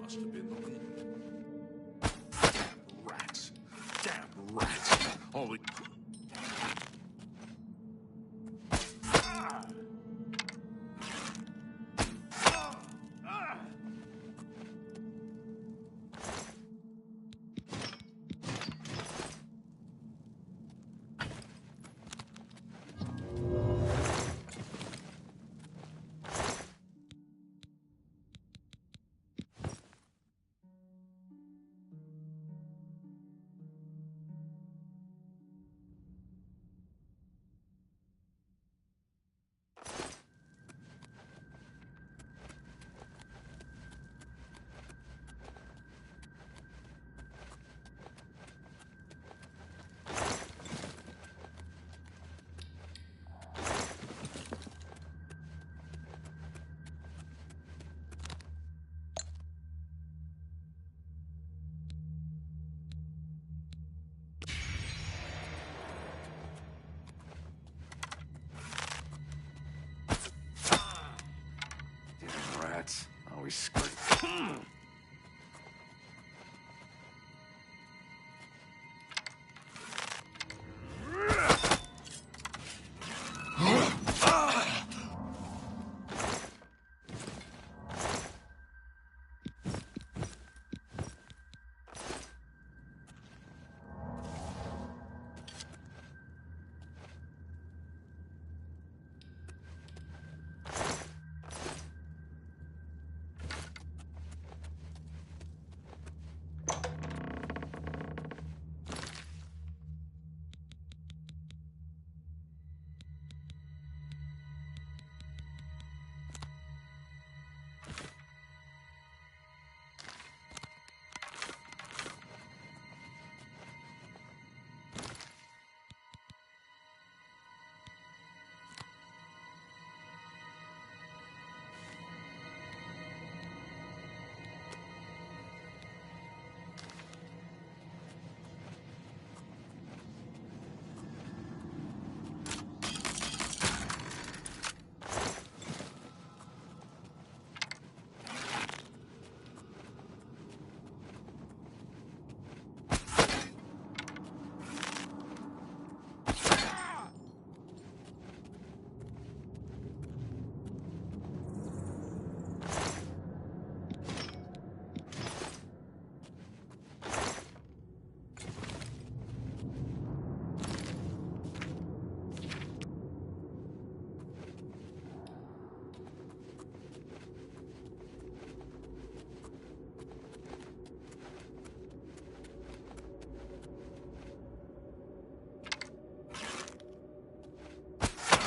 Must have been the wind. Damn rats. Damn rats. Holy... Always skirt.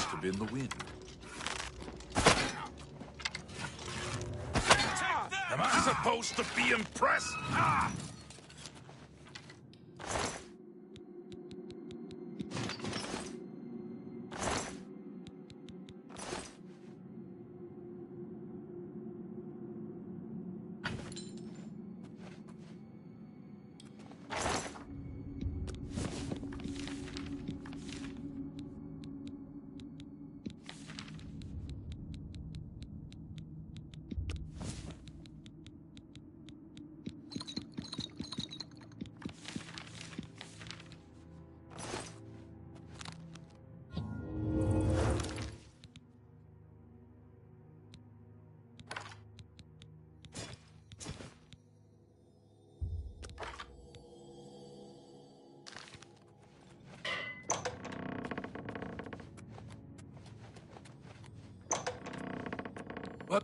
Have been the wind. Am I supposed to be impressed? What?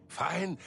Fine.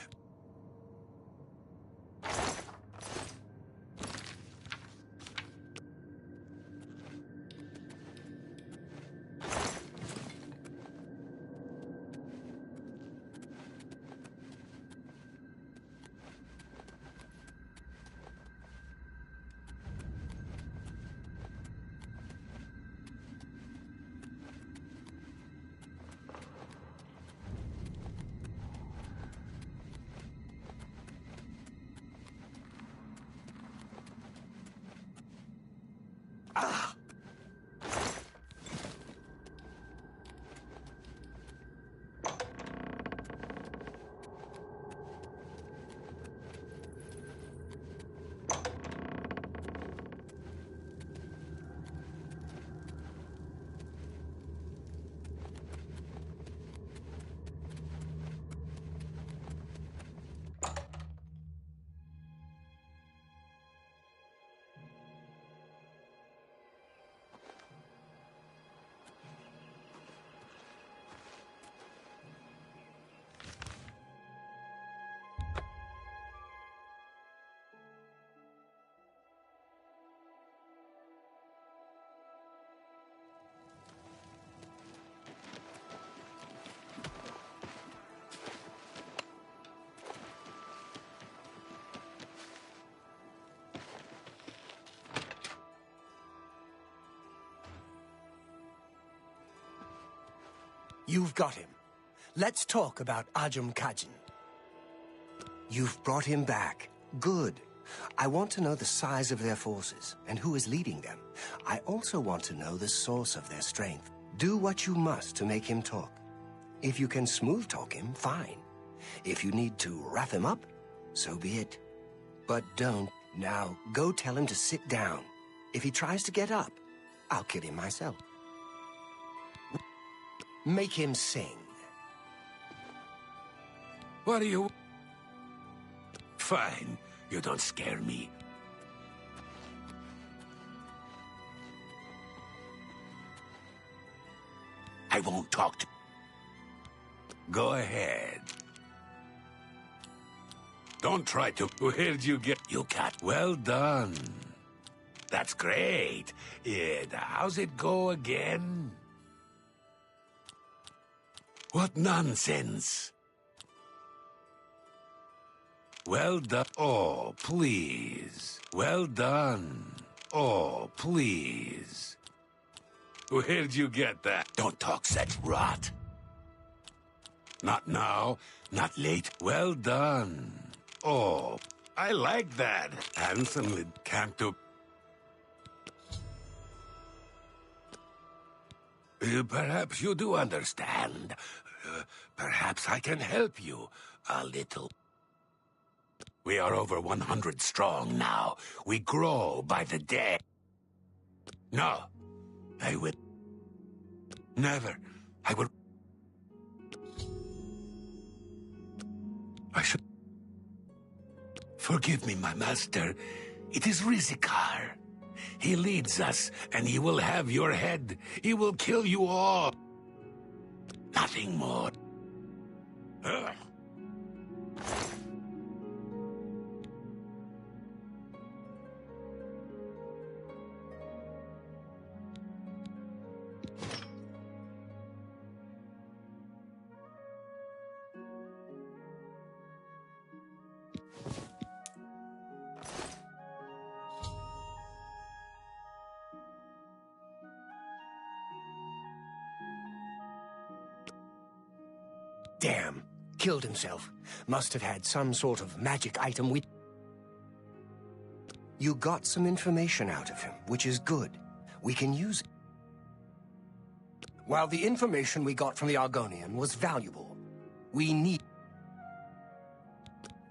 Ah! You've got him. Let's talk about Ajum Kajin. You've brought him back. Good. I want to know the size of their forces and who is leading them. I also want to know the source of their strength. Do what you must to make him talk. If you can smooth talk him, fine. If you need to wrap him up, so be it. But don't. Now, go tell him to sit down. If he tries to get up, I'll kill him myself. Make him sing. What are you... Fine. You don't scare me. I won't talk to... Go ahead. Don't try to... Where'd you get... You cat. Well done. That's great. Yeah, how's it go again? What nonsense. Well done. Oh, please. Well done. Oh, please. Where'd you get that? Don't talk such rot. Not now. Not late. Well done. Oh, I like that. Handsomely can't do... Perhaps you do understand. Perhaps I can help you a little. We are over 100 strong now. We grow by the day. No, I will... Never. I will... I should... Forgive me, my master. It is Rizikar. He leads us, and he will have your head. He will kill you all. Nothing more. Ugh. Damn. Killed himself. Must have had some sort of magic item we... You got some information out of him, which is good. We can use it. While the information we got from the Argonian was valuable, we need...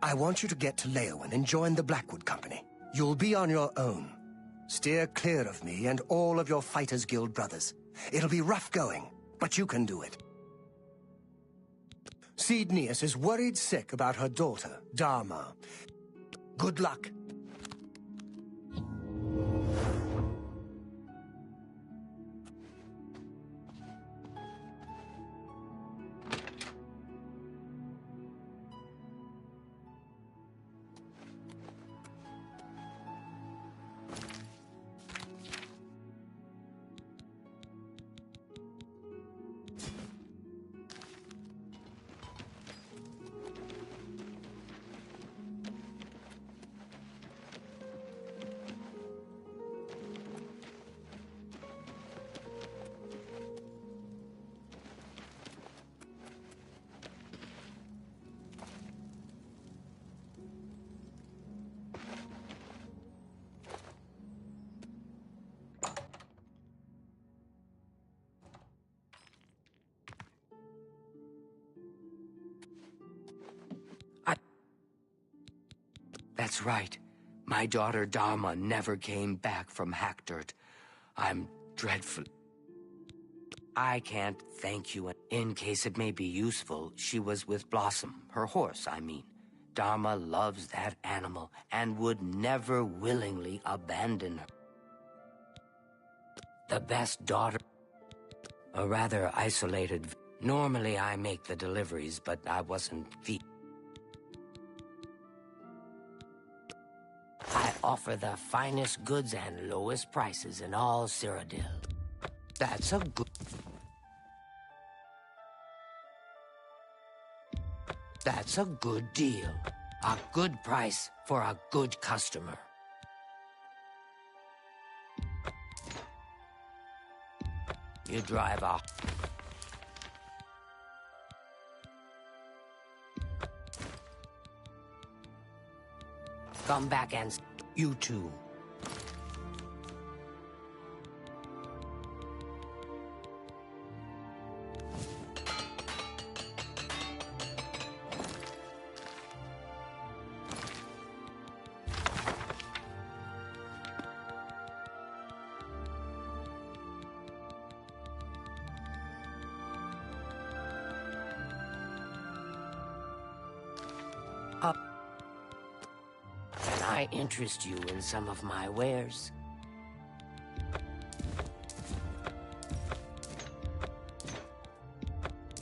I want you to get to Leowen and join the Blackwood Company. You'll be on your own. Steer clear of me and all of your Fighters Guild brothers. It'll be rough going, but you can do it. Seednius is worried sick about her daughter, Dharma. Good luck. That's right. My daughter Dharma never came back from Hackdirt. I'm dreadful. I can't thank you. In case it may be useful, she was with Blossom, her horse, I mean. Dharma loves that animal and would never willingly abandon her. The best daughter. A rather isolated... Normally I make the deliveries, but I wasn't I offer the finest goods and lowest prices in all Cyrodiil. That's a good... That's a good deal. A good price for a good customer. You drive off. Come back and... You too. Can I interest you in some of my wares?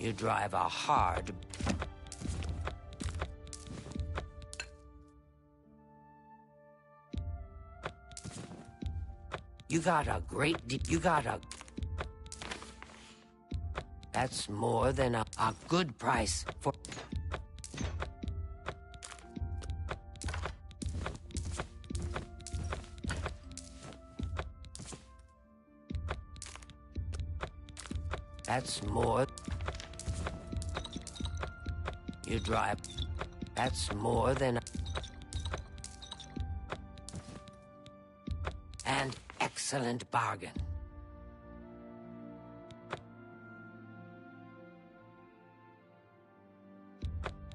You drive a hard... You got a That's more than a good price for... That's more... You drive... That's more than... An excellent bargain.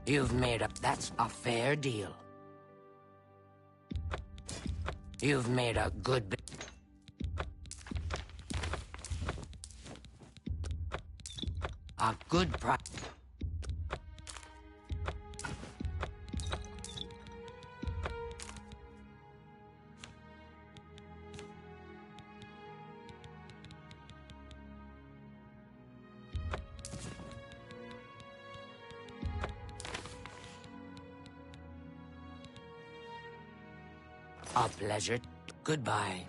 You've made a... That's a fair deal. You've made a good... A good price. A pleasure. Goodbye.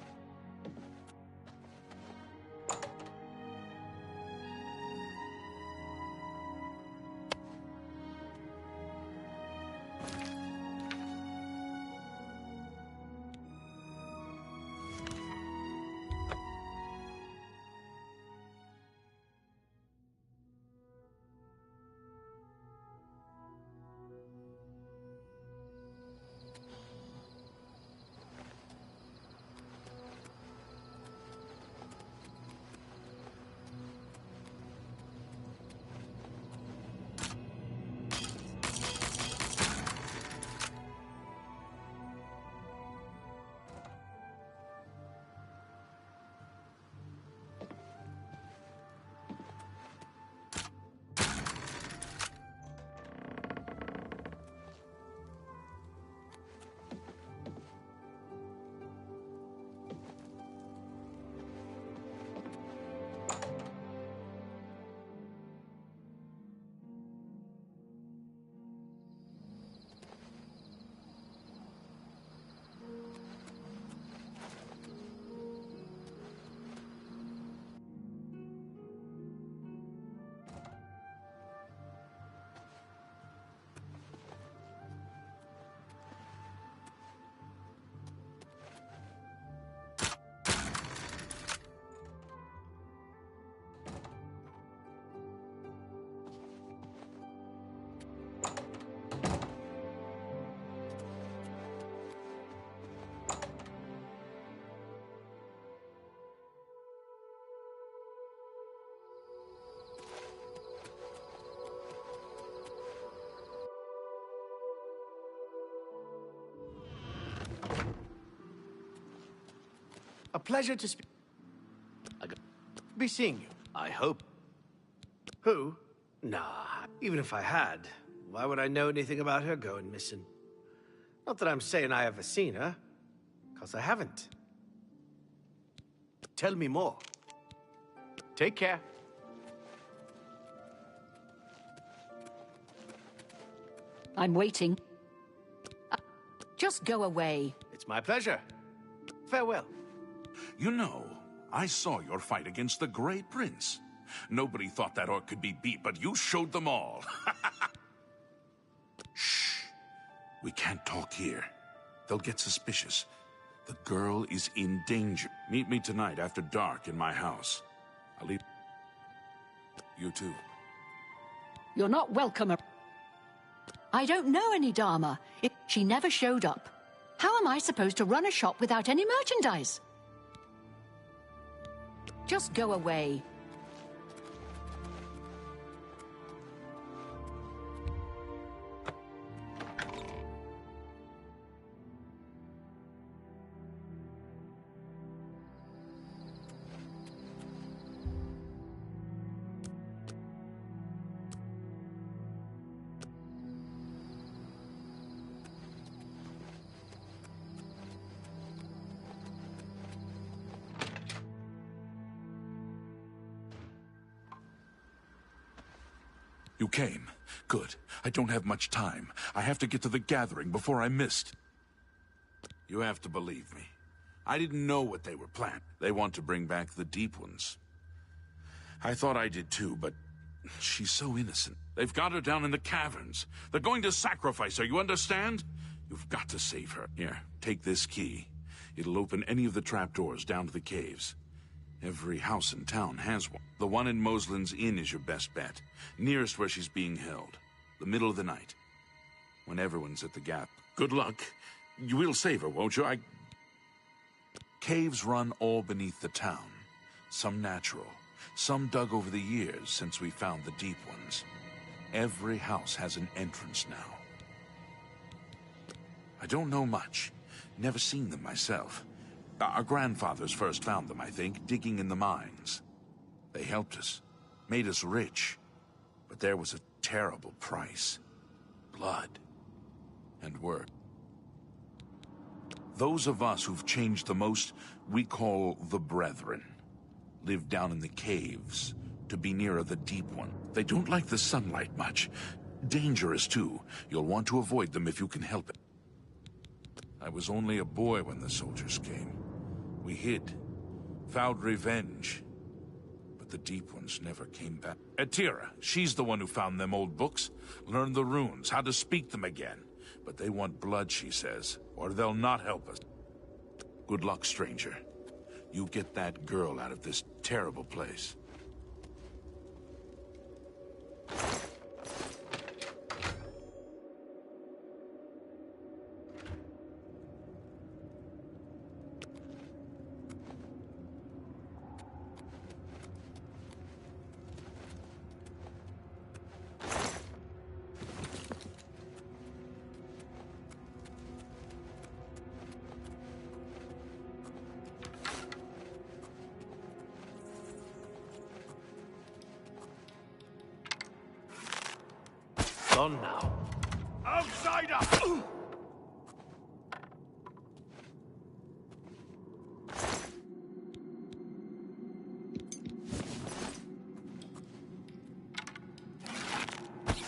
A pleasure to speak. Be seeing you, I hope. Who? Nah, even if I had, why would I know anything about her going missing? Not that I'm saying I ever seen her, because I haven't. Tell me more. Take care. I'm waiting. Just go away. It's my pleasure. Farewell. You know, I saw your fight against the Grey Prince. Nobody thought that orc could be beat, but you showed them all. Shh. We can't talk here. They'll get suspicious. The girl is in danger. Meet me tonight after dark in my house. I'll leave... You too. You're not welcome. I don't know any Dharma. She never showed up. How am I supposed to run a shop without any merchandise? Just go away. You came. Good. I don't have much time. I have to get to the gathering before I missed. You have to believe me. I didn't know what they were planning. They want to bring back the Deep Ones. I thought I did too, but she's so innocent. They've got her down in the caverns. They're going to sacrifice her, you understand? You've got to save her. Here, take this key. It'll open any of the trapdoors down to the caves. Every house in town has one. The one in Moslin's Inn is your best bet. Nearest where she's being held. The middle of the night. When everyone's at the gap. Good luck. You will save her, won't you? Caves run all beneath the town. Some natural. Some dug over the years since we found the deep ones. Every house has an entrance now. I don't know much. Never seen them myself. Our grandfathers first found them, I think, digging in the mines. They helped us, made us rich. But there was a terrible price. Blood. And work. Those of us who've changed the most, we call the Brethren. Live down in the caves, to be nearer the Deep One. They don't like the sunlight much. Dangerous, too. You'll want to avoid them if you can help it. I was only a boy when the soldiers came. We hid, vowed revenge. But the Deep Ones never came back. Atira, she's the one who found them old books. Learned the runes, how to speak them again. But they want blood, she says, or they'll not help us. Good luck, stranger. You get that girl out of this terrible place. On now. Outsider!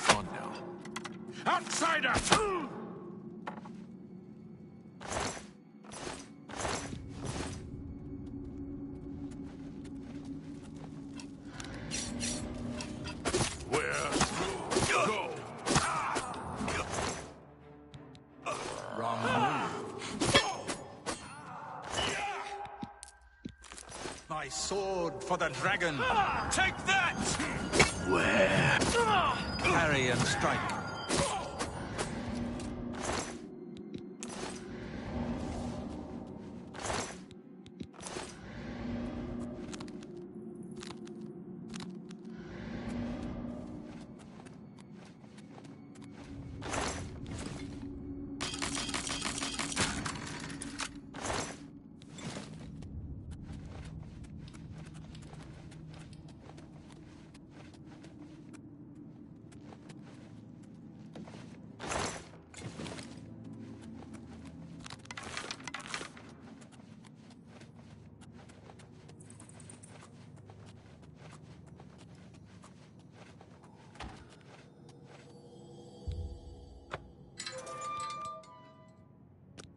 On now. Outsider! My sword for the dragon. Take that! Where? Parry and strike.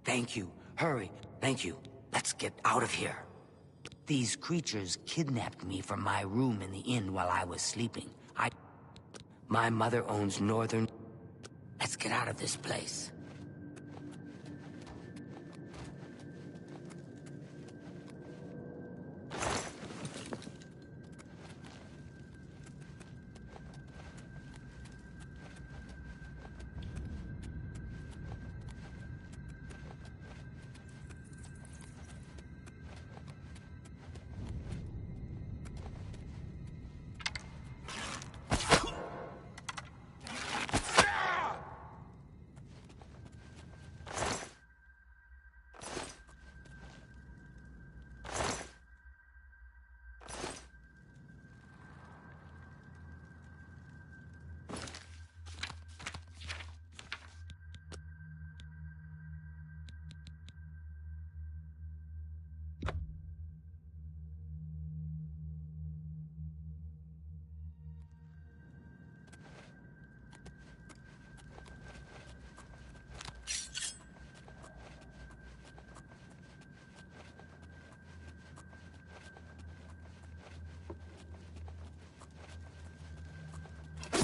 Thank you. Hurry. Thank you. Let's get out of here. These creatures kidnapped me from my room in the inn while I was sleeping. My mother owns Northern... Let's get out of this place.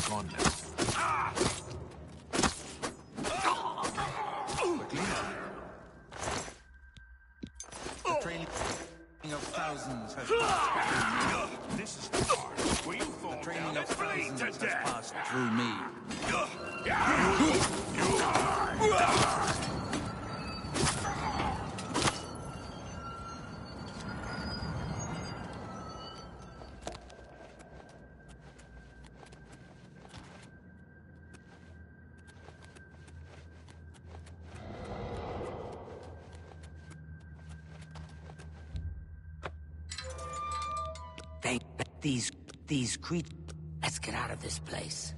gauntlet. Quickly. The training of thousands has passed through me. This is the part where you fall The training down of and bleed to thousands has death. passed through me. These creatures. Let's get out of this place.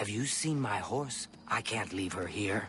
Have you seen my horse? I can't leave her here.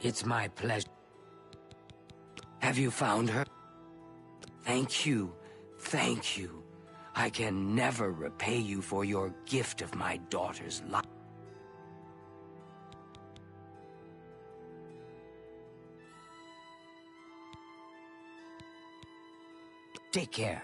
It's my pleasure. Have you found her? Thank you. Thank you. I can never repay you for your gift of my daughter's life. Take care.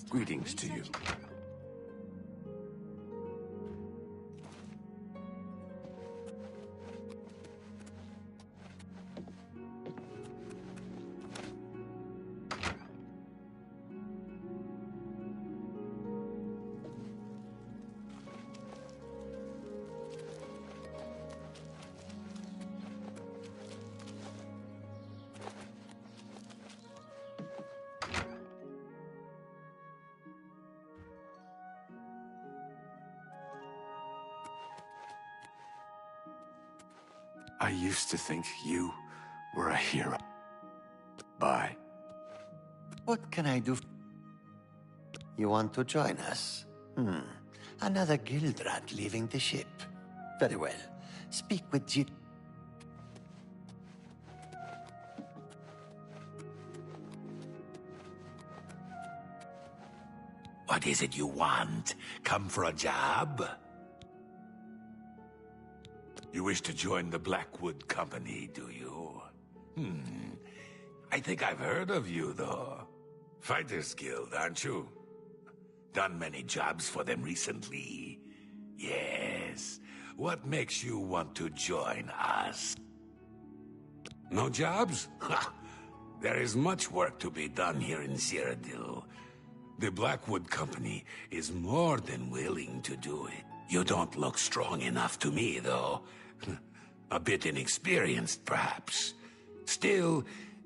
Greetings to you. I used to think you were a hero. Bye. What can I do? You want to join us? Another guild rat leaving the ship. Very well. Speak with Jit. What is it you want? Come for a job? You wish to join the Blackwood Company, do you? I think I've heard of you, though. Fighters Guild, aren't you? Done many jobs for them recently. Yes. What makes you want to join us? No jobs? Ha! There is much work to be done here in Cyrodiil. The Blackwood Company is more than willing to do it. You don't look strong enough to me, though. A bit inexperienced, perhaps. Still,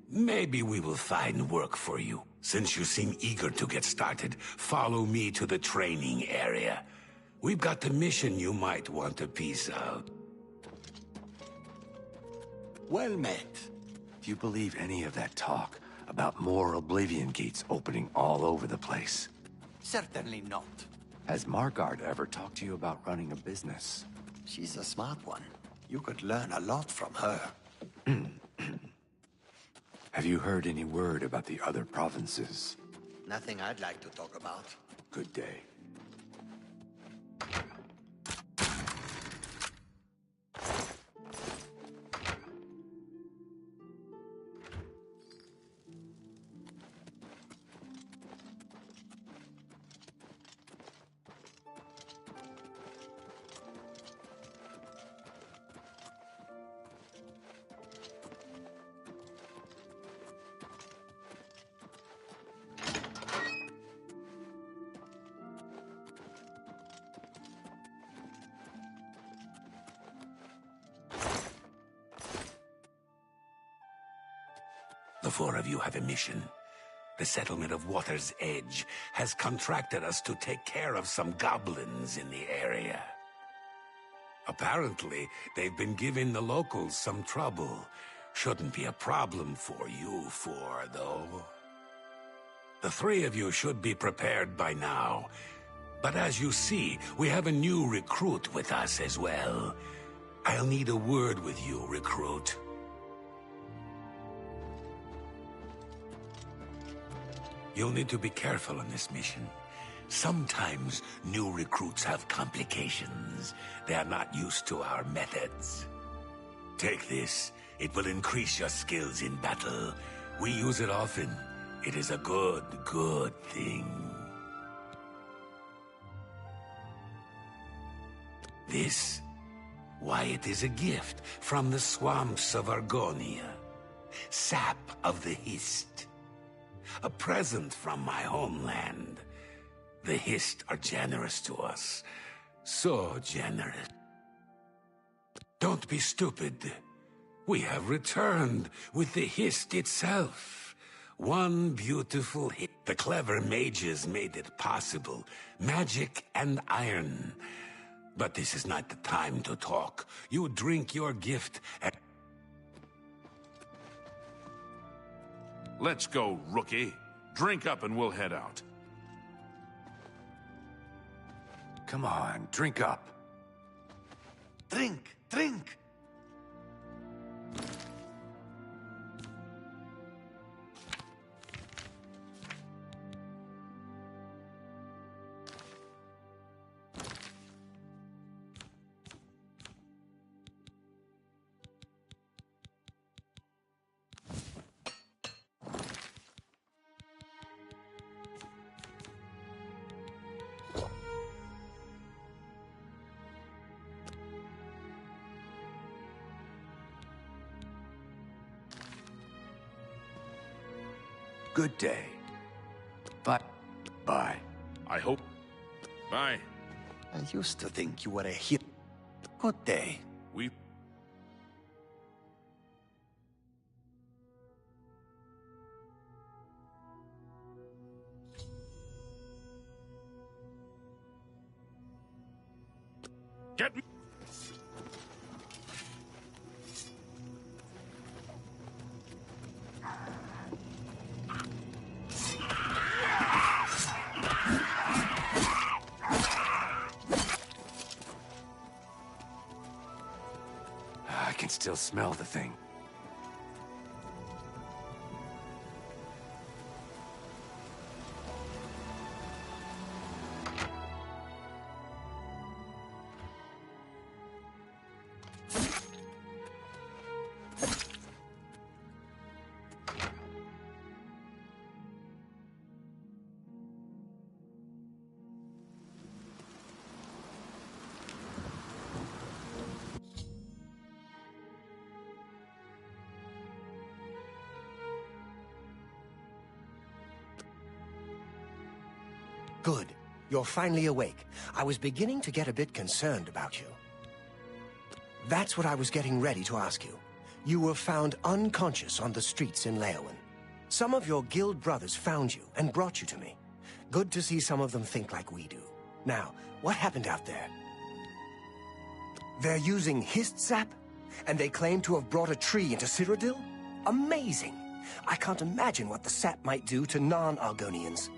maybe we will find work for you. Since you seem eager to get started, follow me to the training area. We've got the mission you might want a piece of. Well met. Do you believe any of that talk about more Oblivion gates opening all over the place? Certainly not. Has Margard ever talked to you about running a business? She's a smart one. You could learn a lot from her. Have you heard any word about the other provinces? Nothing I'd like to talk about. Good day. The four of you have a mission. The settlement of Water's Edge has contracted us to take care of some goblins in the area. Apparently, they've been giving the locals some trouble. Shouldn't be a problem for you four, though. The three of you should be prepared by now. But as you see, we have a new recruit with us as well. I'll need a word with you, recruit. You'll need to be careful on this mission. Sometimes new recruits have complications. They are not used to our methods. Take this. It will increase your skills in battle. We use it often. It is a good thing. This? Why, it is a gift from the swamps of Argonia. Sap of the Hist. A present from my homeland. The Hist are generous to us. So generous. Don't be stupid. We have returned with the Hist itself. One beautiful hit. The clever mages made it possible. Magic and iron. But this is not the time to talk. You drink your gift and... Let's go, rookie. Drink up and we'll head out. Come on, drink up. Drink, drink! Good day. But Bye. I hope. Bye. I used to think you were a hero. Good day. We... Get me... I can still smell the thing. Good. You're finally awake. I was beginning to get a bit concerned about you. That's what I was getting ready to ask you. You were found unconscious on the streets in Leowen. Some of your guild brothers found you and brought you to me. Good to see some of them think like we do. Now, what happened out there? They're using hist sap? And they claim to have brought a tree into Cyrodiil? Amazing! I can't imagine what the sap might do to non-Argonians.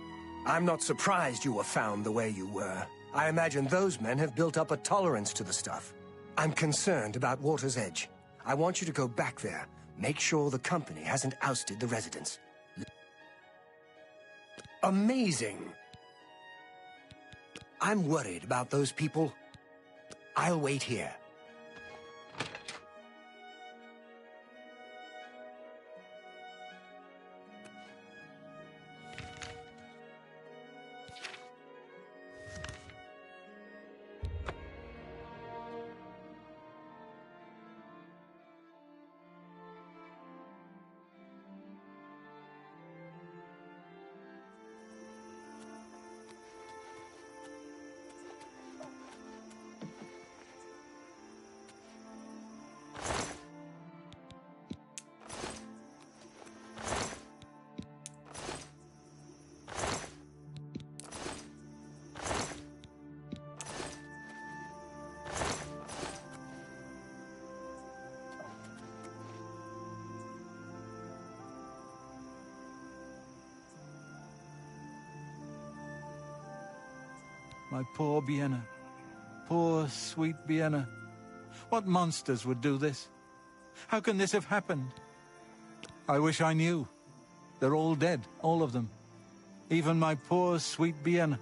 I'm not surprised you were found the way you were. I imagine those men have built up a tolerance to the stuff. I'm concerned about Water's Edge. I want you to go back there. Make sure the company hasn't ousted the residents. Amazing! I'm worried about those people. I'll wait here. My poor Vienna. Poor, sweet Vienna. What monsters would do this? How can this have happened? I wish I knew. They're all dead, all of them. Even my poor, sweet Vienna.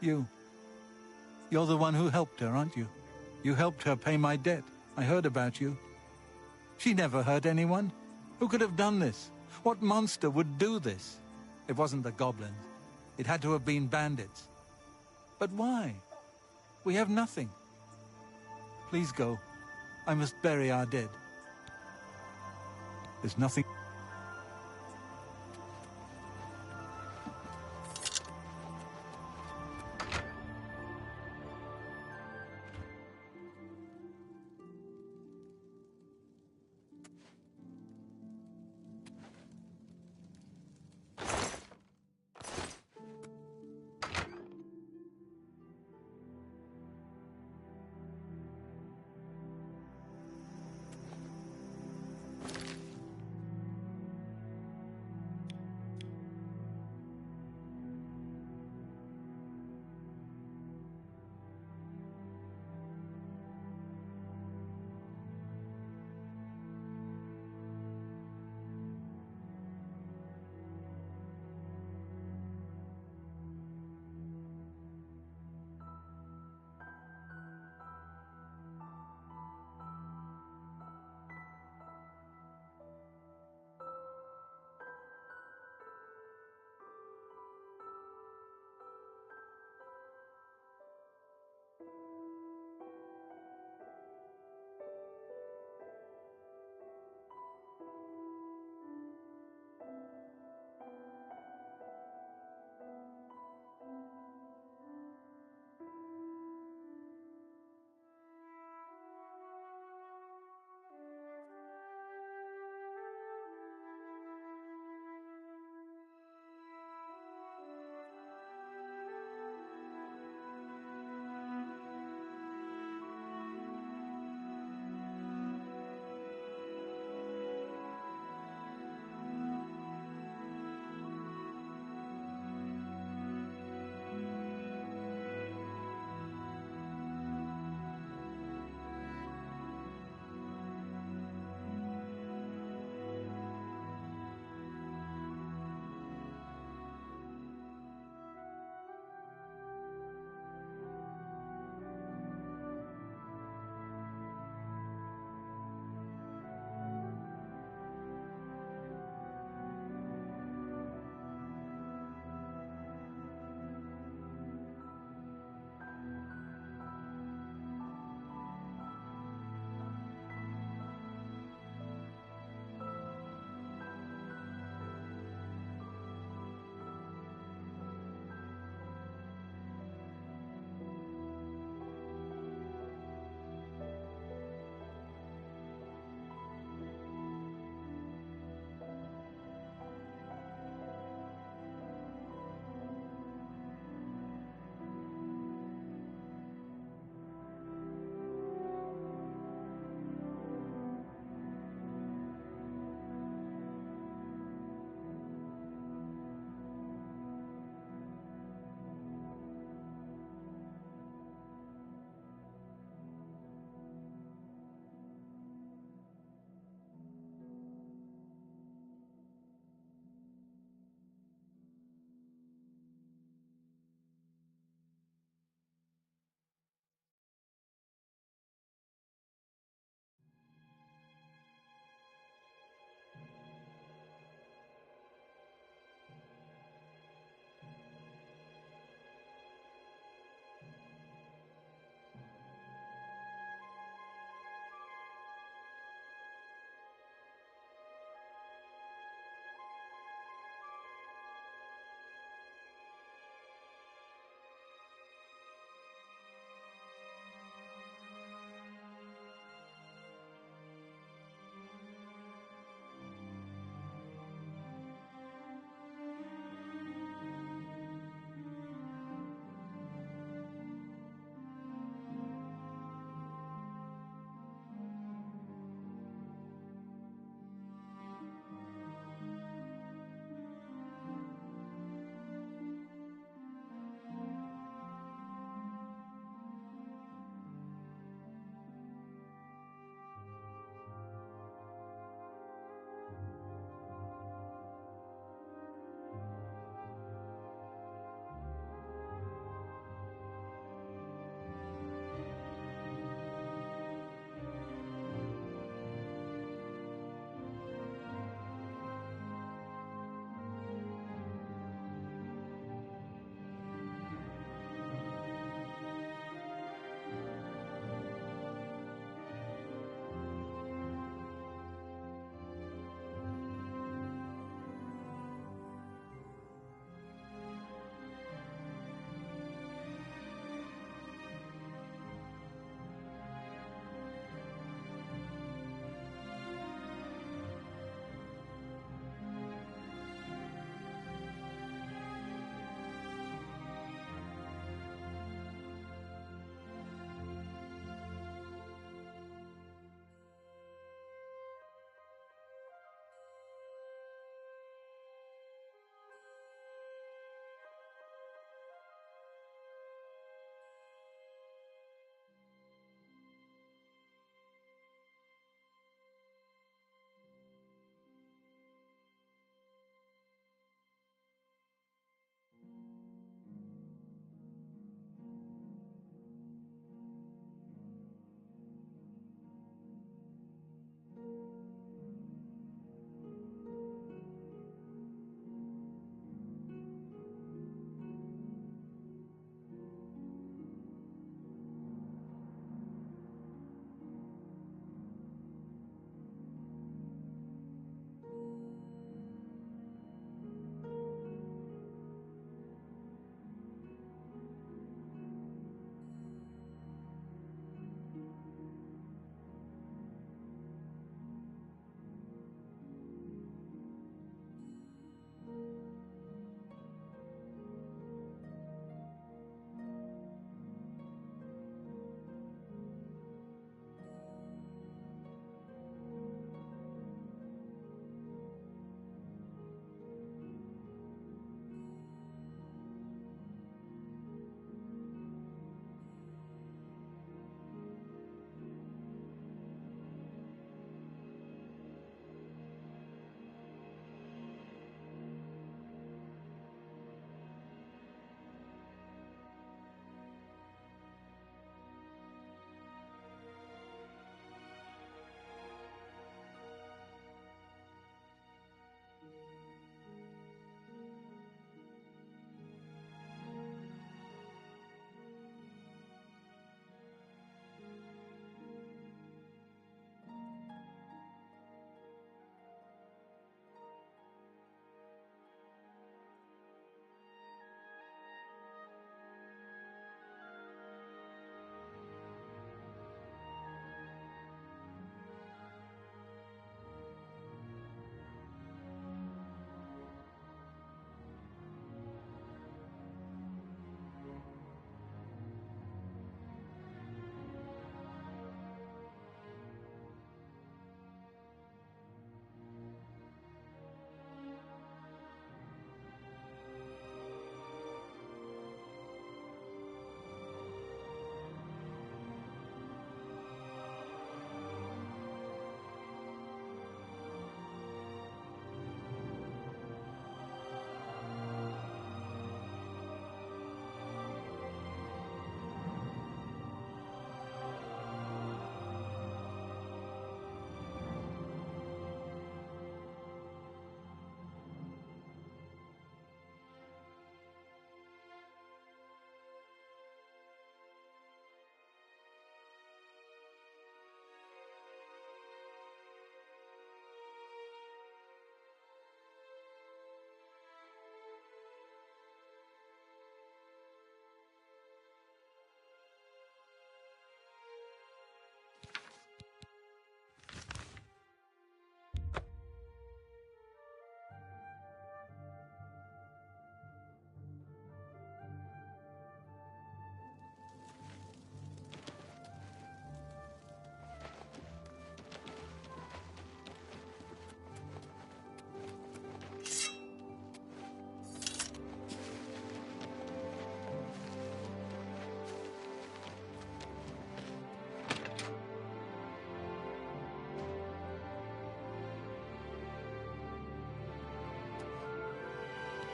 You're the one who helped her, aren't you? You helped her pay my debt. I heard about you. She never hurt anyone. Who could have done this? What monster would do this? It wasn't the goblins. It had to have been bandits. But why? We have nothing. Please go. I must bury our dead. There's nothing...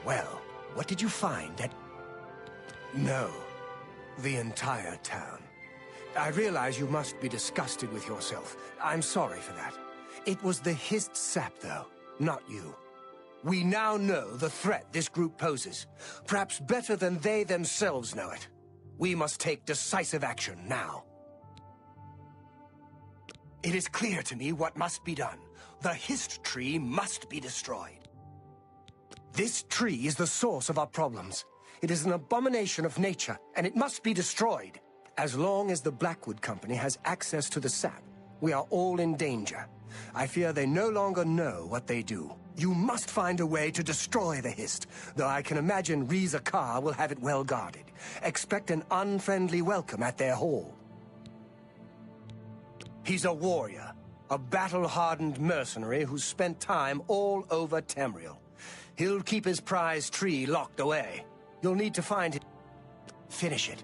Well, what did you find at... No, the entire town. I realize you must be disgusted with yourself. I'm sorry for that. It was the hissed sap, though, not you. We now know the threat this group poses, perhaps better than they themselves know it. We must take decisive action now. It is clear to me what must be done. The hissed tree must be destroyed. This tree is the source of our problems. It is an abomination of nature, and it must be destroyed. As long as the Blackwood Company has access to the sap, we are all in danger. I fear they no longer know what they do. You must find a way to destroy the Hist, though I can imagine Reza Kar will have it well guarded. Expect an unfriendly welcome at their hall. He's a warrior, a battle-hardened mercenary who's spent time all over Tamriel. He'll keep his prized tree locked away. You'll need to find it. Finish it.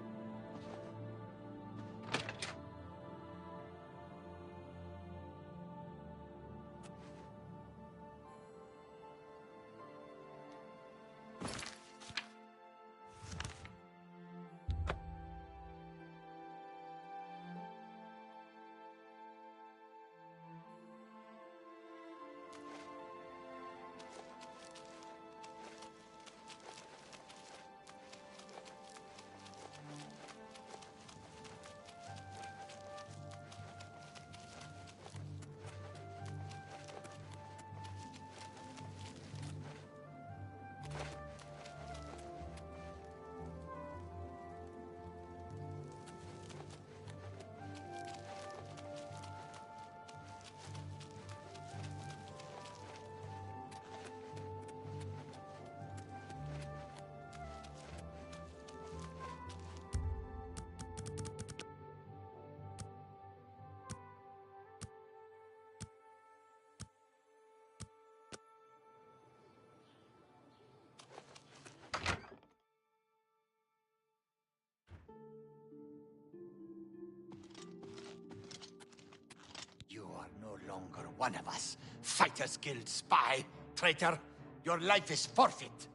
You are no longer one of us. Fighters Guild spy. Traitor, your life is forfeit.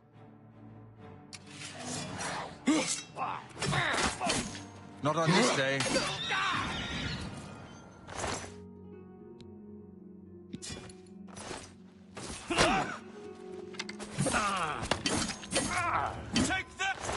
Not on this day. Take that!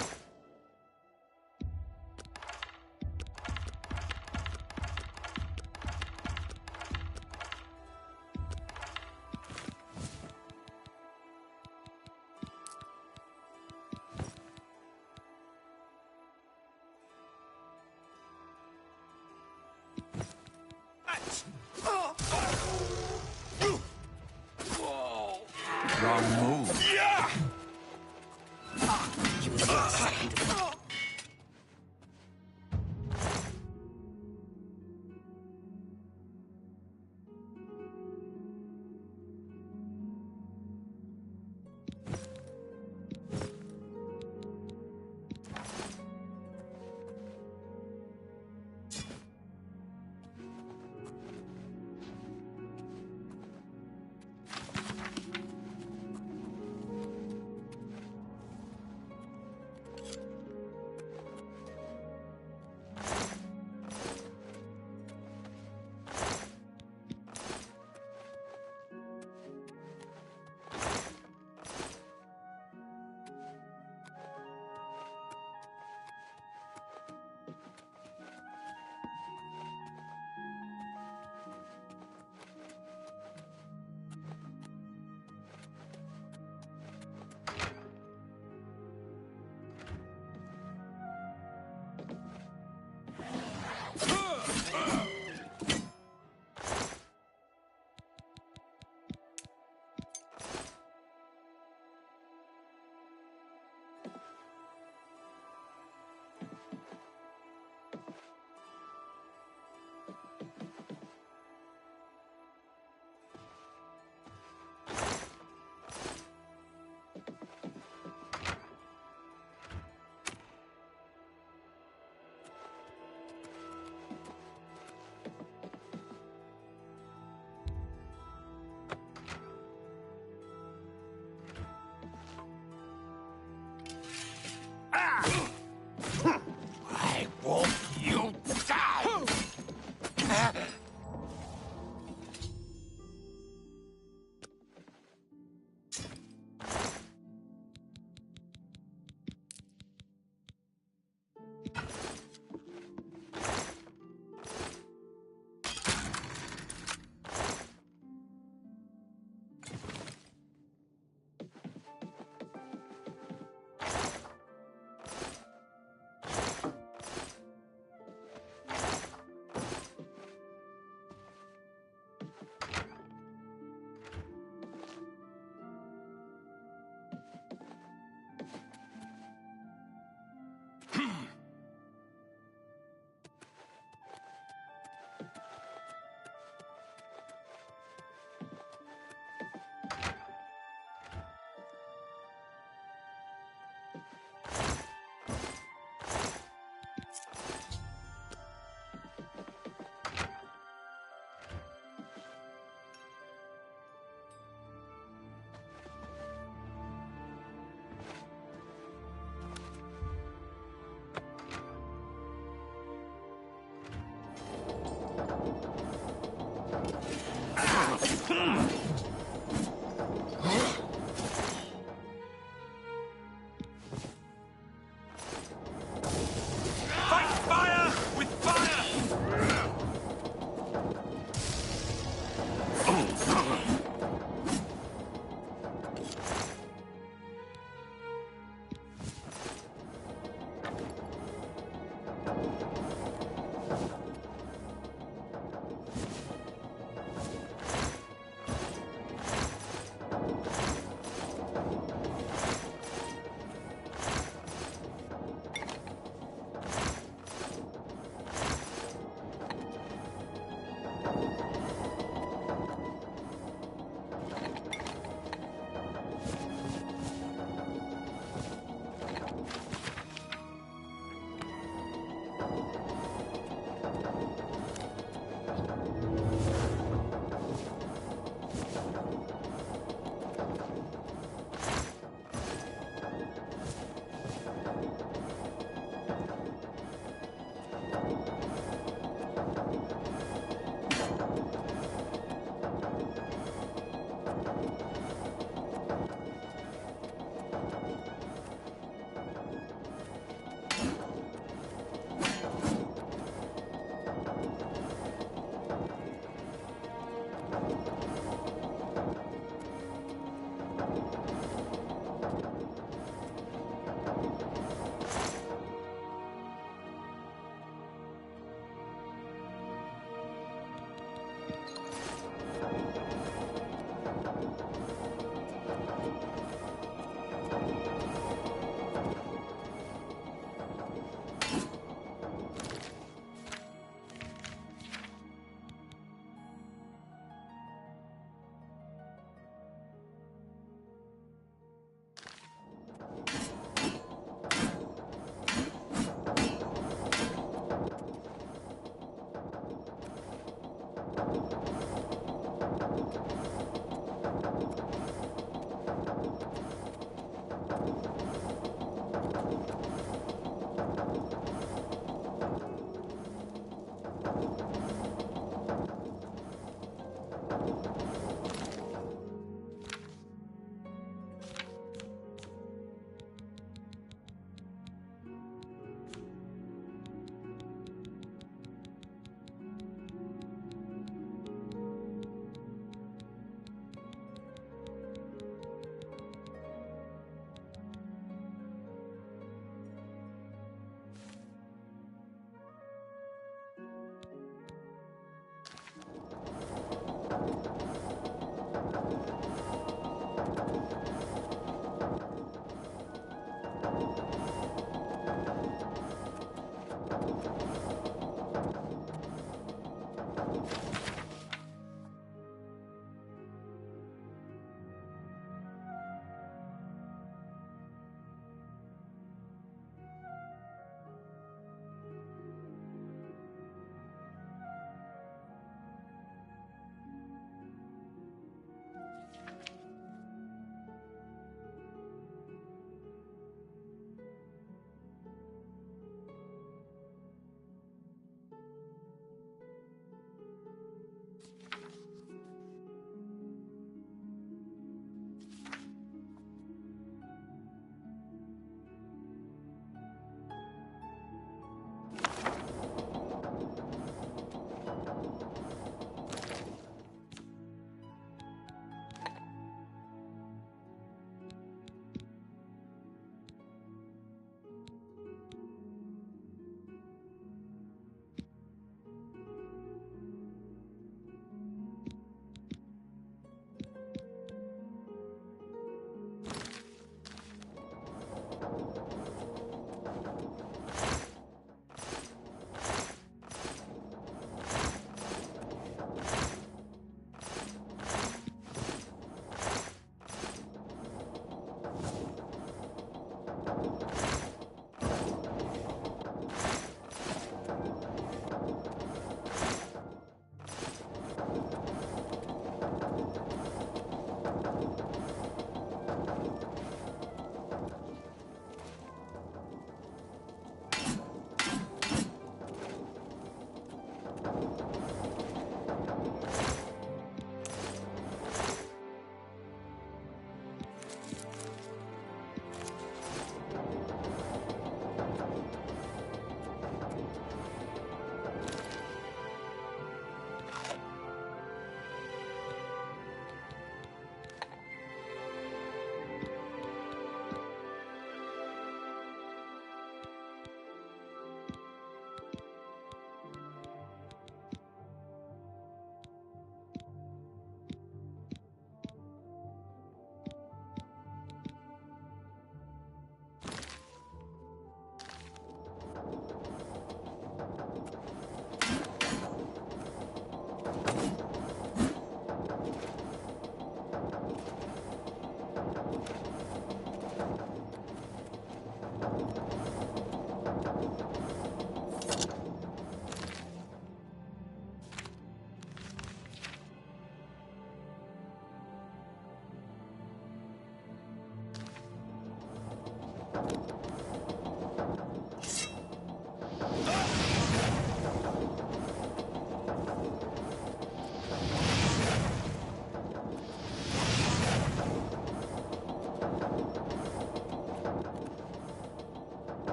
Wrong move.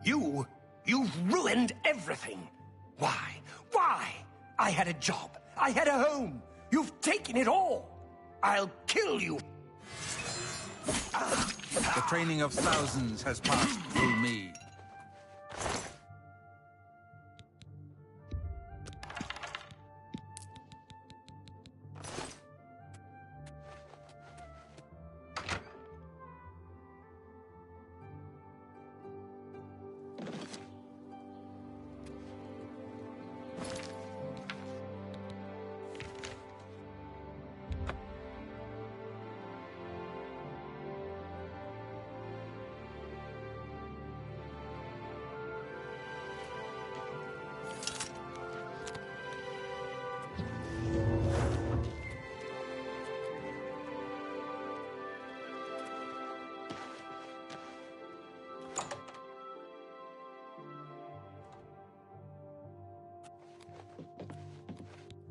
You've ruined everything. Why? Why? I had a job. I had a home. You've taken it all. I'll kill you. The training of thousands has passed through me.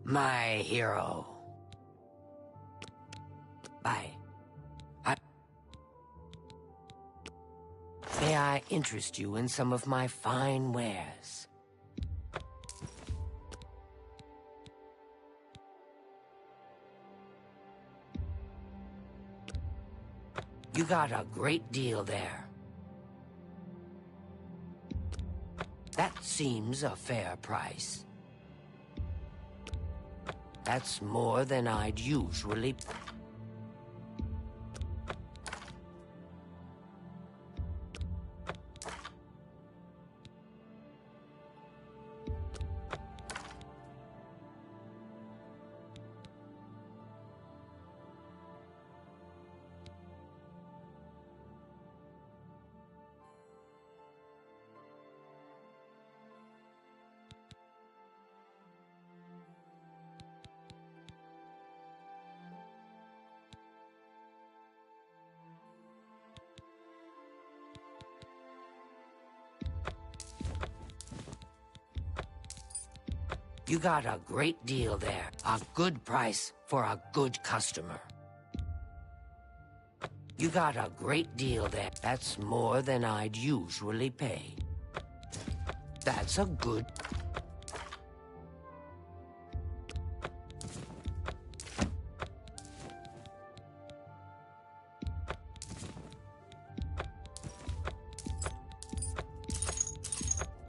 My hero. May I interest you in some of my fine wares? You got a great deal there. That seems a fair price. That's more than I'd usually... You got a great deal there. A good price for a good customer. You got a great deal there. That's more than I'd usually pay. That's a good...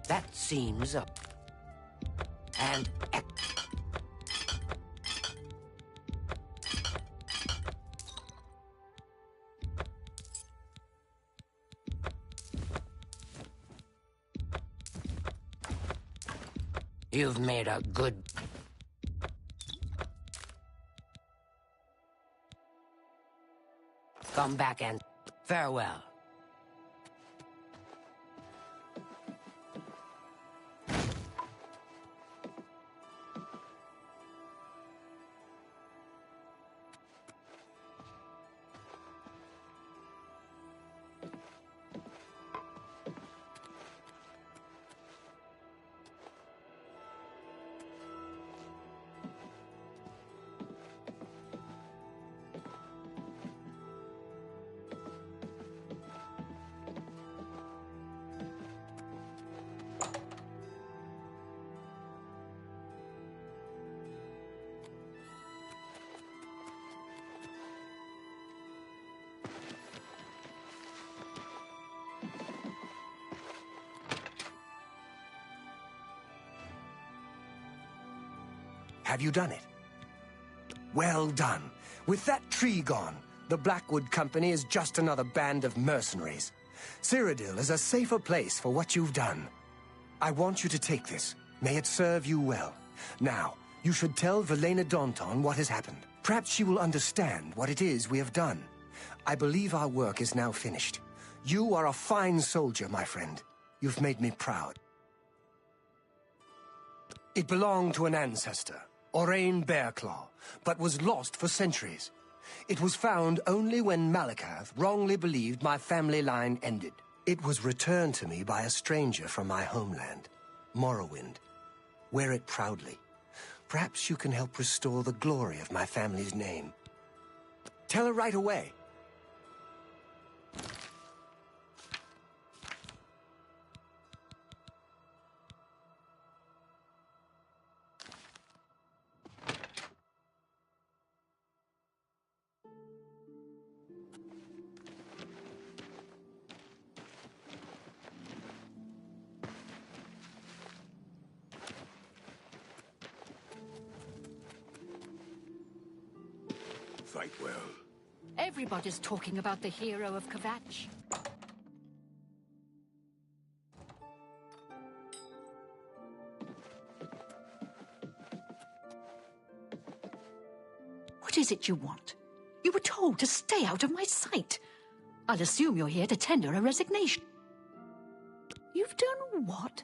That seems a... And... You've made a good... Come back and... Farewell. Have you done it? Well done. With that tree gone, the Blackwood Company is just another band of mercenaries. Cyrodiil is a safer place for what you've done. I want you to take this. May it serve you well. Now, you should tell Velena Daunton what has happened. Perhaps she will understand what it is we have done. I believe our work is now finished. You are a fine soldier, my friend. You've made me proud. It belonged to an ancestor, Orain Bearclaw, but was lost for centuries. It was found only when Malakath wrongly believed my family line ended. It was returned to me by a stranger from my homeland, Morrowind. Wear it proudly. Perhaps you can help restore the glory of my family's name. Tell her right away. fight well. Everybody's talking about the hero of Kvatch. What is it you want? You were told to stay out of my sight. I'll assume you're here to tender a resignation. You've done what?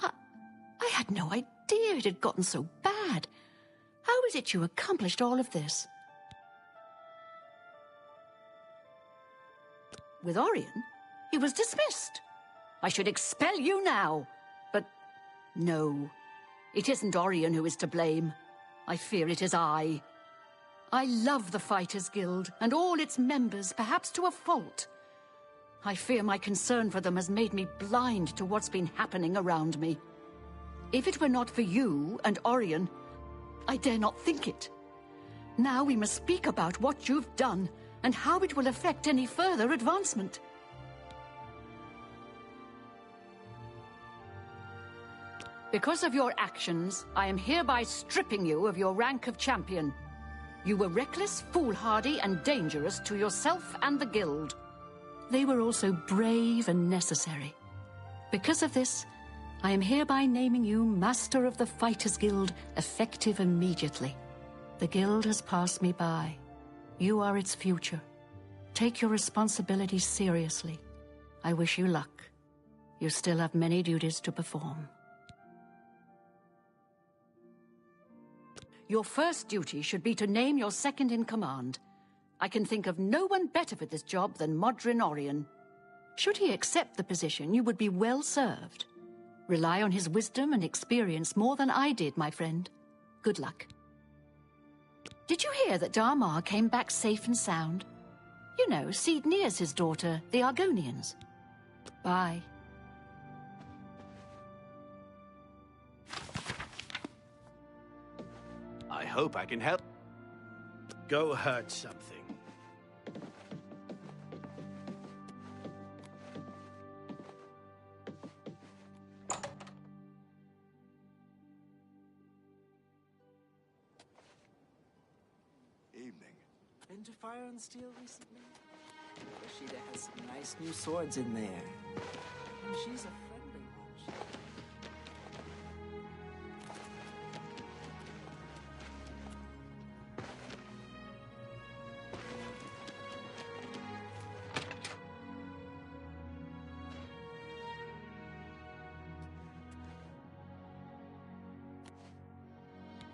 I had no idea it had gotten so bad. How is it you accomplished all of this? With Orion, he was dismissed. I should expel you now. But no, it isn't Orion who is to blame. I fear it is I. I love the Fighters Guild and all its members, perhaps to a fault. I fear my concern for them has made me blind to what's been happening around me. If it were not for you and Orion, I dare not think it. Now we must speak about what you've done and how it will affect any further advancement. Because of your actions, I am hereby stripping you of your rank of champion. You were reckless, foolhardy, and dangerous to yourself and the guild. They were also brave and necessary. Because of this, I am hereby naming you Master of the Fighters Guild, effective immediately. The guild has passed me by. You are its future. Take your responsibilities seriously. I wish you luck. You still have many duties to perform. Your first duty should be to name your second in command. I can think of no one better for this job than Modrin Orion. Should he accept the position, you would be well served. Rely on his wisdom and experience more than I did, my friend. Good luck. Did you hear that Darmar came back safe and sound? You know, Seed Neas' daughter, the Argonians. Bye. I hope I can help. Go hurt something. Evening. Been to Fire and Steel recently? Rashida has some nice new swords in there. And she's a friendly one.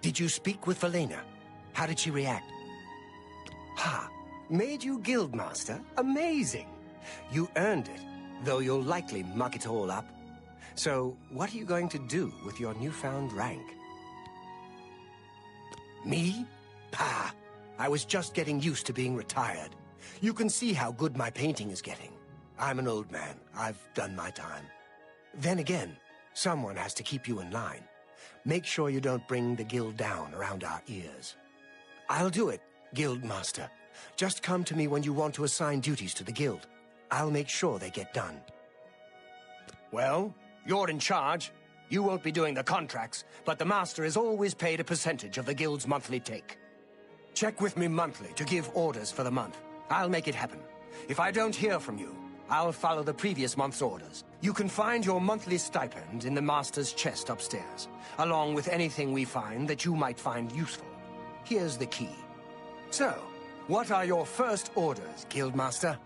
Did you speak with Valena? How did she react? Ha! Made you Guildmaster? Amazing! You earned it, though you'll likely muck it all up. So, what are you going to do with your newfound rank? Me? Pah! I was just getting used to being retired. You can see how good my painting is getting. I'm an old man. I've done my time. Then again, someone has to keep you in line. Make sure you don't bring the guild down around our ears. I'll do it, Guildmaster. Just come to me when you want to assign duties to the guild. I'll make sure they get done. Well, you're in charge. You won't be doing the contracts, but the master is always paid a percentage of the guild's monthly take. Check with me monthly to give orders for the month. I'll make it happen. If I don't hear from you, I'll follow the previous month's orders. You can find your monthly stipend in the master's chest upstairs, along with anything we find that you might find useful. Here's the key. So, what are your first orders, Guildmaster?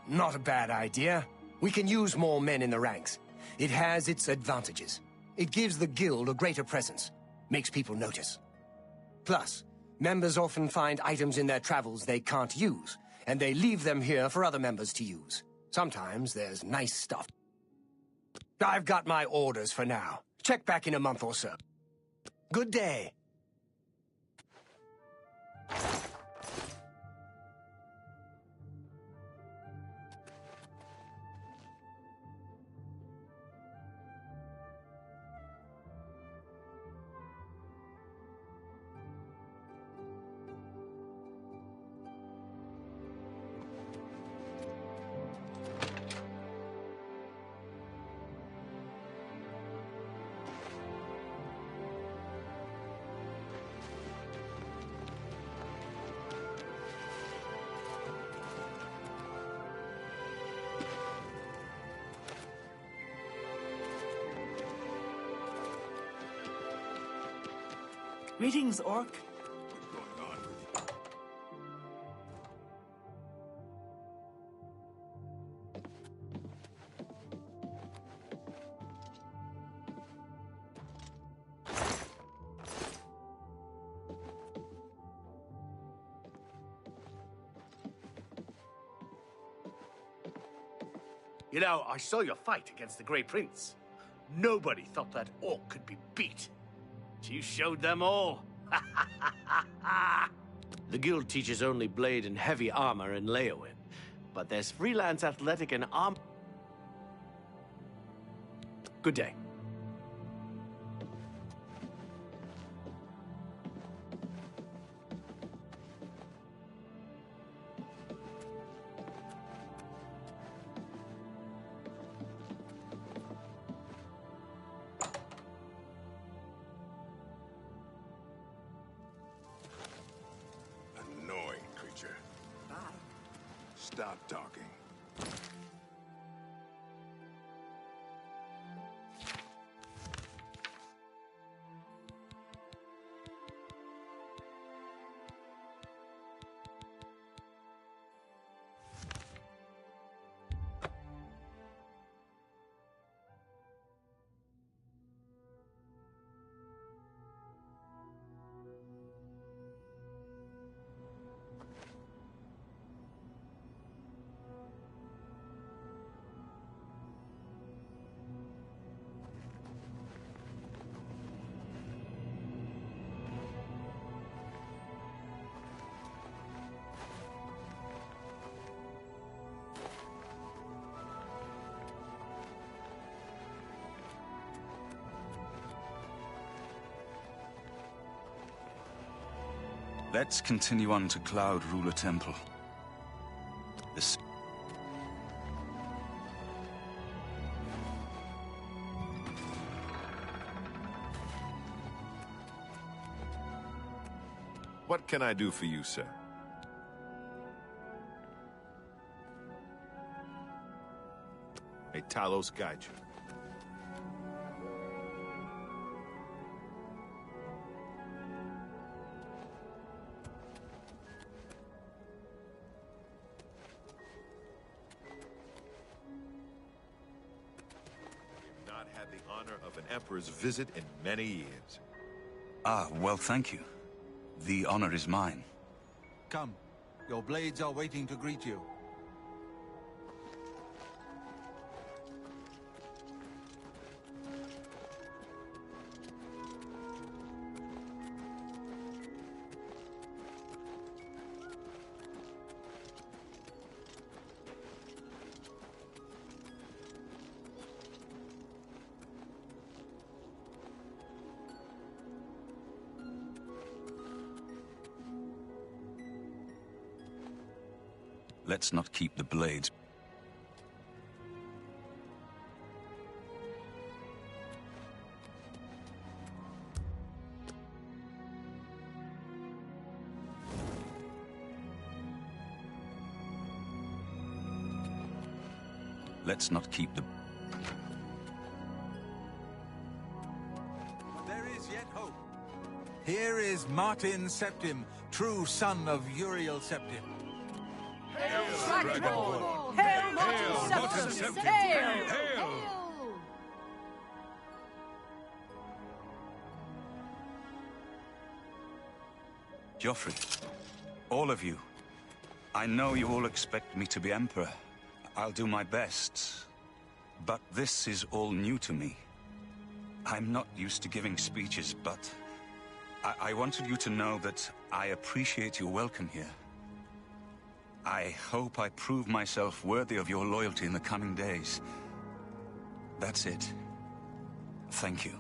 Not a bad idea. We can use more men in the ranks. It has its advantages. It gives the guild a greater presence, makes people notice. Plus, members often find items in their travels they can't use, and they leave them here for other members to use. Sometimes there's nice stuff. I've got my orders for now. Check back in a month or so. Good day. Greetings, Orc. You know, I saw your fight against the Grey Prince. Nobody thought that orc could be beat. You showed them all. The guild teaches only blade and heavy armor in Leowin, but there's freelance athletic and arm. Good day. Annoying creature. Bye. Stop talking. Let's continue on to Cloud Ruler Temple. This... What can I do for you, sir? May Talos guide you. Not had the honor of an emperor's visit in many years. Ah, well, thank you. The honor is mine. Come. Your blades are waiting to greet you. Let's not keep the blades. Let's not keep the... There is yet hope. Here is Martin Septim, true son of Uriel Septim. Hail, Martin Septim! Hail! Joffrey, all of you. I know you all expect me to be Emperor. I'll do my best. But this is all new to me. I'm not used to giving speeches, but I wanted you to know that I appreciate your welcome here. I hope I prove myself worthy of your loyalty in the coming days. That's it. Thank you.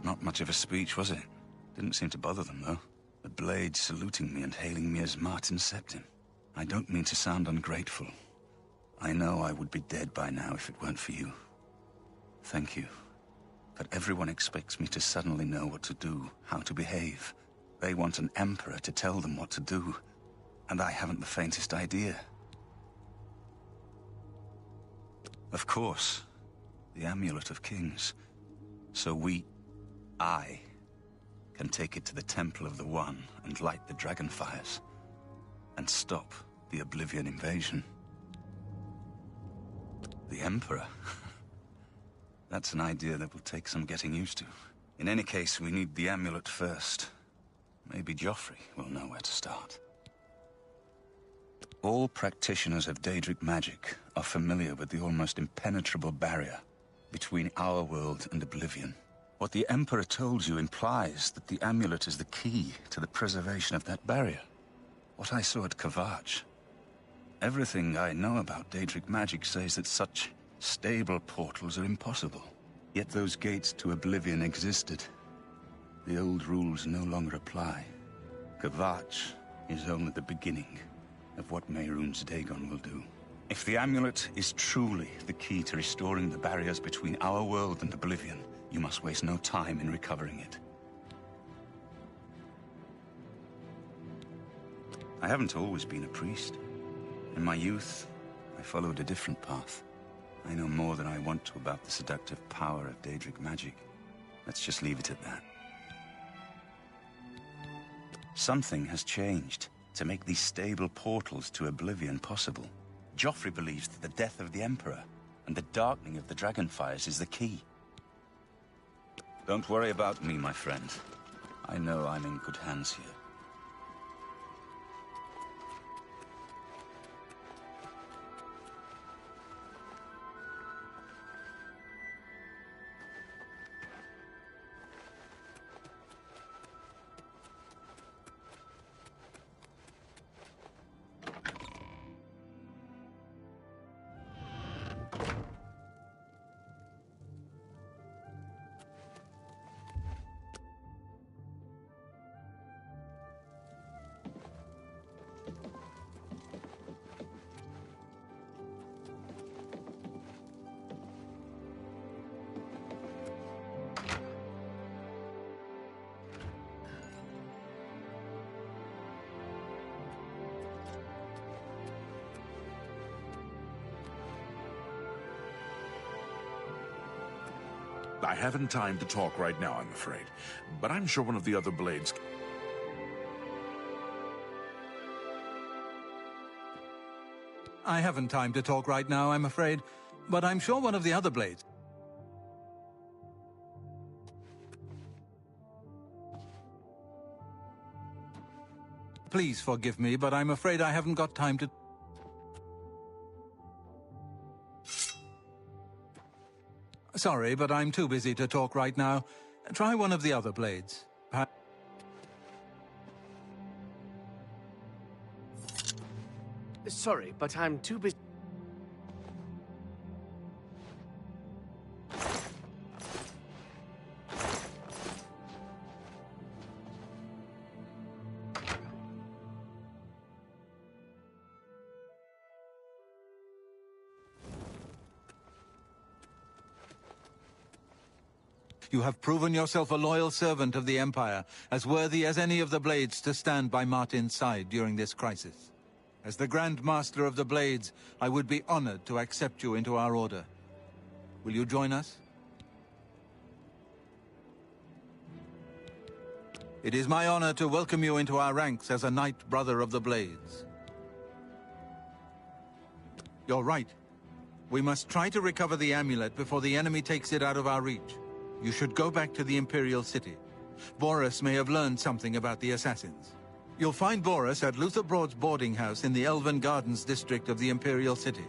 Not much of a speech, was it? Didn't seem to bother them, though. The blade saluting me and hailing me as Martin Septim. I don't mean to sound ungrateful. I know I would be dead by now if it weren't for you. Thank you. But everyone expects me to suddenly know what to do, how to behave. They want an emperor to tell them what to do, and I haven't the faintest idea. Of course. The Amulet of Kings. So I, can take it to the Temple of the One and light the dragon fires. And stop the Oblivion invasion. The Emperor? That's an idea that will take some getting used to. In any case, we need the amulet first. Maybe Joffrey will know where to start. All practitioners of Daedric magic are familiar with the almost impenetrable barrier between our world and Oblivion. What the Emperor told you implies that the amulet is the key to the preservation of that barrier. What I saw at Kvatch. Everything I know about Daedric magic says that such stable portals are impossible. Yet those gates to Oblivion existed. The old rules no longer apply. Kvatch is only the beginning of what Mehrunes Dagon will do. If the amulet is truly the key to restoring the barriers between our world and Oblivion, you must waste no time in recovering it. I haven't always been a priest. In my youth, I followed a different path. I know more than I want to about the seductive power of Daedric magic. Let's just leave it at that. Something has changed to make these stable portals to Oblivion possible. Joffrey believes that the death of the Emperor and the darkening of the Dragonfires is the key. Don't worry about me, my friend. I know I'm in good hands here. I haven't time to talk right now, I'm afraid. But I'm sure one of the other blades... I haven't time to talk right now, I'm afraid. But I'm sure one of the other blades... Please forgive me, but I'm afraid I haven't got time to... Sorry, but I'm too busy to talk right now. Try one of the other blades. Sorry, but I'm too busy. You have proven yourself a loyal servant of the Empire, as worthy as any of the Blades to stand by Martin's side during this crisis. As the Grand Master of the Blades, I would be honored to accept you into our order. Will you join us? It is my honor to welcome you into our ranks as a Knight Brother of the Blades. You're right. We must try to recover the amulet before the enemy takes it out of our reach. You should go back to the Imperial City. Boris may have learned something about the assassins. You'll find Boris at Luther Broad's boarding house in the Elven Gardens district of the Imperial City.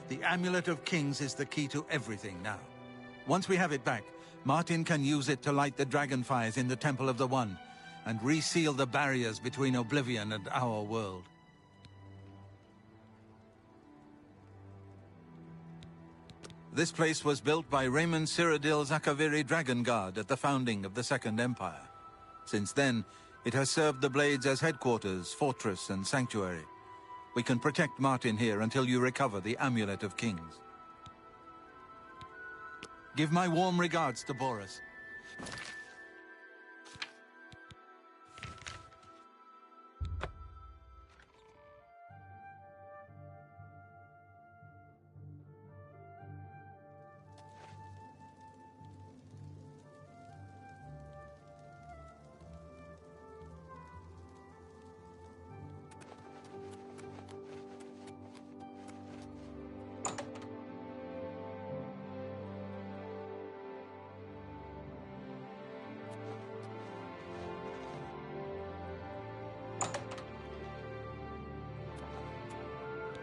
The Amulet of Kings is the key to everything now. Once we have it back, Martin can use it to light the dragonfires in the Temple of the One and reseal the barriers between Oblivion and our world. This place was built by Raymond Cyrodiil Zakaviri Dragonguard at the founding of the Second Empire. Since then, it has served the Blades as headquarters, fortress, and sanctuary. We can protect Martin here until you recover the Amulet of Kings. Give my warm regards to Boris.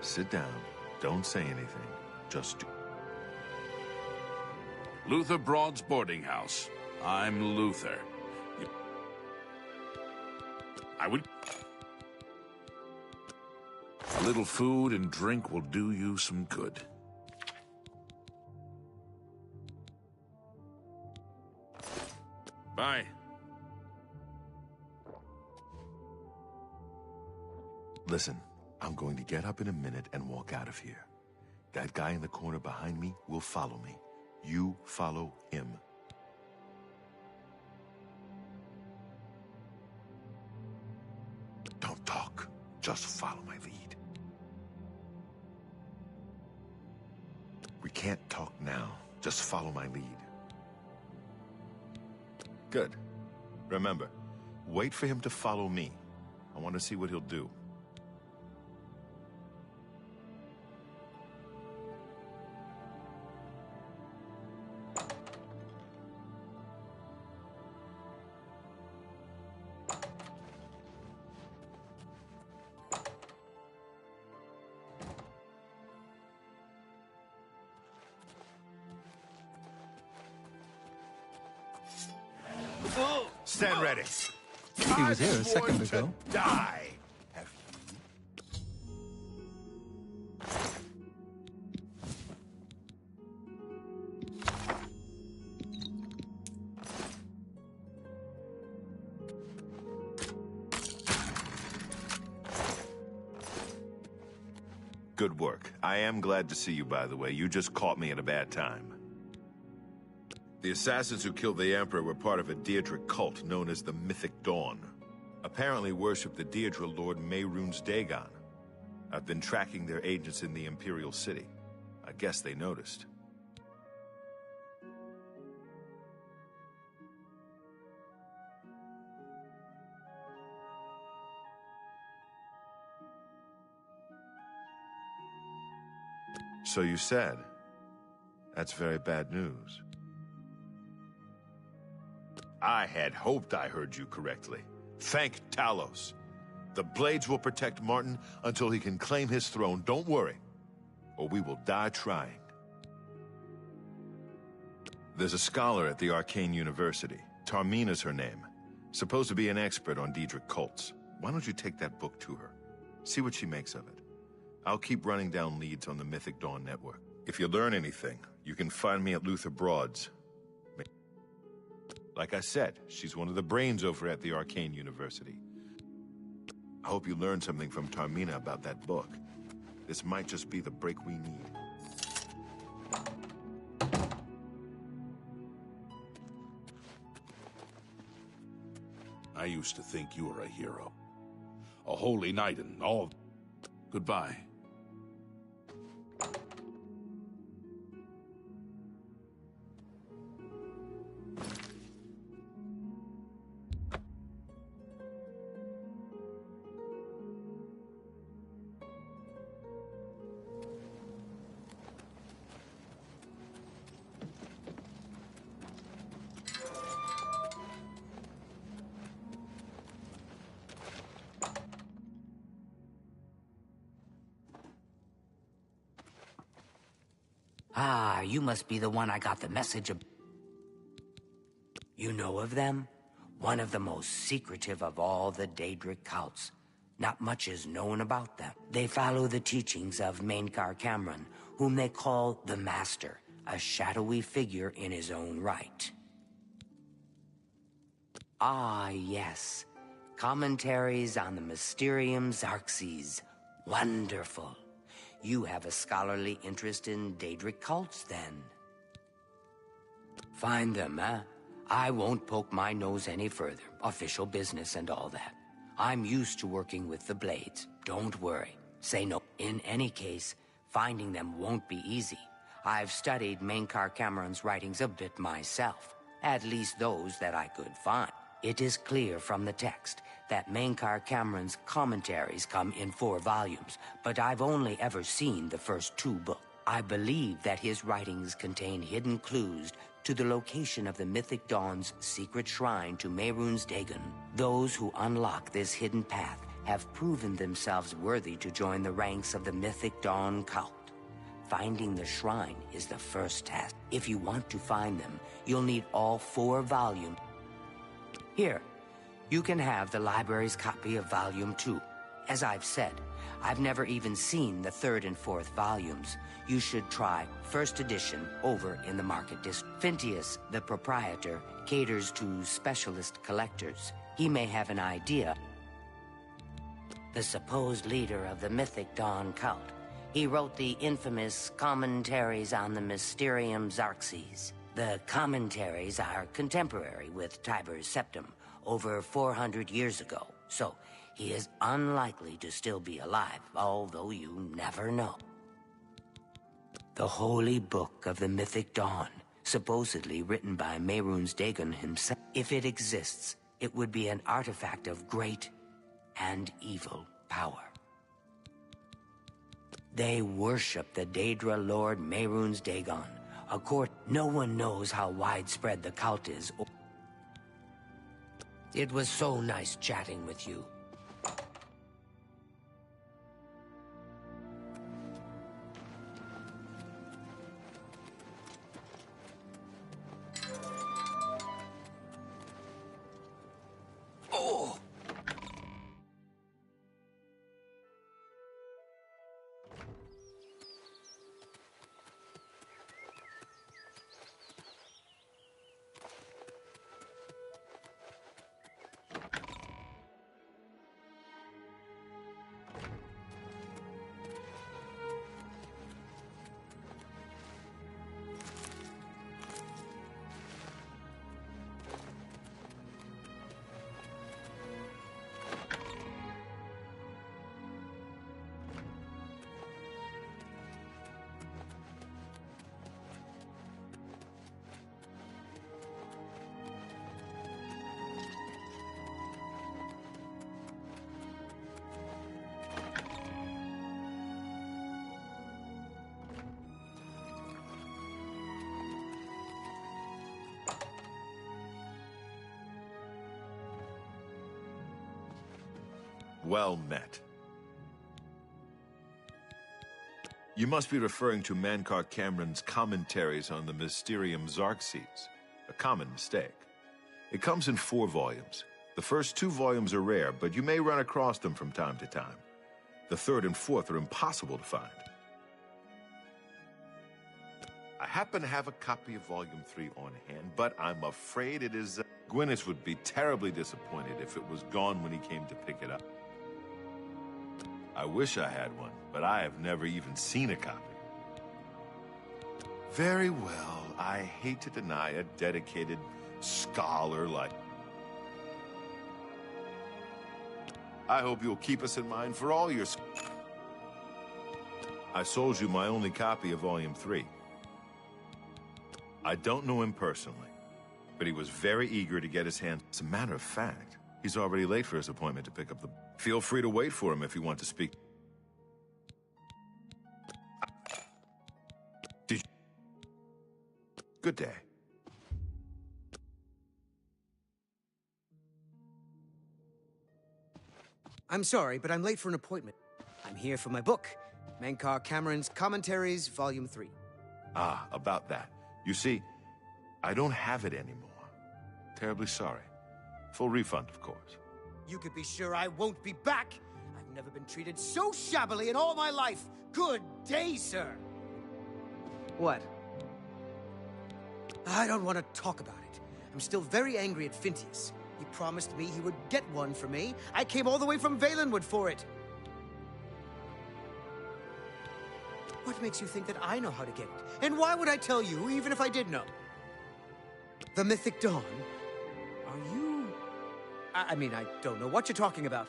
Sit down. Don't say anything. Just do. Luther Broad's boarding house. I'm Luther. I would... A little food and drink will do you some good. Bye. Listen, I'm going to get up in a minute and walk out of here. That guy in the corner behind me will follow me. You follow him. Don't talk. Just follow my lead. We can't talk now. Just follow my lead. Good. Remember, wait for him to follow me. I want to see what he'll do. Stand ready. He was here a second ago. Die! Good work. I am glad to see you, by the way. You just caught me at a bad time. The assassins who killed the Emperor were part of a Daedric cult known as the Mythic Dawn. Apparently worship the Daedra Lord Mehrunes Dagon. I've been tracking their agents in the Imperial City. I guess they noticed. So you said. That's very bad news. I had hoped I heard you correctly. Thank Talos. The Blades will protect Martin until he can claim his throne. Don't worry, or we will die trying. There's a scholar at the Arcane University. Tarmina's her name. Supposed to be an expert on Daedric cults. Why don't you take that book to her? See what she makes of it. I'll keep running down leads on the Mythic Dawn network. If you learn anything, you can find me at Luther Broad's. Like I said, she's one of the brains over at the Arcane University. I hope you learned something from Tarmina about that book. This might just be the break we need. I used to think you were a hero. A holy knight and all. Goodbye. Ah, you must be the one I got the message of. You know of them? One of the most secretive of all the Daedric cults. Not much is known about them. They follow the teachings of Mainkar Cameron, whom they call the Master, a shadowy figure in his own right. Ah, yes. Commentaries on the Mysterium Xarxes. Wonderful. You have a scholarly interest in Daedric cults, then. Find them, eh? I won't poke my nose any further. Official business and all that. I'm used to working with the Blades. Don't worry. Say no. In any case, finding them won't be easy. I've studied Mainkar Cameron's writings a bit myself. At least those that I could find. It is clear from the text that Mainkar Cameron's commentaries come in 4 volumes, but I've only ever seen the first 2 books. I believe that his writings contain hidden clues to the location of the Mythic Dawn's secret shrine to Mehrunes Dagon. Those who unlock this hidden path have proven themselves worthy to join the ranks of the Mythic Dawn cult. Finding the shrine is the first task. If you want to find them, you'll need all 4 volumes. Here, you can have the library's copy of Volume 2. As I've said, I've never even seen the 3rd and 4th volumes. You should try first edition over in the Market District. Phintius, the proprietor, caters to specialist collectors. He may have an idea. The supposed leader of the Mythic Dawn cult. He wrote the infamous Commentaries on the Mysterium Xarxes. The commentaries are contemporary with Tiber's Septum, over 400 years ago, so he is unlikely to still be alive, although you never know. The Holy Book of the Mythic Dawn, supposedly written by Mehrunes Dagon himself. If it exists, it would be an artifact of great and evil power. They worship the Daedra Lord Mehrunes Dagon. No one knows how widespread the cult is. It was so nice chatting with you. Oh! Well met. You must be referring to Mankar Cameron's Commentaries on the Mysterium Xarxes. A common mistake. It comes in 4 volumes. The first 2 volumes are rare, but you may run across them from time to time. The 3rd and 4th are impossible to find. I happen to have a copy of Volume 3 on hand, but I'm afraid it is... Gwyneth would be terribly disappointed if it was gone when he came to pick it up. I wish I had one, but I have never even seen a copy. Very well, I hate to deny a dedicated scholar like... I hope you'll keep us in mind for all your... I sold you my only copy of Volume 3. I don't know him personally, but he was very eager to get his hands... As a matter of fact, he's already late for his appointment to pick up the... Feel free to wait for him if you want to speak. Good day. I'm sorry, but I'm late for an appointment. I'm here for my book, Mankar Cameron's Commentaries, Volume 3. Ah, about that. You see, I don't have it anymore. Terribly sorry. Full refund, of course. You could be sure I won't be back. I've never been treated so shabbily in all my life. Good day, sir. What? I don't want to talk about it. I'm still very angry at Phintius. He promised me he would get one for me. I came all the way from Valenwood for it. What makes you think that I know how to get it? And why would I tell you, even if I did know? The Mythic Dawn? Are you... I mean, I don't know what you're talking about.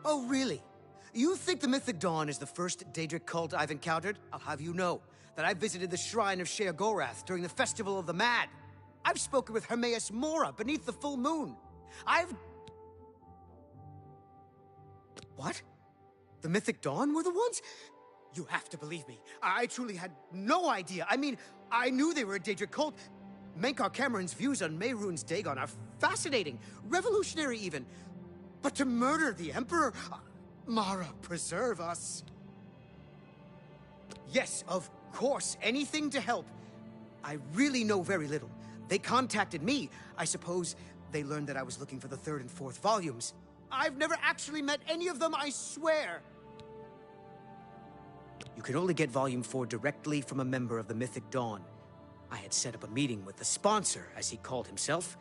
Oh, really? You think the Mythic Dawn is the first Daedric cult I've encountered? I'll have you know that I visited the shrine of Sheogorath during the Festival of the Mad. I've spoken with Hermaeus Mora beneath the full moon. What? The Mythic Dawn were the ones? You have to believe me. I truly had no idea. I mean, I knew they were a Daedric cult, Menkar Cameron's views on Mehrunes Dagon are fascinating, revolutionary even. But to murder the Emperor? Mara, preserve us. Yes, of course, anything to help. I really know very little. They contacted me. I suppose they learned that I was looking for the third and fourth volumes. I've never actually met any of them, I swear. You can only get Volume 4 directly from a member of the Mythic Dawn. I had set up a meeting with the sponsor, as he called himself.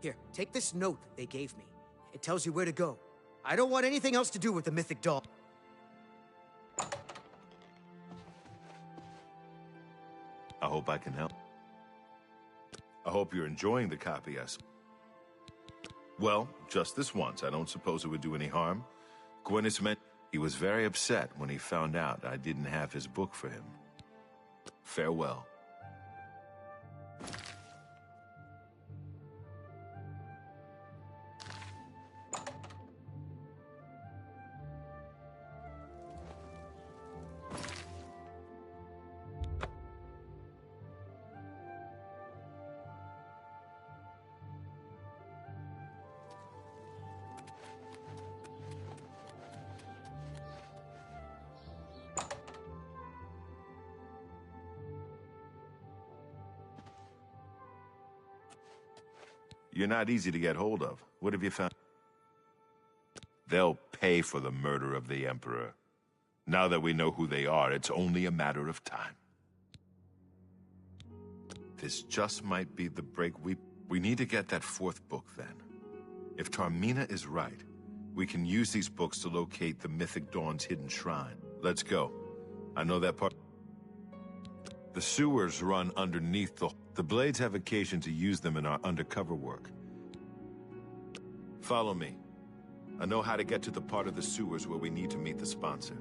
Here, take this note they gave me. It tells you where to go. I don't want anything else to do with the Mythic Dawn. I hope I can help. I hope you're enjoying the copy Well, just this once. I don't suppose it would do any harm. Gwynnis meant he was very upset when he found out I didn't have his book for him. Farewell. You're not easy to get hold of. What have you found? They'll pay for the murder of the Emperor. Now that we know who they are, it's only a matter of time. This just might be the break we need to get that fourth book, then. If Tarmina is right, we can use these books to locate the Mythic Dawn's hidden shrine. Let's go. I know that part. The sewers run underneath the Blades have occasion to use them in our undercover work. Follow me. I know how to get to the part of the sewers where we need to meet the sponsor.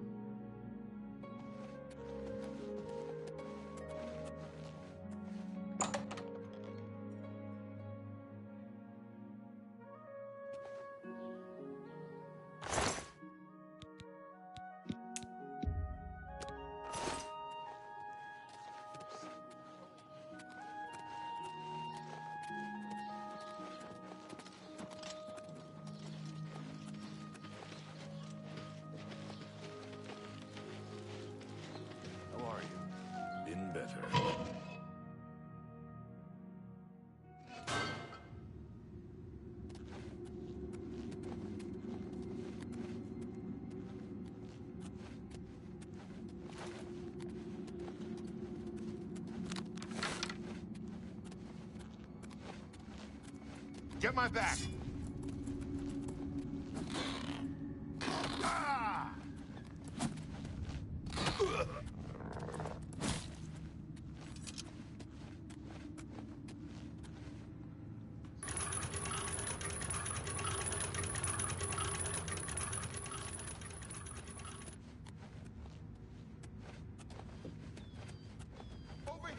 Get my back! Ah! Over here!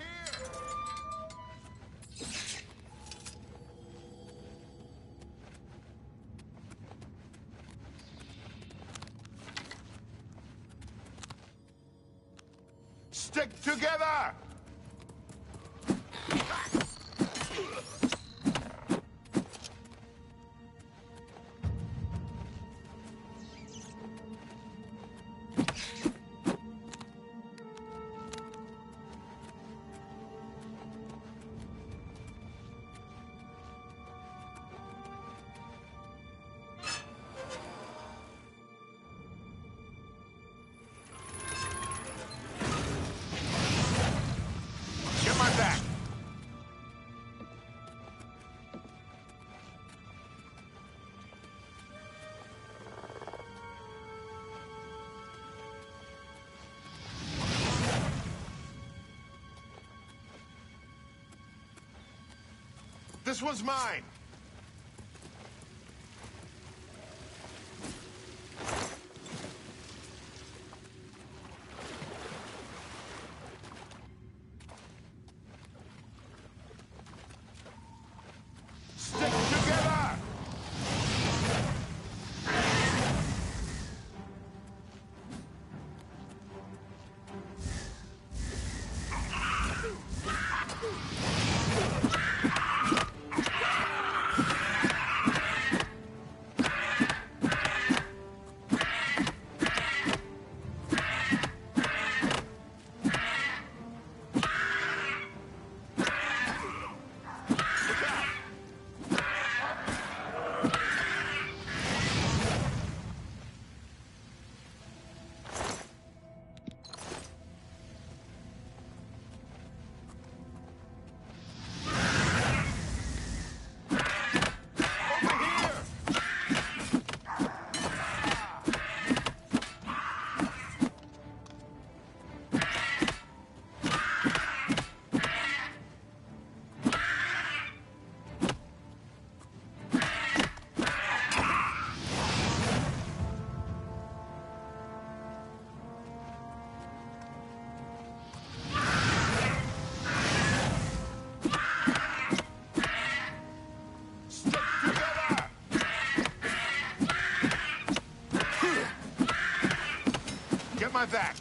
Stick together! Get my back! This one's mine! Stick together! Get my back!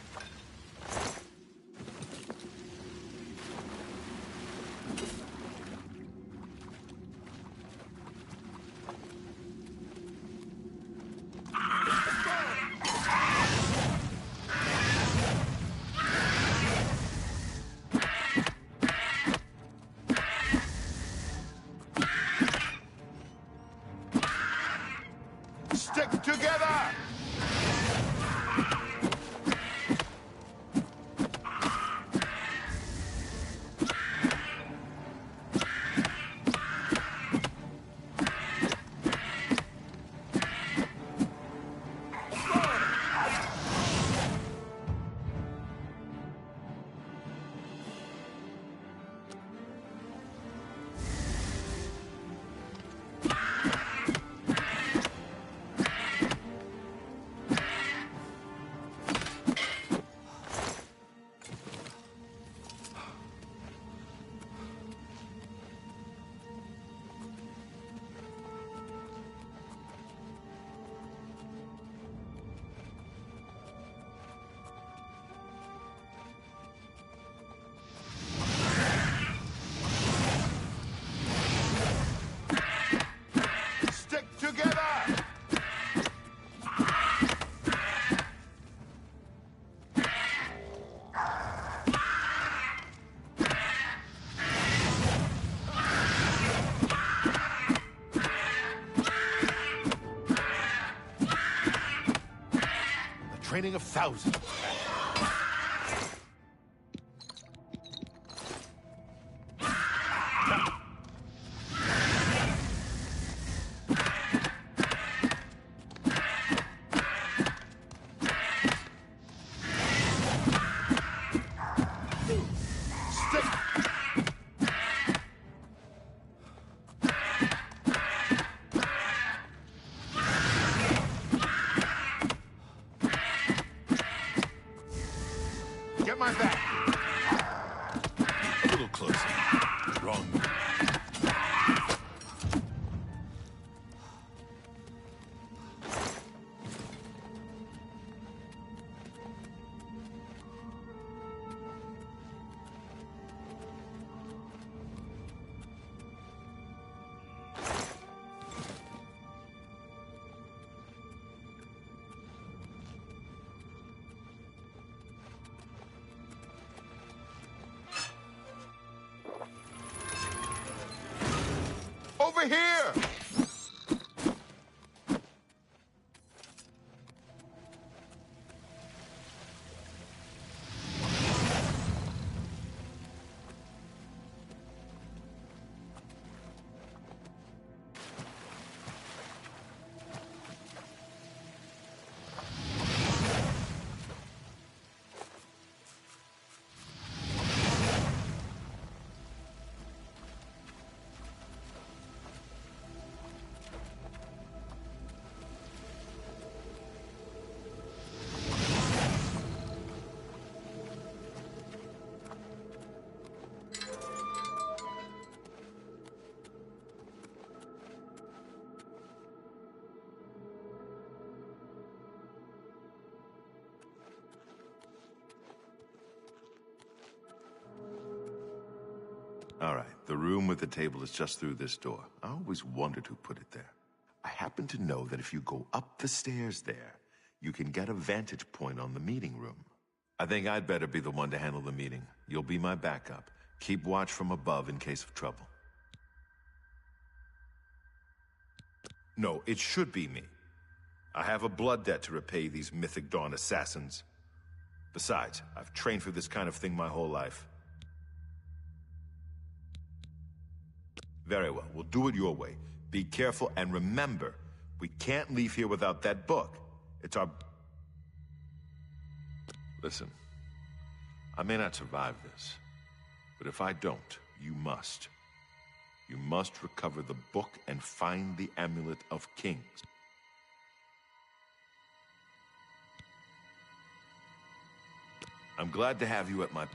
Stick together! Stick together! The training of thousands. Stick! Get my back! A little closer. Wrong. Over here! All right, the room with the table is just through this door. I always wondered who put it there. I happen to know that if you go up the stairs there, you can get a vantage point on the meeting room. I think I'd better be the one to handle the meeting. You'll be my backup. Keep watch from above in case of trouble. No, it should be me. I have a blood debt to repay these Mythic Dawn assassins. Besides, I've trained for this kind of thing my whole life. Very well, we'll do it your way. Be careful, and remember, we can't leave here without that book. It's our... Listen, I may not survive this, but if I don't, you must. You must recover the book and find the Amulet of Kings. I'm glad to have you at my...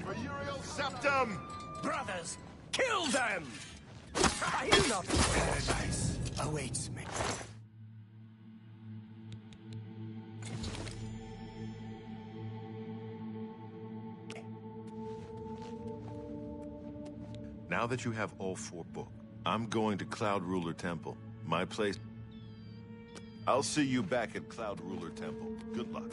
For Uriel Septum! Brothers, kill them! Not paradise awaits me. Now that you have all 4 books, I'm going to Cloud Ruler Temple. My place. I'll see you back at Cloud Ruler Temple. Good luck.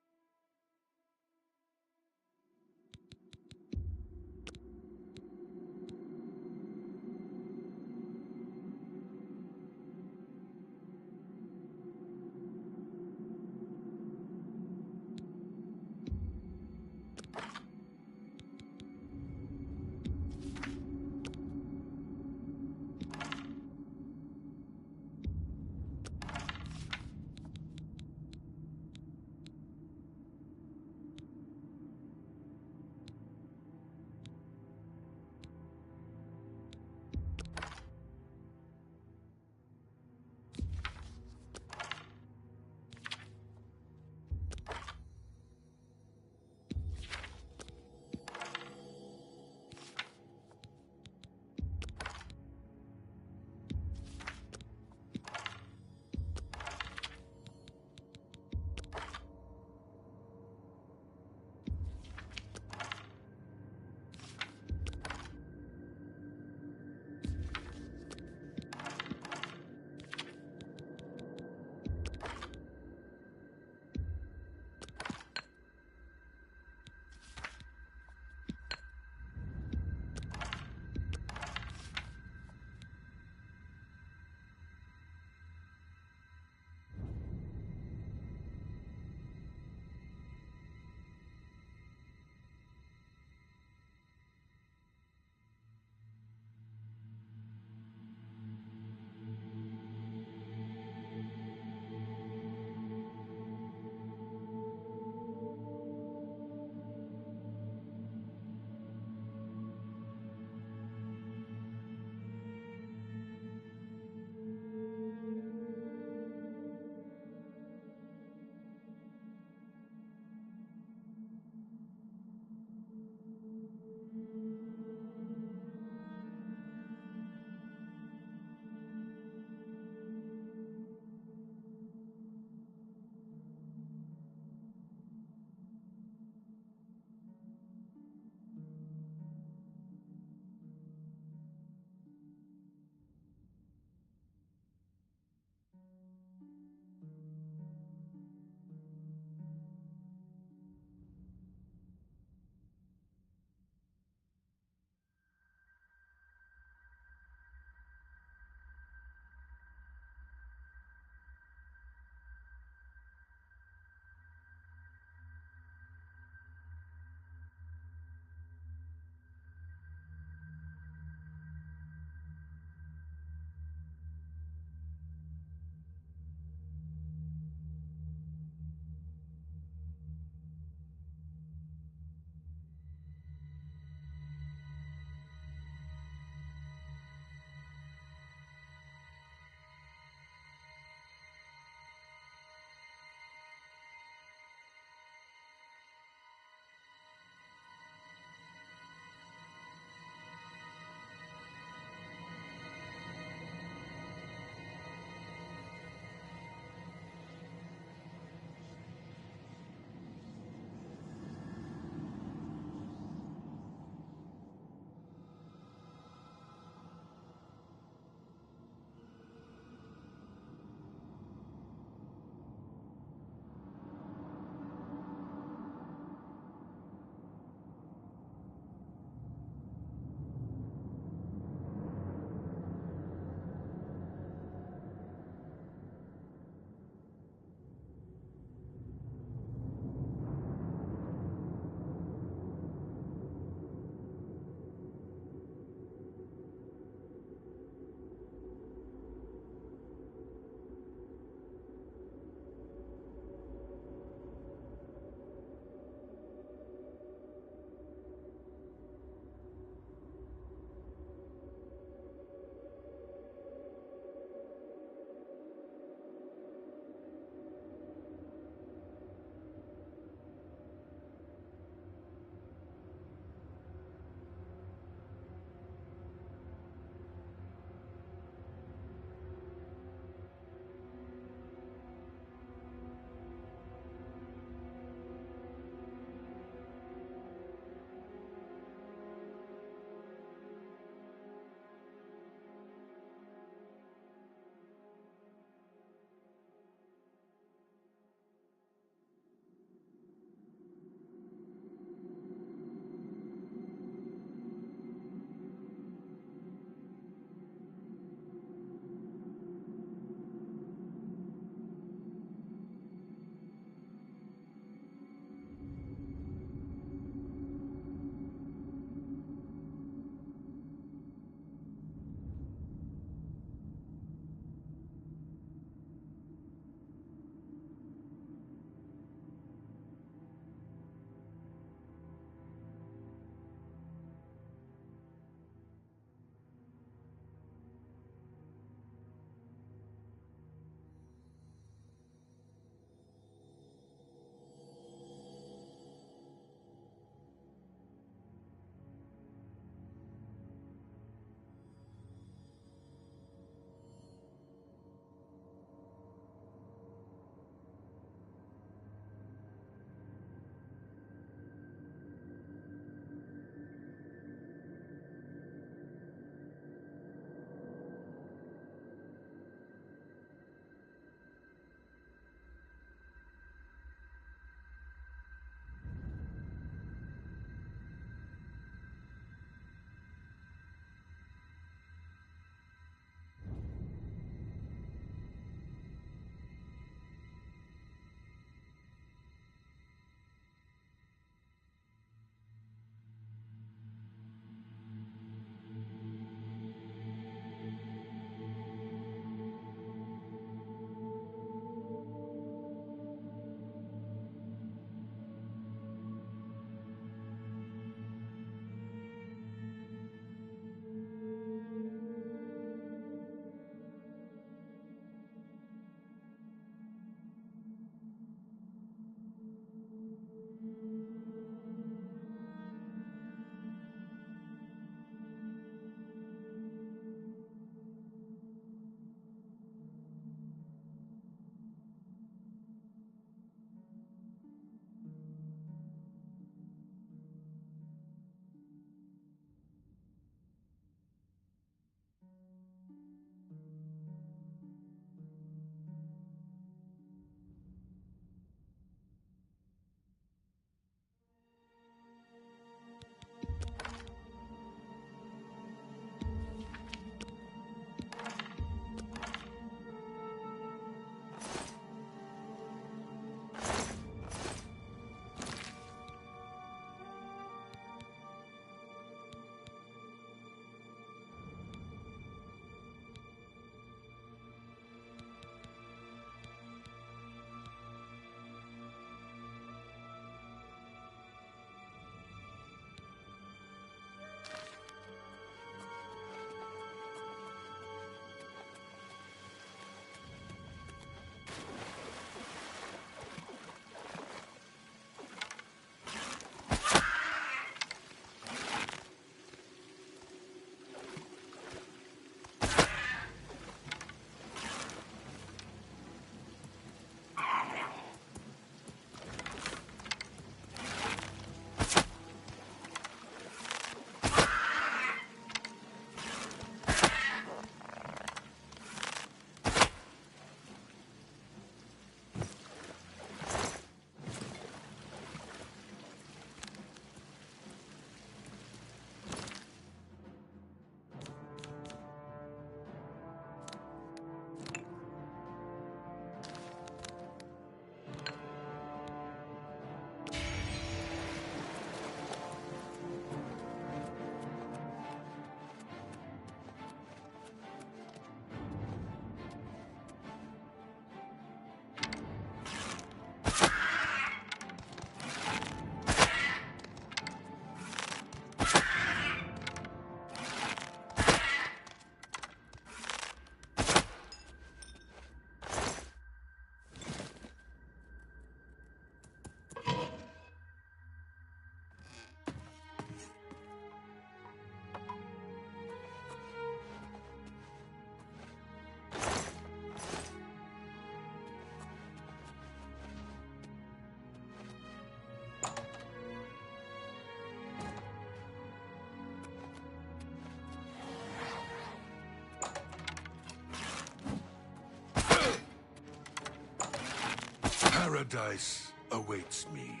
Paradise awaits me.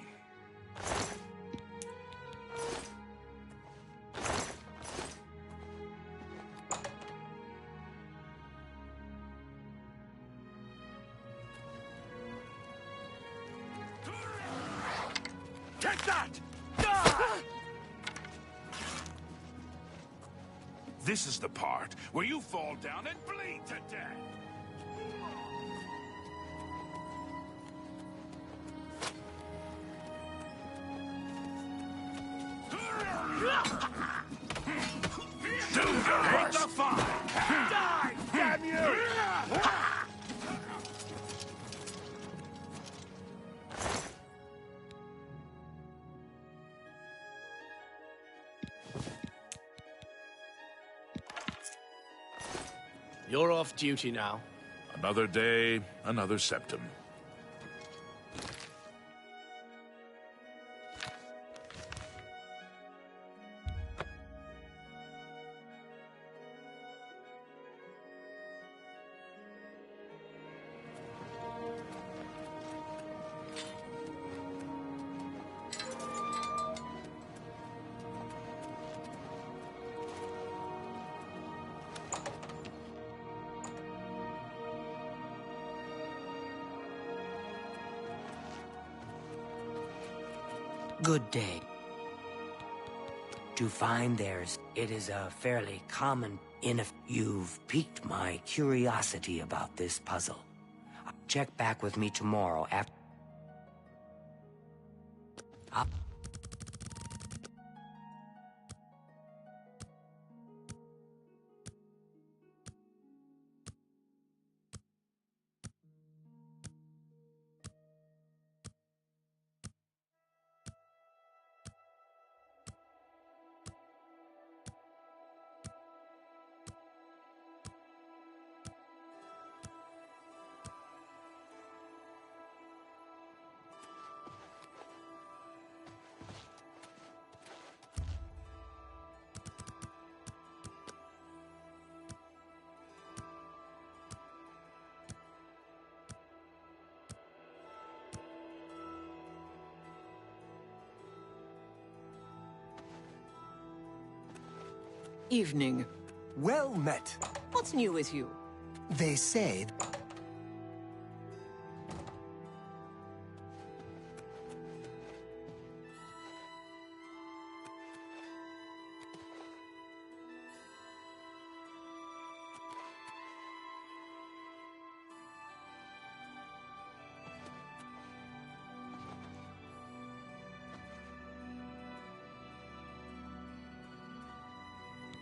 Take that! This is the part where you fall down and bleed to death. Do your worst. The fun. Die, damn you! You're off duty now. Another day, another septum. Good day. To find theirs, it is a fairly common you've piqued my curiosity about this puzzle. Check back with me tomorrow after... Evening. Well met. What's new with you? They say...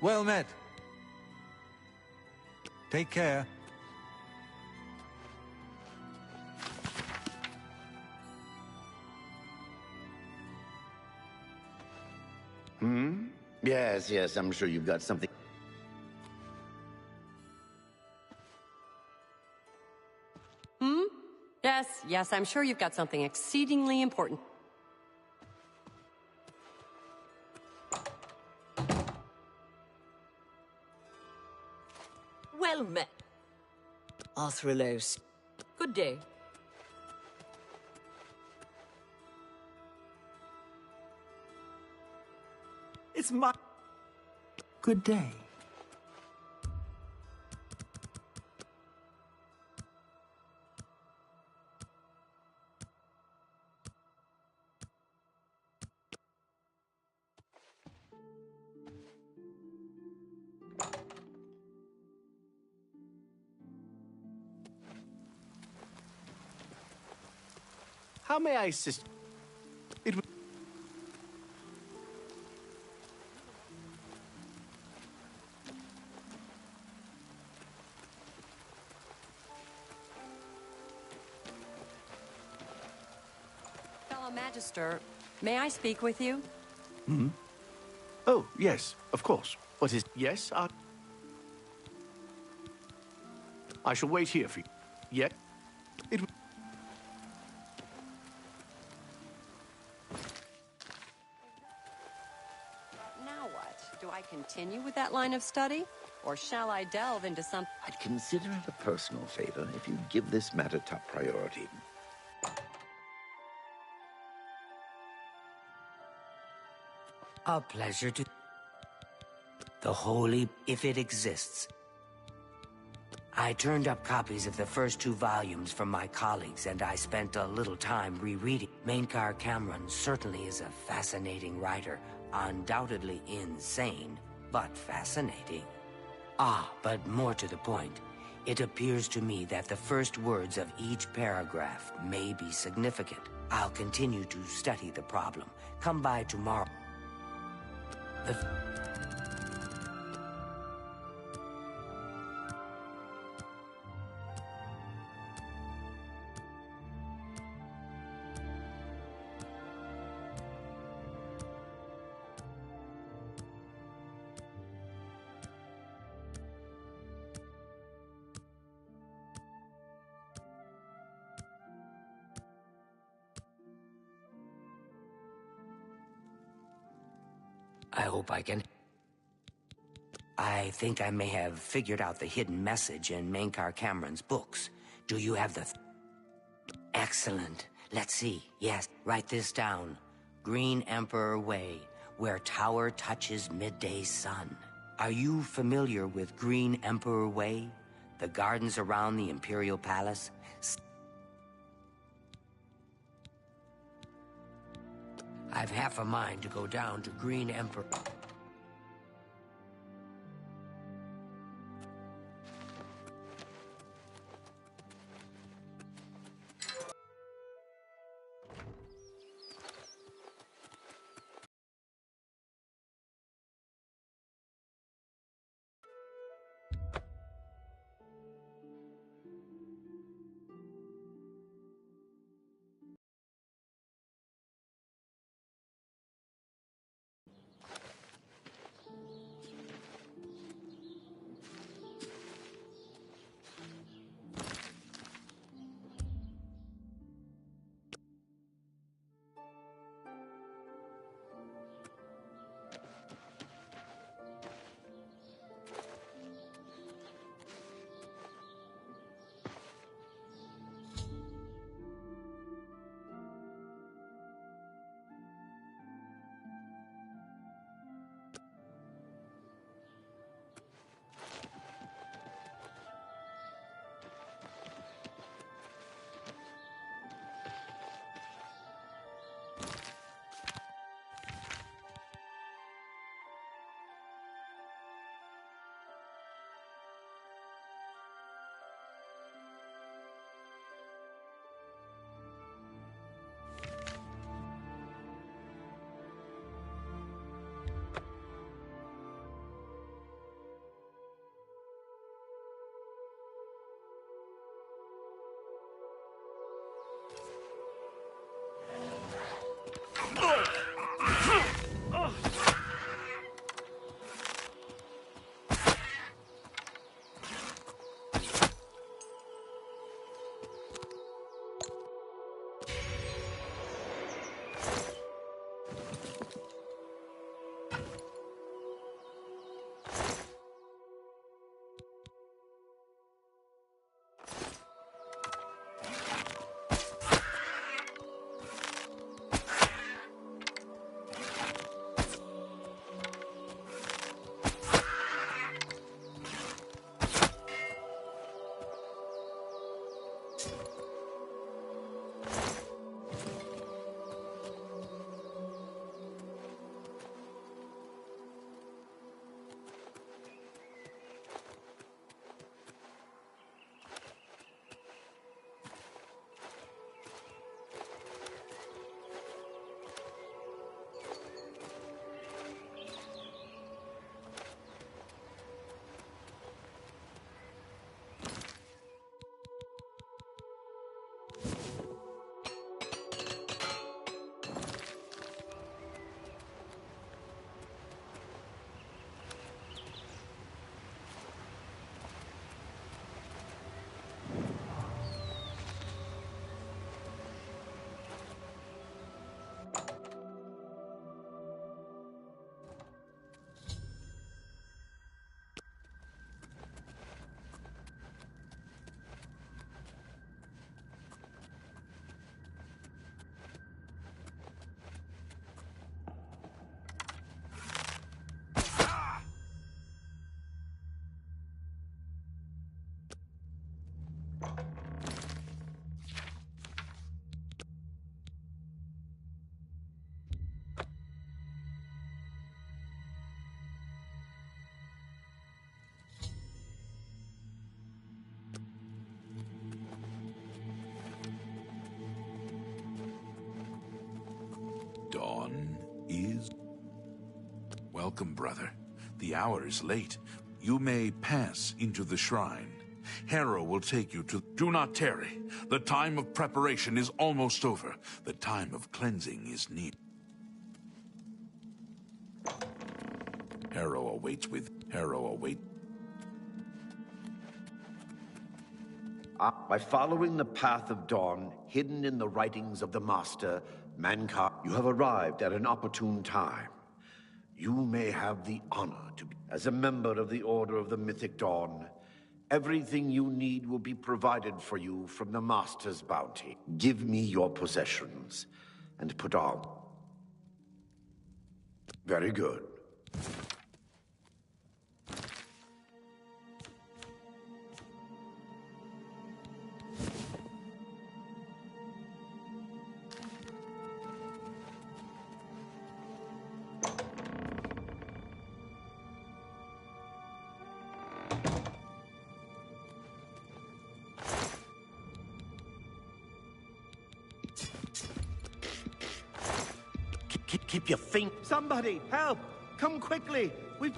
Well met. Take care. Yes, I'm sure you've got something. Yes, I'm sure you've got something exceedingly important. Well met. Arthrelos. Good day. It's my... Good day. How may I assist? It would... Fellow Magister, may I speak with you? Oh, yes, of course. What is... Yes, I shall wait here for you. Yet, it... Now what? Do I continue with that line of study? Or shall I delve into some... I'd consider it a personal favor if you'd give this matter top priority. A pleasure to... The Holy, if it exists. I turned up copies of the first 2 volumes from my colleagues, and I spent a little time rereading. Mainkar Cameron certainly is a fascinating writer. Undoubtedly insane, but fascinating. Ah, but more to the point. It appears to me that the first words of each paragraph may be significant. I'll continue to study the problem. Come by tomorrow. I hope I can... I think I may have figured out the hidden message in Mainkar Cameron's books. Do you have the... Excellent. Let's see. Yes, write this down. Green Emperor Way, where tower touches midday sun. Are you familiar with Green Emperor Way? The gardens around the Imperial Palace? I've half a mind to go down to Green Emperor... Welcome, brother. The hour is late. You may pass into the shrine. Hera will take you to... Do not tarry. The time of preparation is almost over. The time of cleansing is near. Hera awaits. By following the path of dawn, hidden in the writings of the Master, mankind, you have arrived at an opportune time. You may have the honor to be... As a member of the Order of the Mythic Dawn, everything you need will be provided for you from the Master's bounty. Give me your possessions, and put on. Very good. Keep your finger... Somebody, help! Come quickly! We've...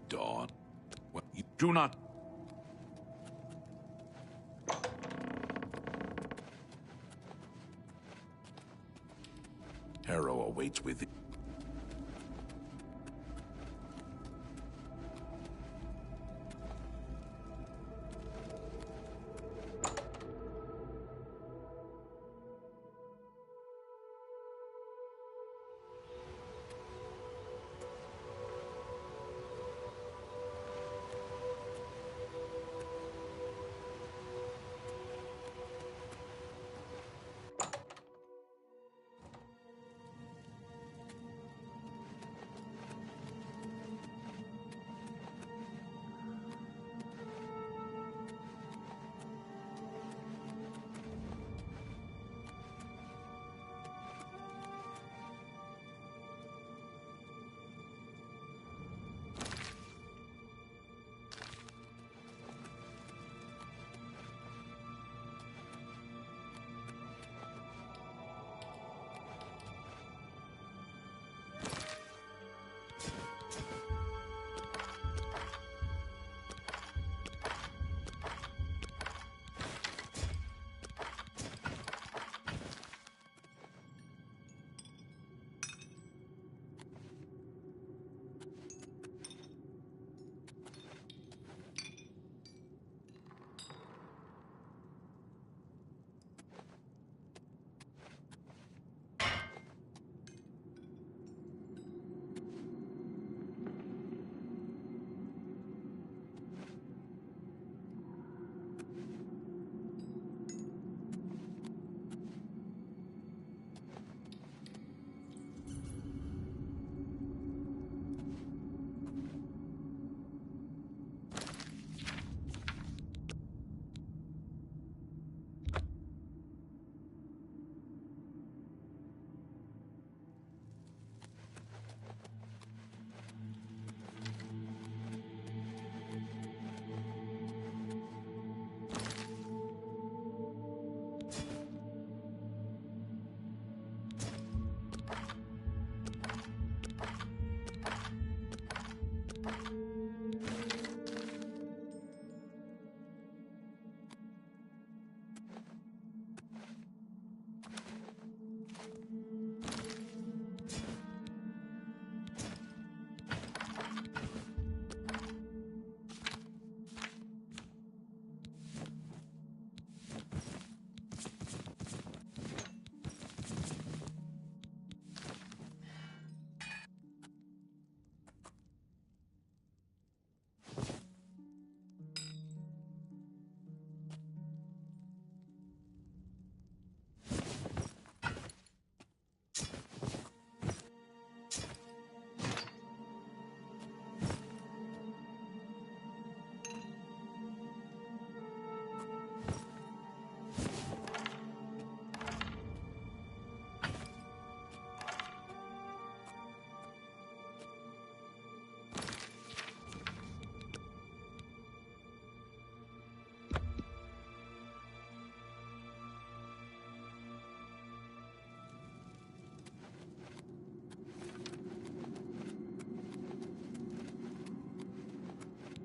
Dawn. What? You do not... Hera awaits with...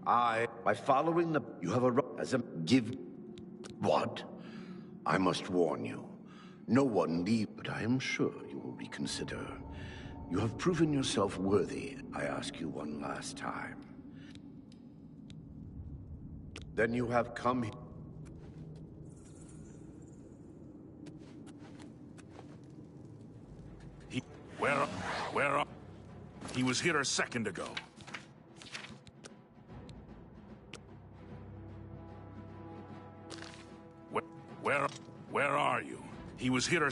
By following the... You have a right as a... Give... What? I must warn you. No one leave, but I am sure you will reconsider. You have proven yourself worthy. I ask you one last time. Then you have come here. Where are... He was here a second ago. Where are you? He was here a...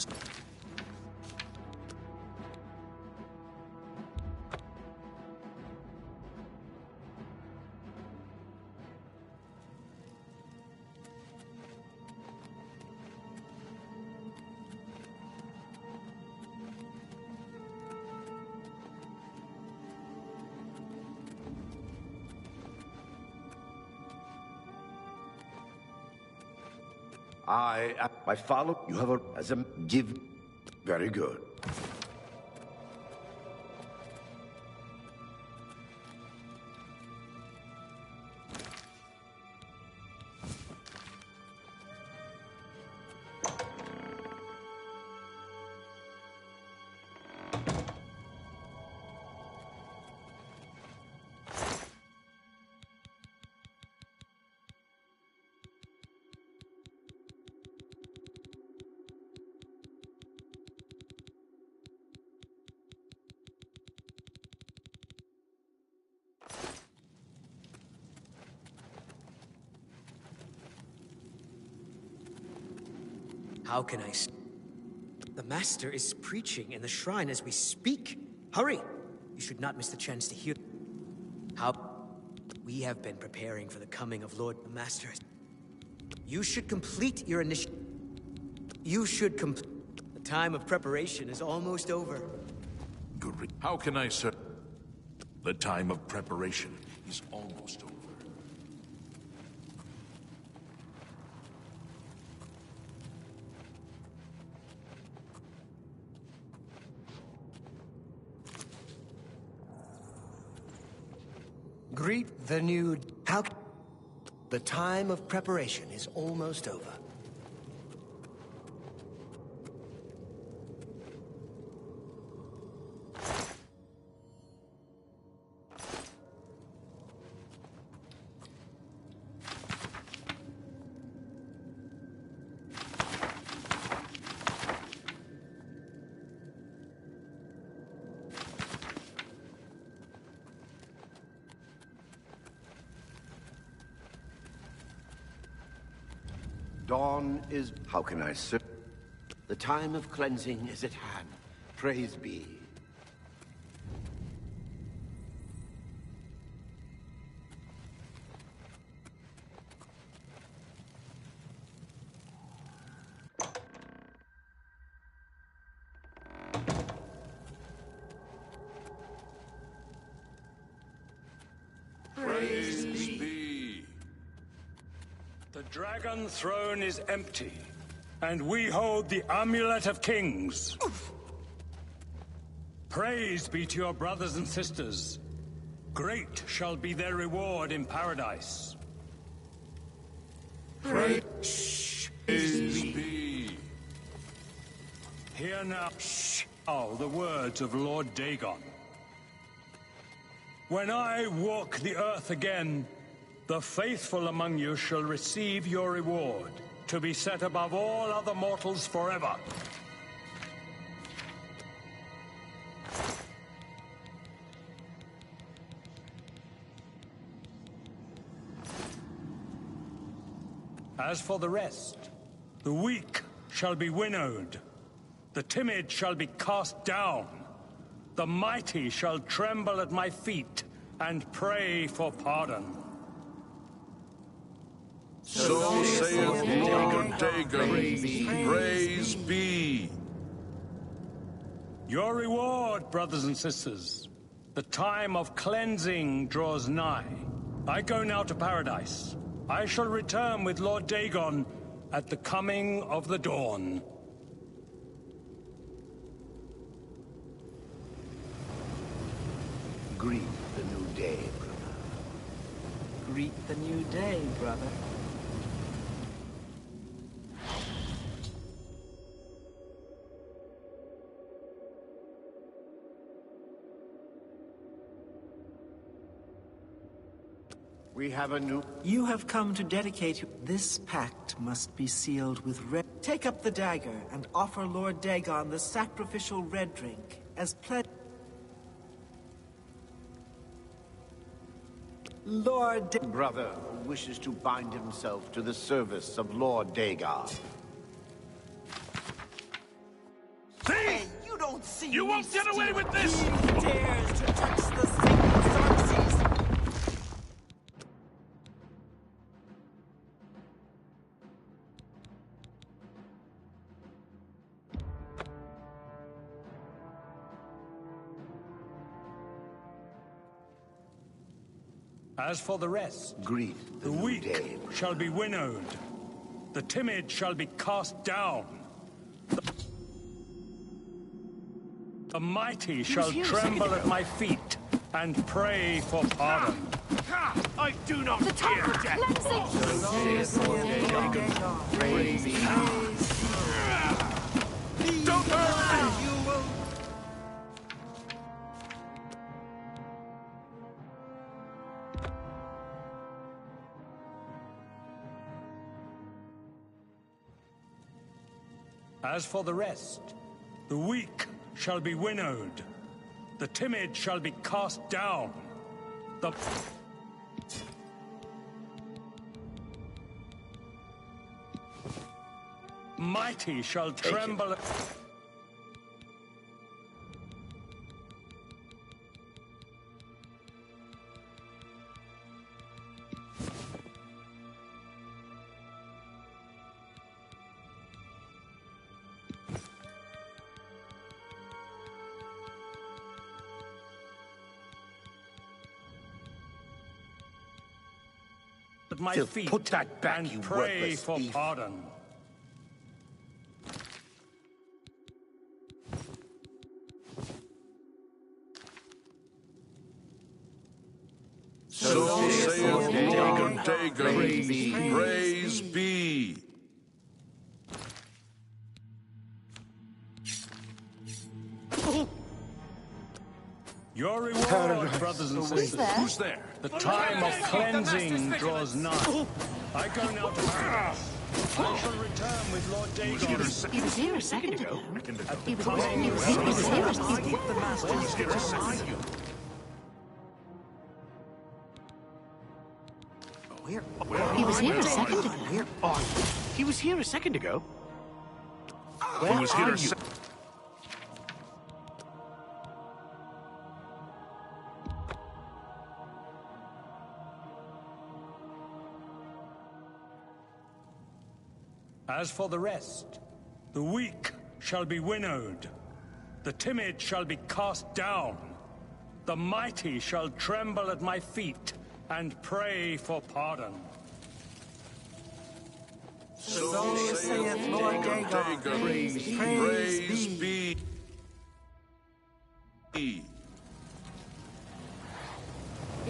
I follow. You have a... As a... Give... Very good. How can I... The Master is preaching in the shrine as we speak. Hurry! You should not miss the chance to hear... How... We have been preparing for the coming of Lord the Master. You should complete your initiative. You should complete... The time of preparation is almost over. Good. How can I, sir? The time of preparation is almost over. Greet the new... How... The time of preparation is almost over. Dawn is... How can I serve? The time of cleansing is at hand. Praise be. Praise be. The Dragon Throne is empty, and we hold the Amulet of Kings. Praise be to your brothers and sisters. Great shall be their reward in paradise. Praise be. Hear now the words of Lord Dagon. When I walk the earth again, the faithful among you shall receive your reward, to be set above all other mortals forever. As for the rest, the weak shall be winnowed, the timid shall be cast down, the mighty shall tremble at my feet and pray for pardon. So saith Lord Dagon, praise be. Your reward, brothers and sisters. The time of cleansing draws nigh. I go now to paradise. I shall return with Lord Dagon at the coming of the dawn. Greet the new day, brother. Greet the new day, brother. We have a new... You have come to dedicate... This pact must be sealed with red... Take up the dagger and offer Lord Dagon the sacrificial red drink as pledge... Lord brother who wishes to bind himself to the service of Lord Dagon. See? Hey, you don't see You won't get away with this! He dares to touch the sacred Xerxes! As for the rest, Greet the weak shall be winnowed, the timid shall be cast down, the mighty shall tremble at my feet and pray for pardon. I do not fear death! Don't hurt me! As for the rest, the weak shall be winnowed, the timid shall be cast down, the mighty shall tremble. At my feet, put that back, and you pray worthless for thief. pardon. So saith Lord Dagon, praise be. Your reward, brothers and sisters. Who's there? The time of cleansing draws nigh. I go now to paradise. I shall return with Lord Dagon. He was here a second ago. He was here a second ago. He was here a second ago. Where are you? He was here a second ago. He was here As for the rest, the weak shall be winnowed, the timid shall be cast down, the mighty shall tremble at my feet and pray for pardon. So saith Lord Dagon, praise be. You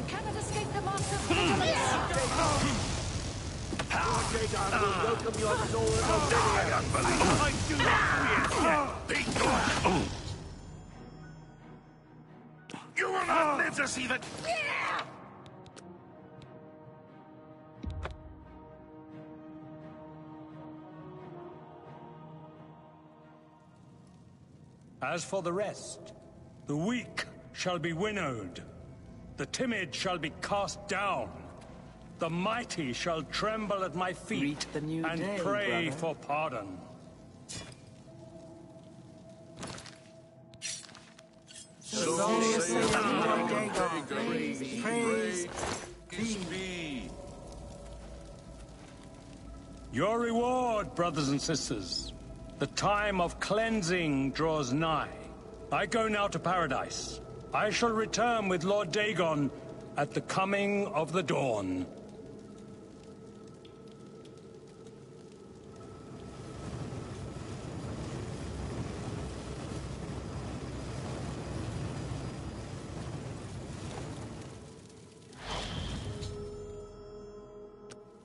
cannot escape the master's vigilance. Lord Dagon will welcome you on the door of Oblivion. I do not fear death! Be gone! You will not live to see the... As for the rest, the weak shall be winnowed, the timid shall be cast down, the mighty shall tremble at my feet the new and day, pray brother. for pardon. So saith Lord Dagon, praise be. Your reward, brothers and sisters. The time of cleansing draws nigh. I go now to paradise. I shall return with Lord Dagon at the coming of the dawn.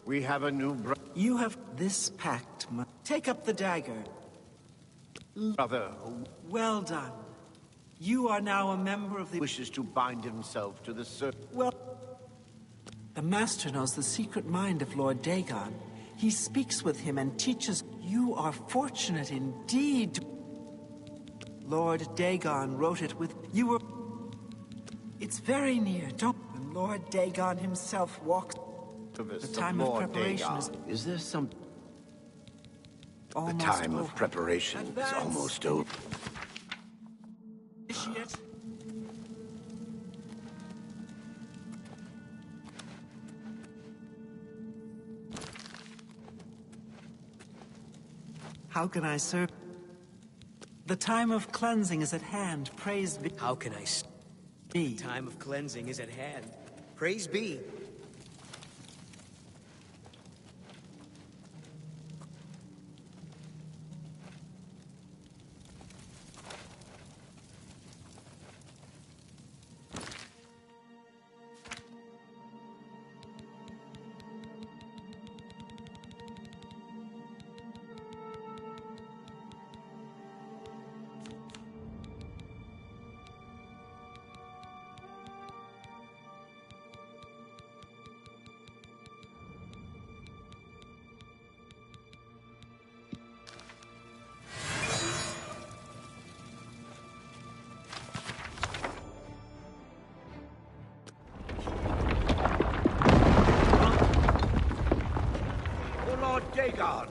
We have a new You have this pact. Take up the dagger. brother. Well done. You are now a member of the... Wishes to bind himself to the Well... The Master knows the secret mind of Lord Dagon. He speaks with him and teaches... You are fortunate indeed. Lord Dagon wrote it with... You were... It's very near, don't... When Lord Dagon himself walks... The time of preparation is there some... Almost the time over. of preparation is almost over. Initiate. How can I serve? The time of cleansing is at hand. Praise be. How can I be? Time of cleansing is at hand. Praise be. Dagon!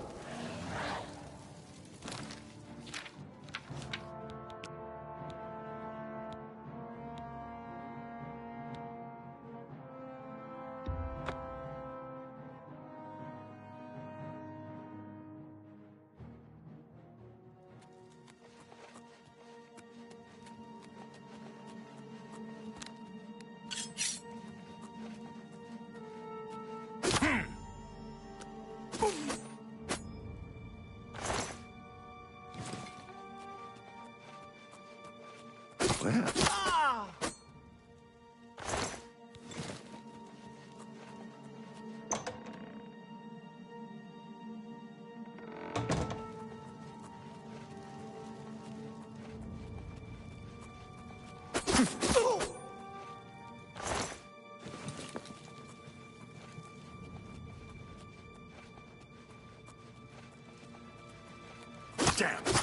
Damn!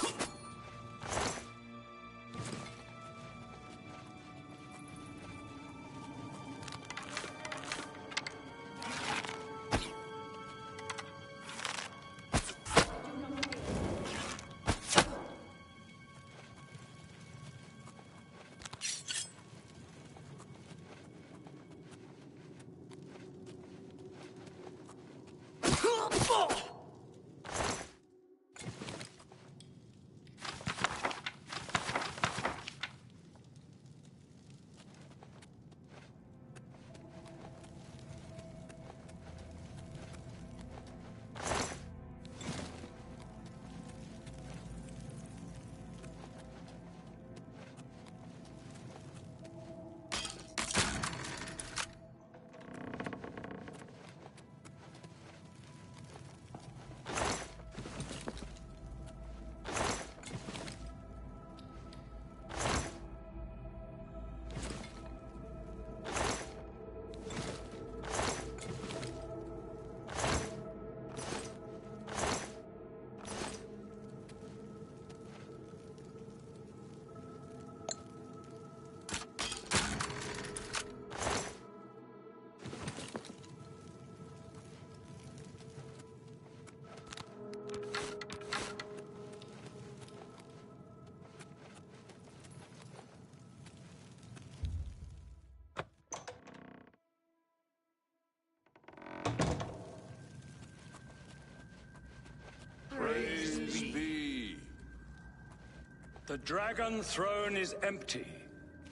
The Dragon Throne is empty,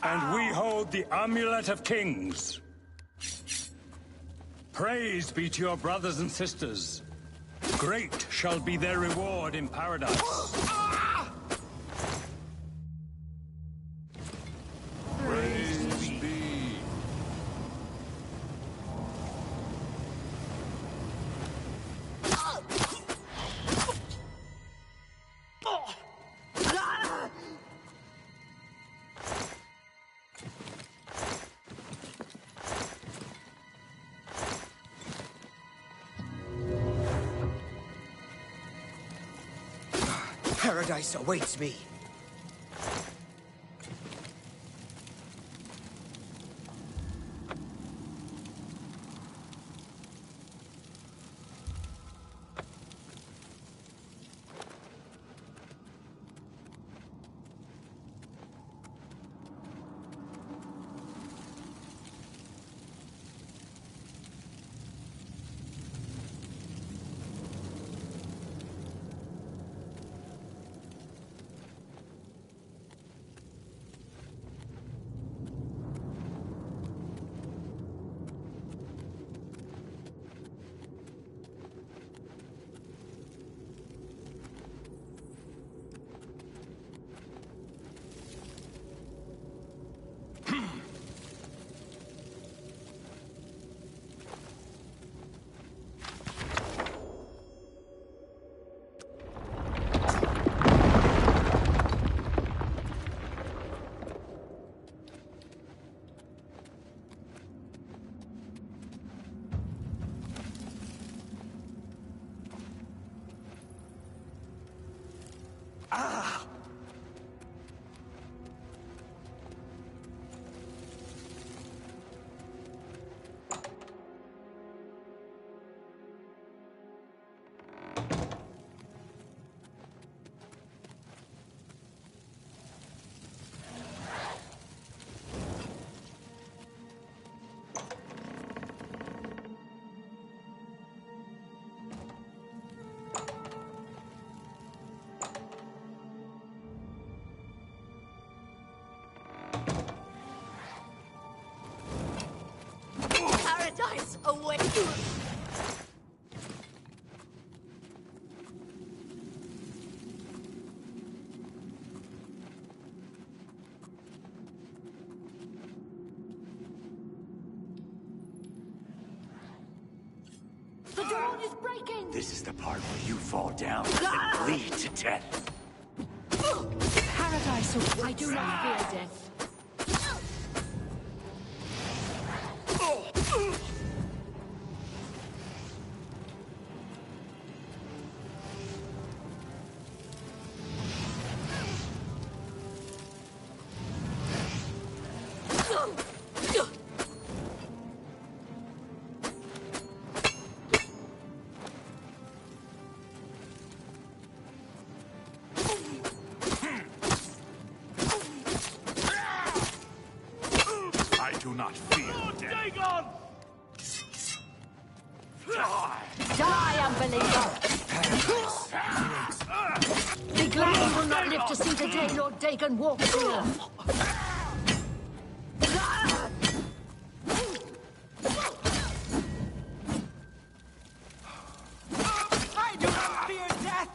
and we hold the Amulet of Kings. Praise be to your brothers and sisters. Great shall be their reward in paradise. Praise be. Paradise awaits me. Paradise awaits you. The dawn is breaking! This is the part where you fall down and bleed to death. Paradise awaits. I do not fear death. I do not fear death. Dagon! Die, unbeliever! Be glad you will not live to see the day Lord Dagon walks the earth. I do not fear death!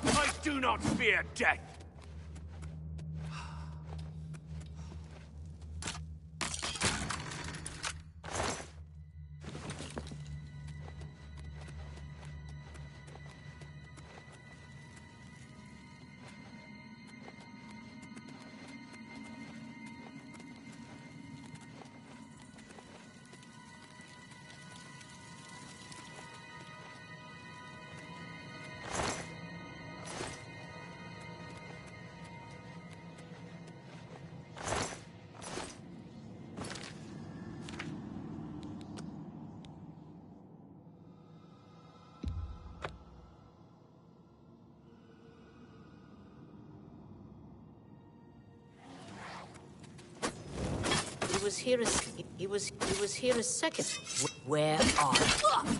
I do not fear death! He was here a second. Where are you?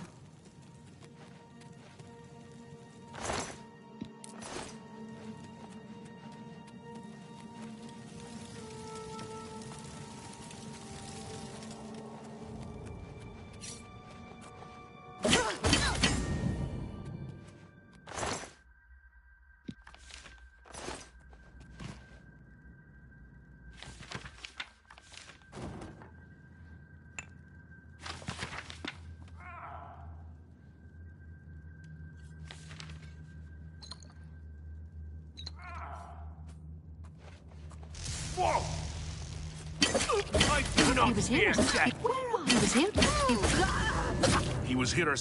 Whoa! I do not He was here. fear death. He was here. He was here.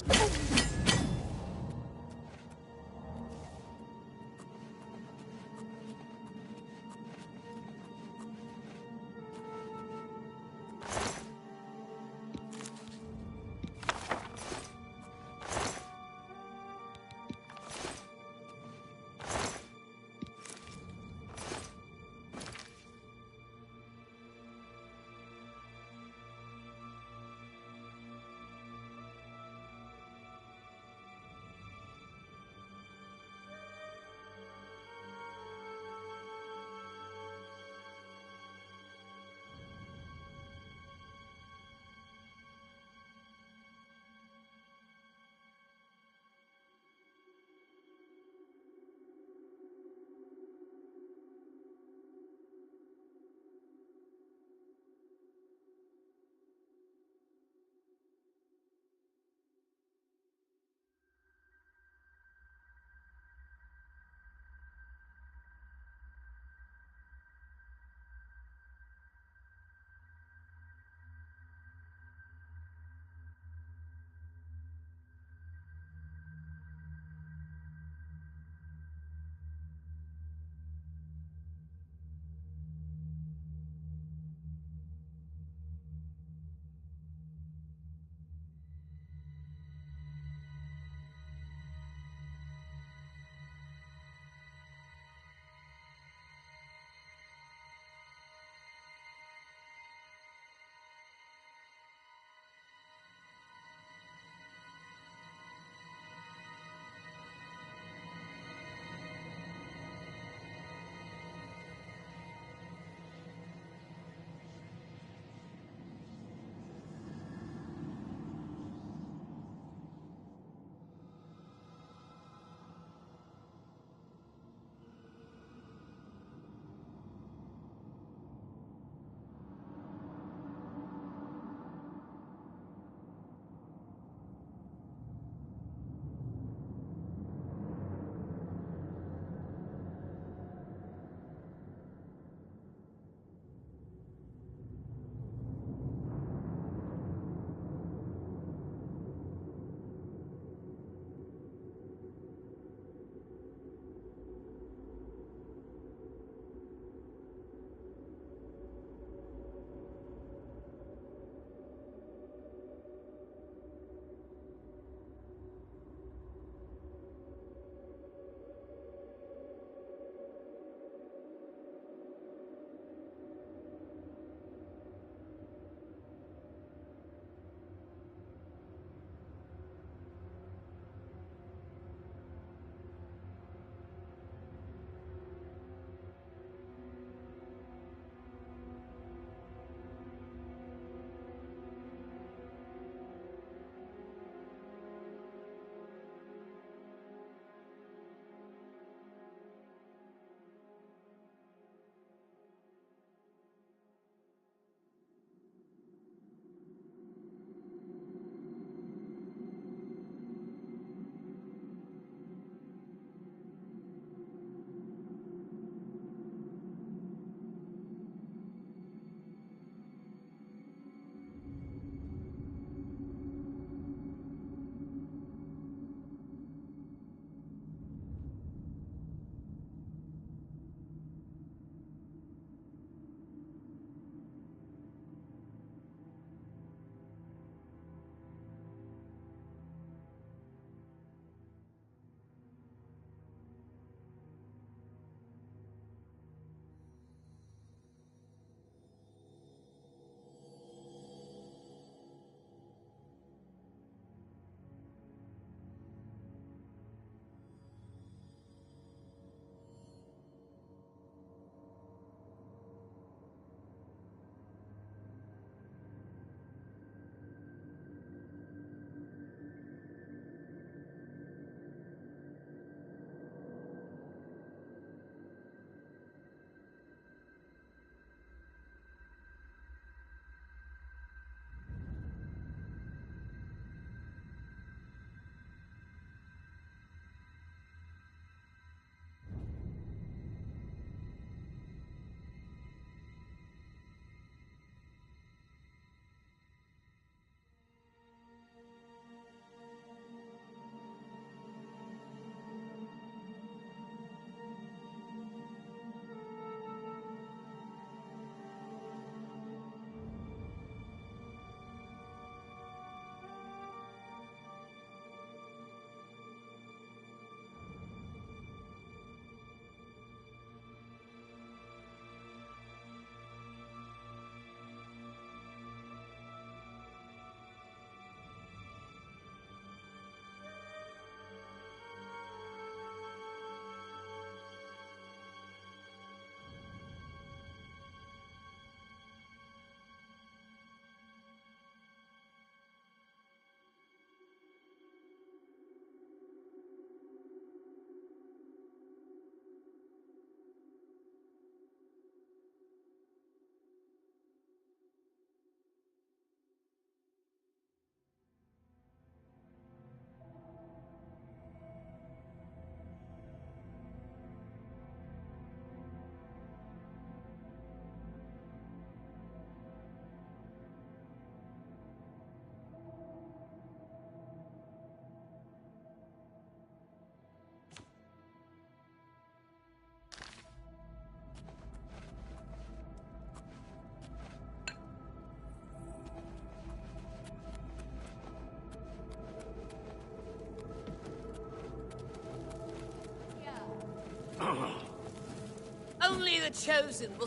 Only the chosen will...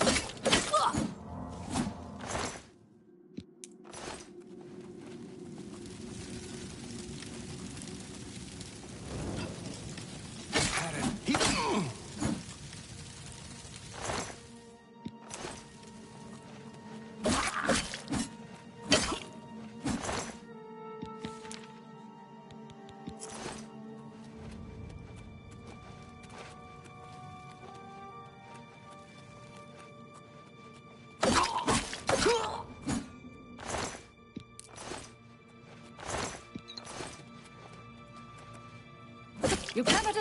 You cannot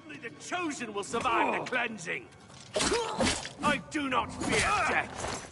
Only the chosen will survive the cleansing. I do not fear death.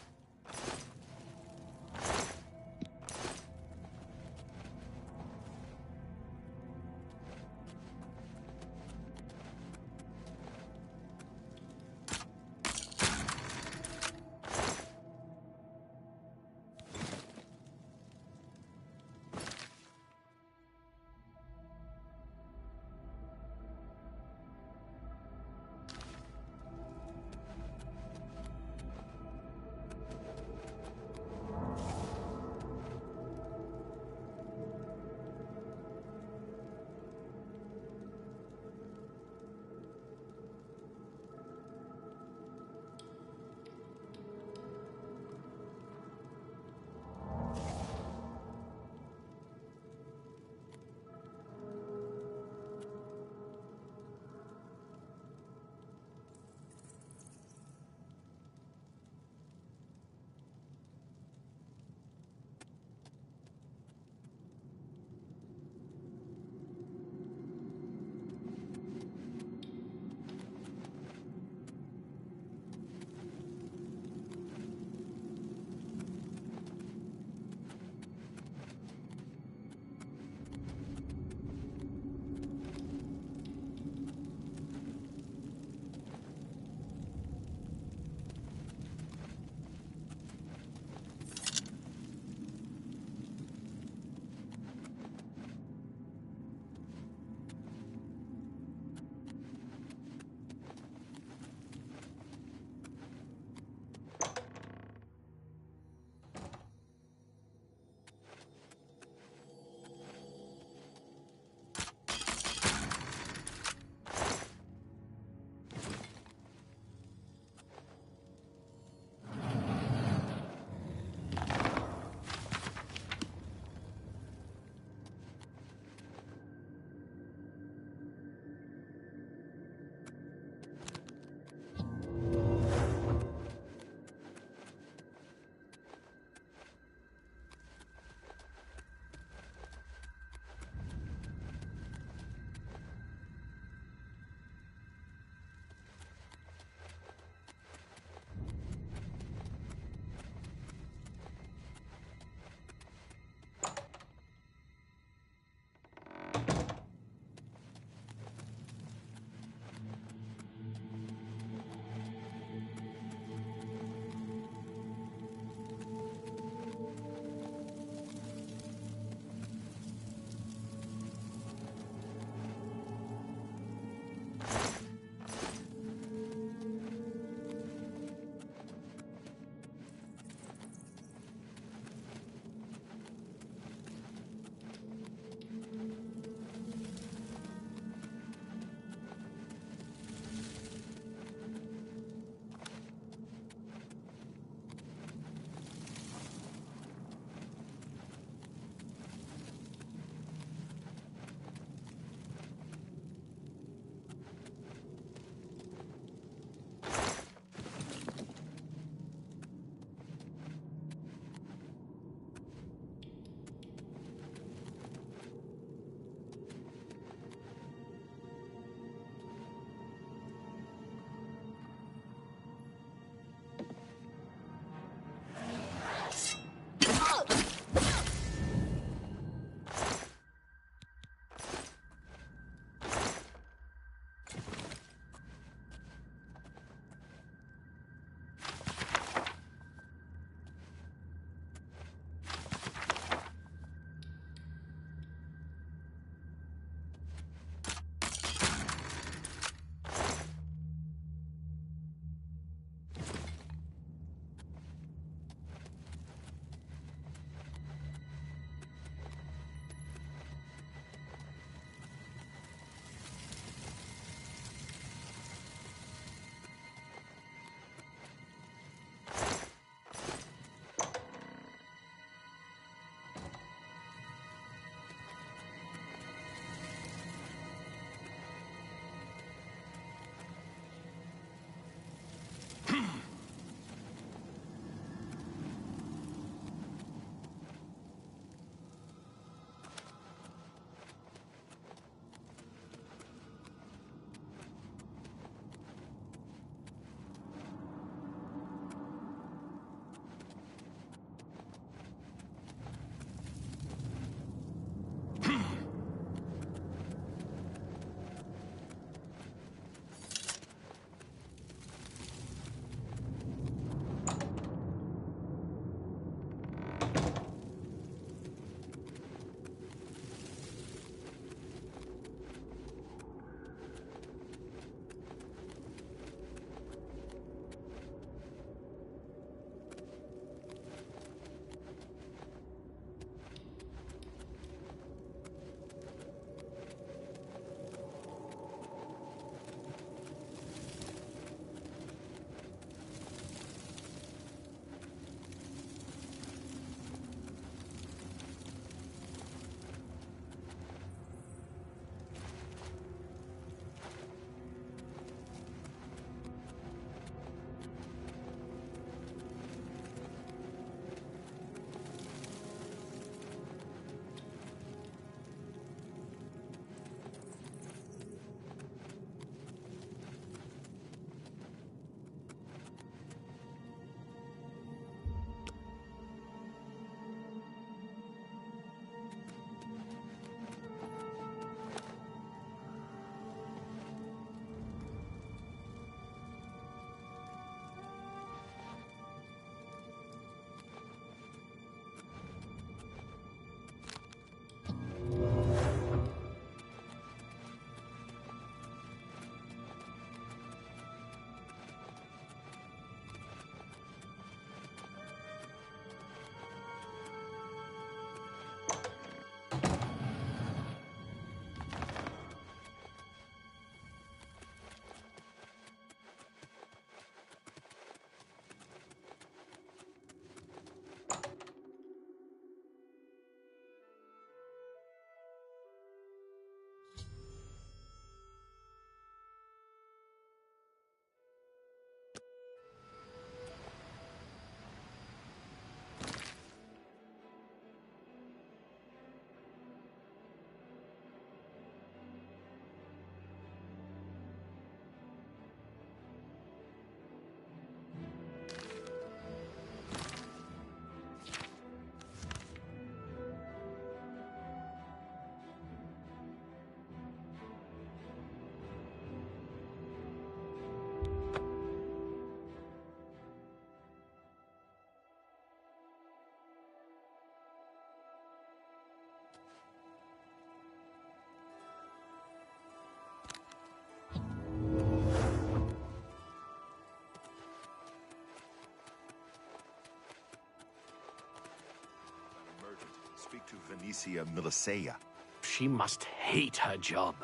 Amicia Milicea. She must hate her job.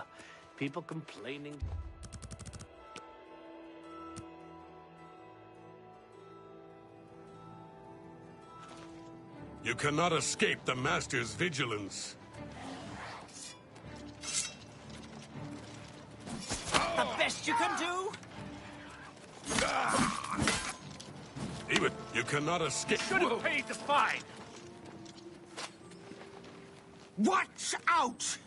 People complaining. You cannot escape the Master's vigilance. The best you can do? Even you cannot escape. Should have paid the fine. Watch out!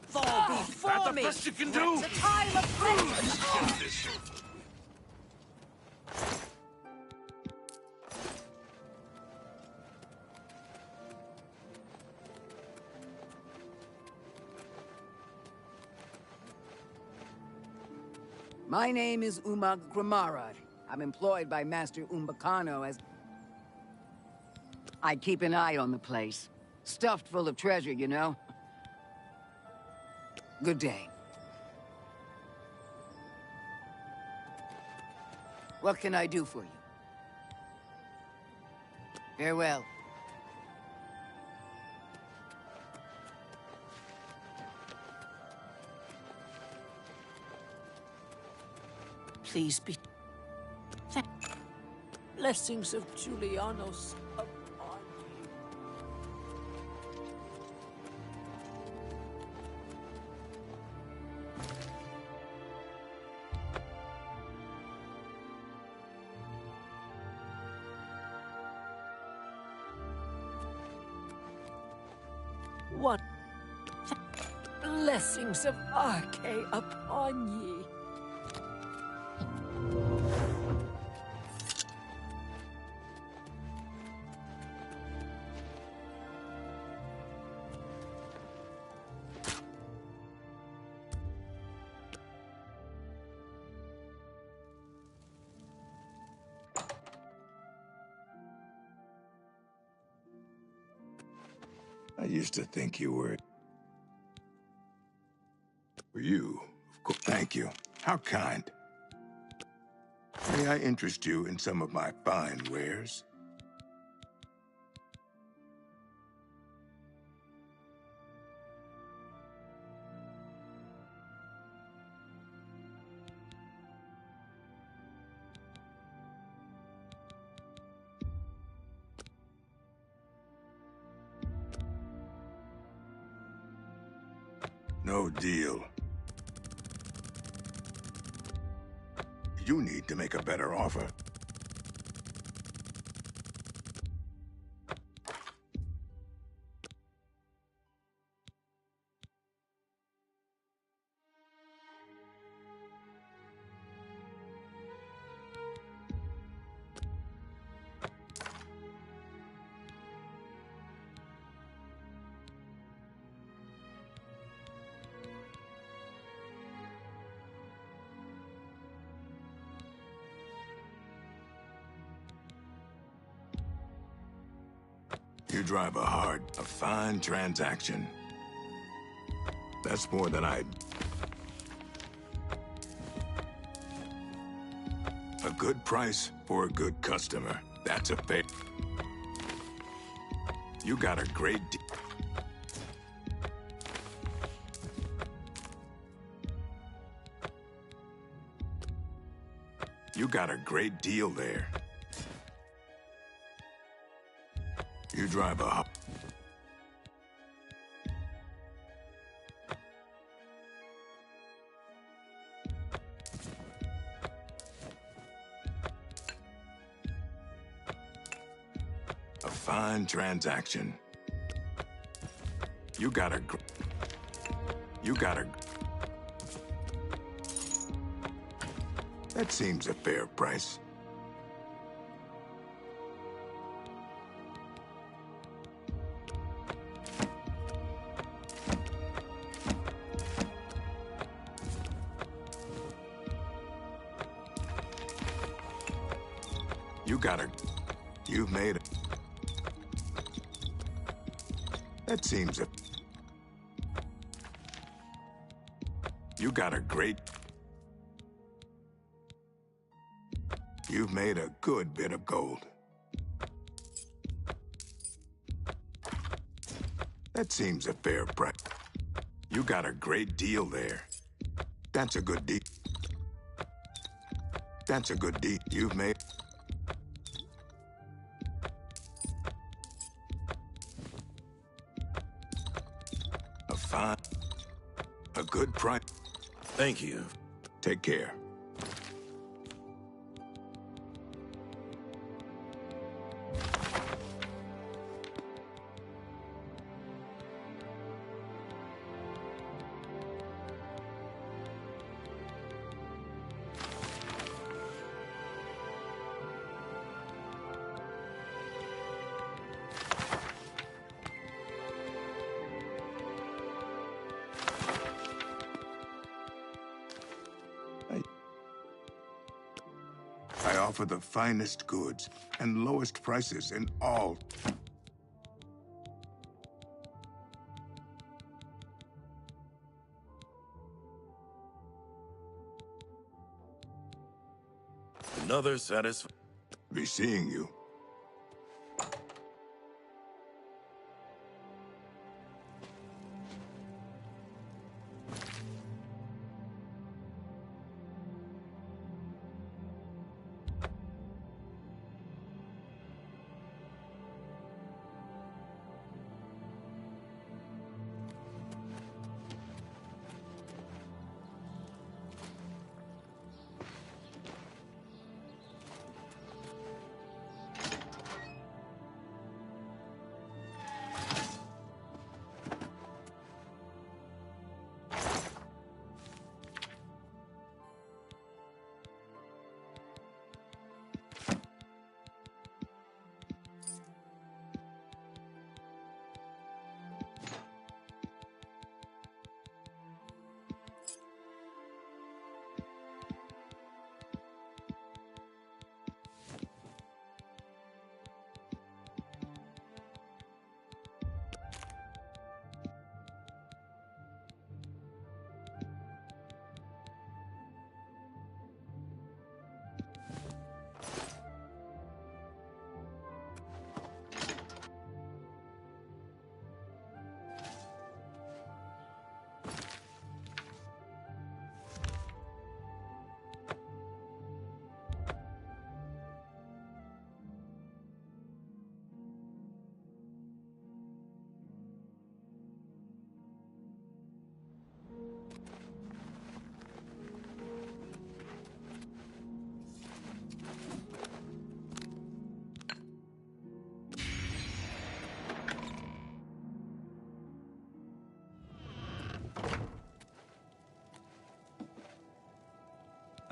Fall before That's the me. best you can do. It's a time of vengeance. My name is Umag Gramarad. I'm employed by Master Umbacano as... I keep an eye on the place. Stuffed full of treasure, you know? Good day. What can I do for you? Farewell. Please be... Blessings of Julianos upon you. What? Blessings of Arche upon ye. I used to think you were... You, of course. Thank you. How kind. May I interest you in some of my fine wares? No deal. You need to make a better offer. You drive a fine transaction. That's more than A good price for a good customer. That's a fair. You got a great deal. You got a great deal there. You drive a fine transaction. You got a That seems a fair price. You've made it. That seems a... You got a great... You've made a good bit of gold. That seems a fair price. You got a great deal there. That's a good deal. That's a good deal you've made. A good price. Thank you. Take care. I offer the finest goods and lowest prices in all. Another satisfaction. Be seeing you.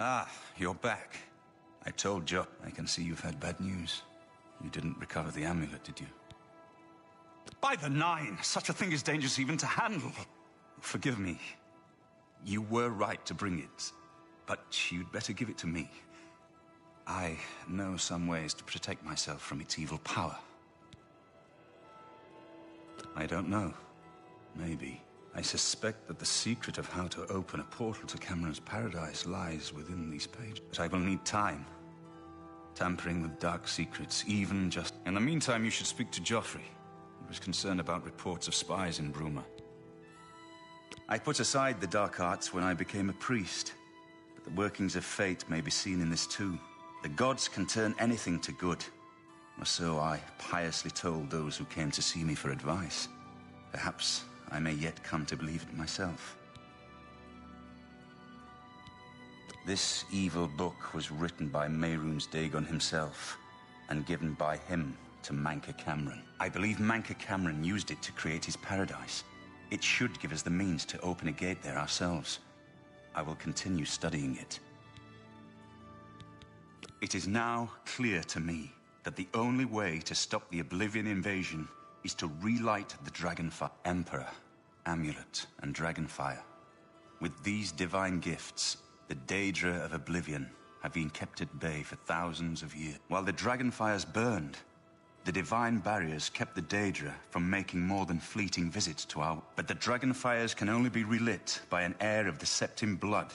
Ah, you're back. I told Joe. I can see you've had bad news. You didn't recover the amulet, did you? By the Nine! Such a thing is dangerous even to handle. Forgive me. You were right to bring it, but you'd better give it to me. I know some ways to protect myself from its evil power. I don't know. Maybe. I suspect that the secret of how to open a portal to Cameron's paradise lies within these pages. But I will need time. Tampering with dark secrets, even just... In the meantime, you should speak to Joffrey. He was concerned about reports of spies in Bruma. I put aside the dark arts when I became a priest. But the workings of fate may be seen in this too. The gods can turn anything to good. Or so I piously told those who came to see me for advice. Perhaps I may yet come to believe it myself. This evil book was written by Mehrunes Dagon himself, and given by him to Manca Cameron. I believe Manca Cameron used it to create his paradise. It should give us the means to open a gate there ourselves. I will continue studying it. It is now clear to me that the only way to stop the Oblivion invasion is to relight the Dragonfire. Emperor, Amulet, and Dragonfire. With these divine gifts, the Daedra of Oblivion have been kept at bay for thousands of years. While the Dragonfires burned, the divine barriers kept the Daedra from making more than fleeting visits to our... But the Dragonfires can only be relit by an heir of the Septim blood.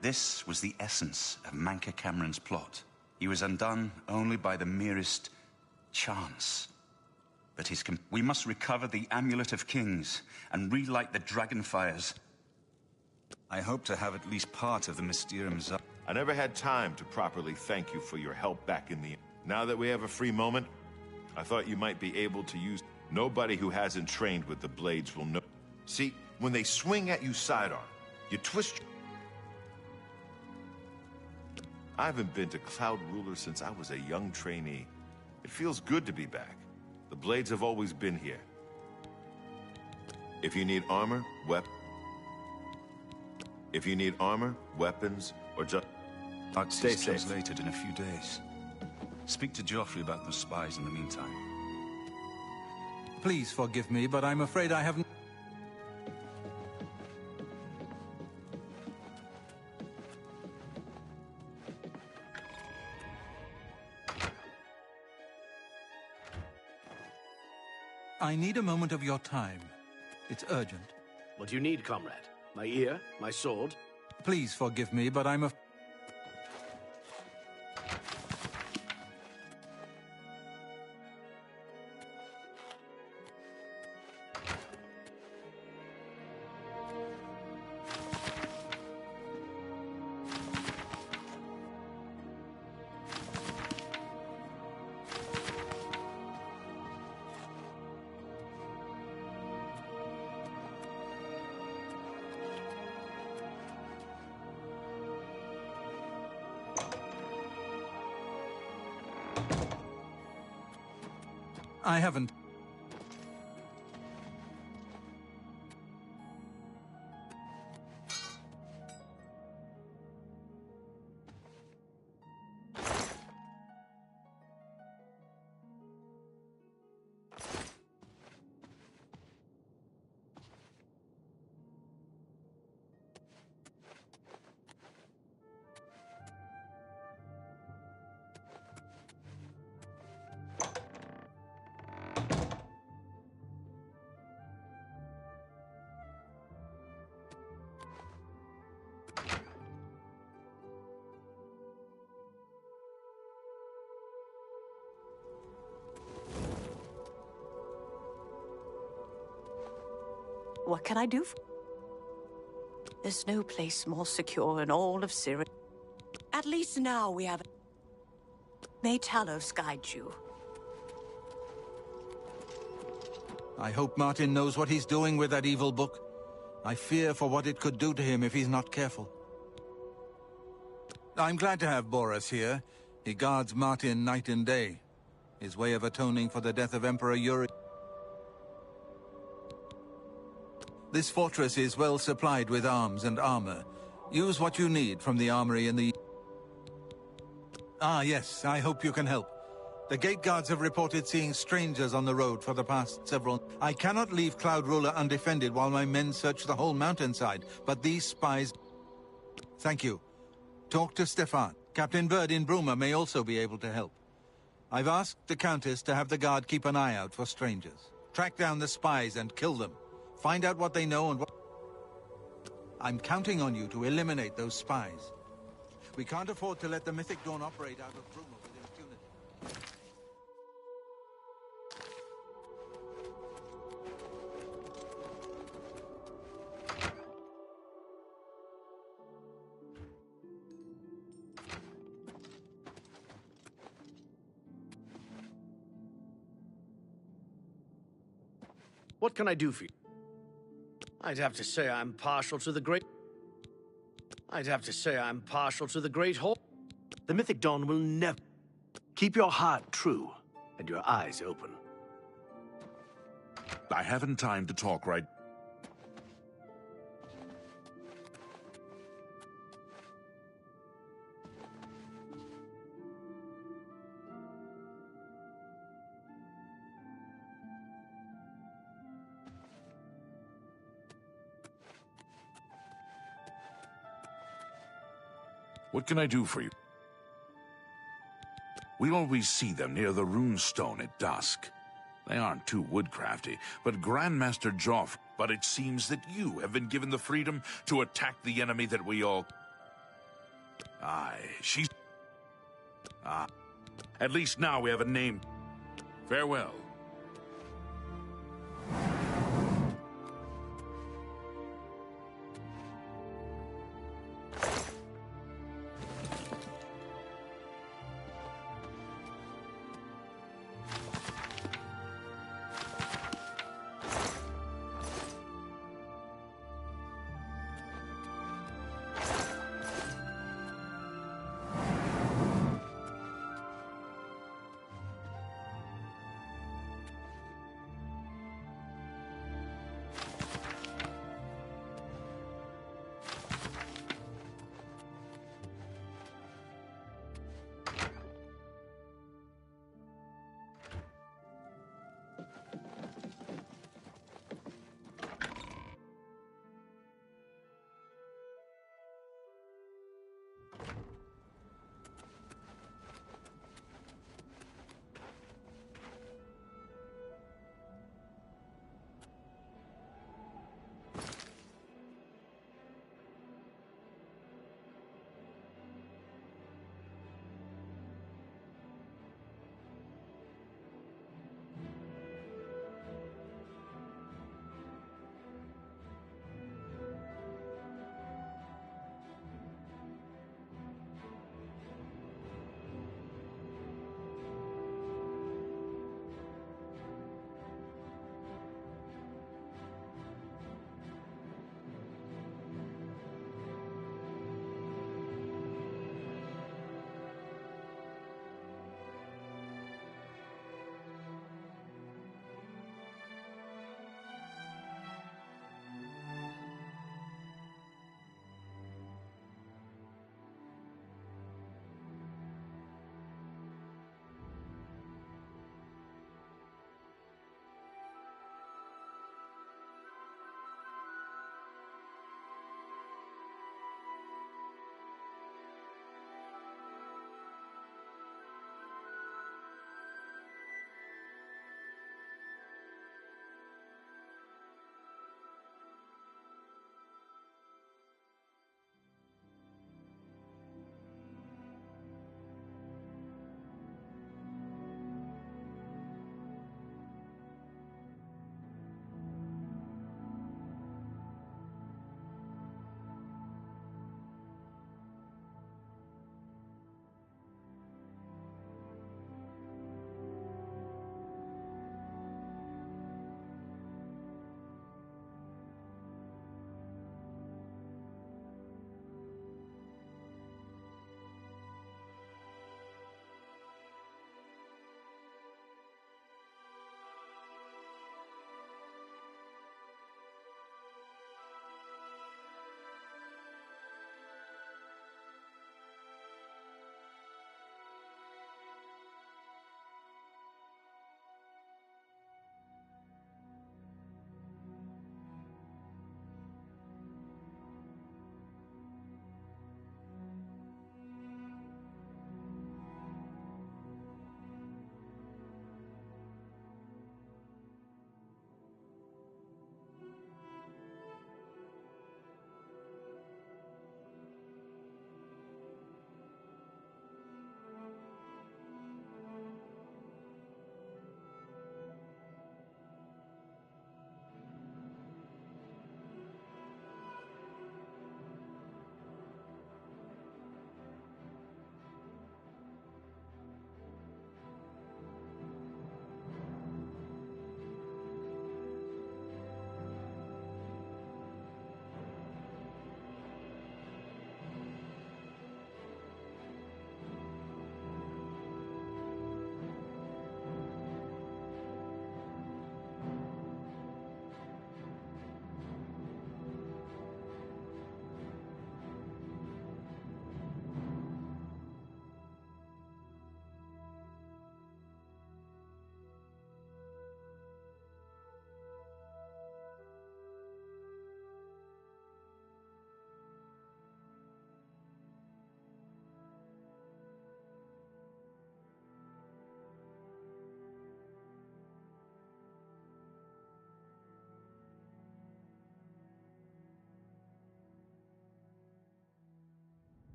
This was the essence of Manca Cameron's plot. He was undone only by the merest chance. But we must recover the Amulet of Kings and relight the dragon fires. I hope to have at least part of the Mysterium Zone. I never had time to properly thank you for your help back in the... Now that we have a free moment, I thought you might be able to use... Nobody who hasn't trained with the blades will know. See, when they swing at you sidearm, you twist... I haven't been to Cloud Ruler since I was a young trainee. It feels good to be back. The blades have always been here. If you need armor, weapons, or just... Stay safe. Translated in a few days. Speak to Joffrey about those spies in the meantime. Please forgive me, but I'm afraid I haven't... I need a moment of your time. It's urgent. What do you need, comrade? My ear? My sword? Please forgive me, but I'm I haven't. What can I do? There's no place more secure in all of Syria. At least now we have... May Talos guide you. I hope Martin knows what he's doing with that evil book. I fear for what it could do to him if he's not careful. I'm glad to have Boris here. He guards Martin night and day. His way of atoning for the death of Emperor Yuri. This fortress is well supplied with arms and armor. Use what you need from the armory in the... Ah, yes, I hope you can help. The gate guards have reported seeing strangers on the road for the past several... I cannot leave Cloud Ruler undefended while my men search the whole mountainside, but these spies... Thank you. Talk to Stefan. Captain Bird in Bruma may also be able to help. I've asked the Countess to have the guard keep an eye out for strangers. Track down the spies and kill them. Find out what they know and what... I'm counting on you to eliminate those spies. We can't afford to let the Mythic Dawn operate out of Bruma with impunity. What can I do for you? I'd have to say I'm partial to the Great Hall. The Mythic Dawn will never... Keep your heart true and your eyes open. I haven't time to talk right... What can I do for you? We always see them near the rune stone at dusk. They aren't too woodcrafty, but Grandmaster Joffrey... But it seems that you have been given the freedom to attack the enemy that we all... Aye, she's... Ah, at least now we have a name. Farewell.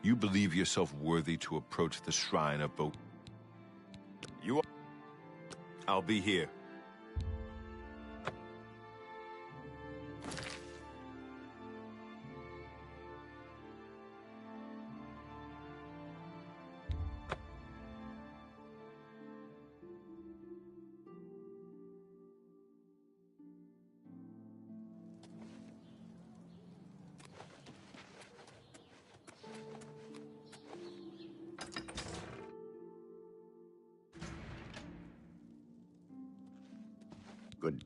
You believe yourself worthy to approach the shrine of both. I'll be here. Good.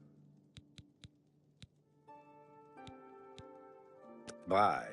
Bye.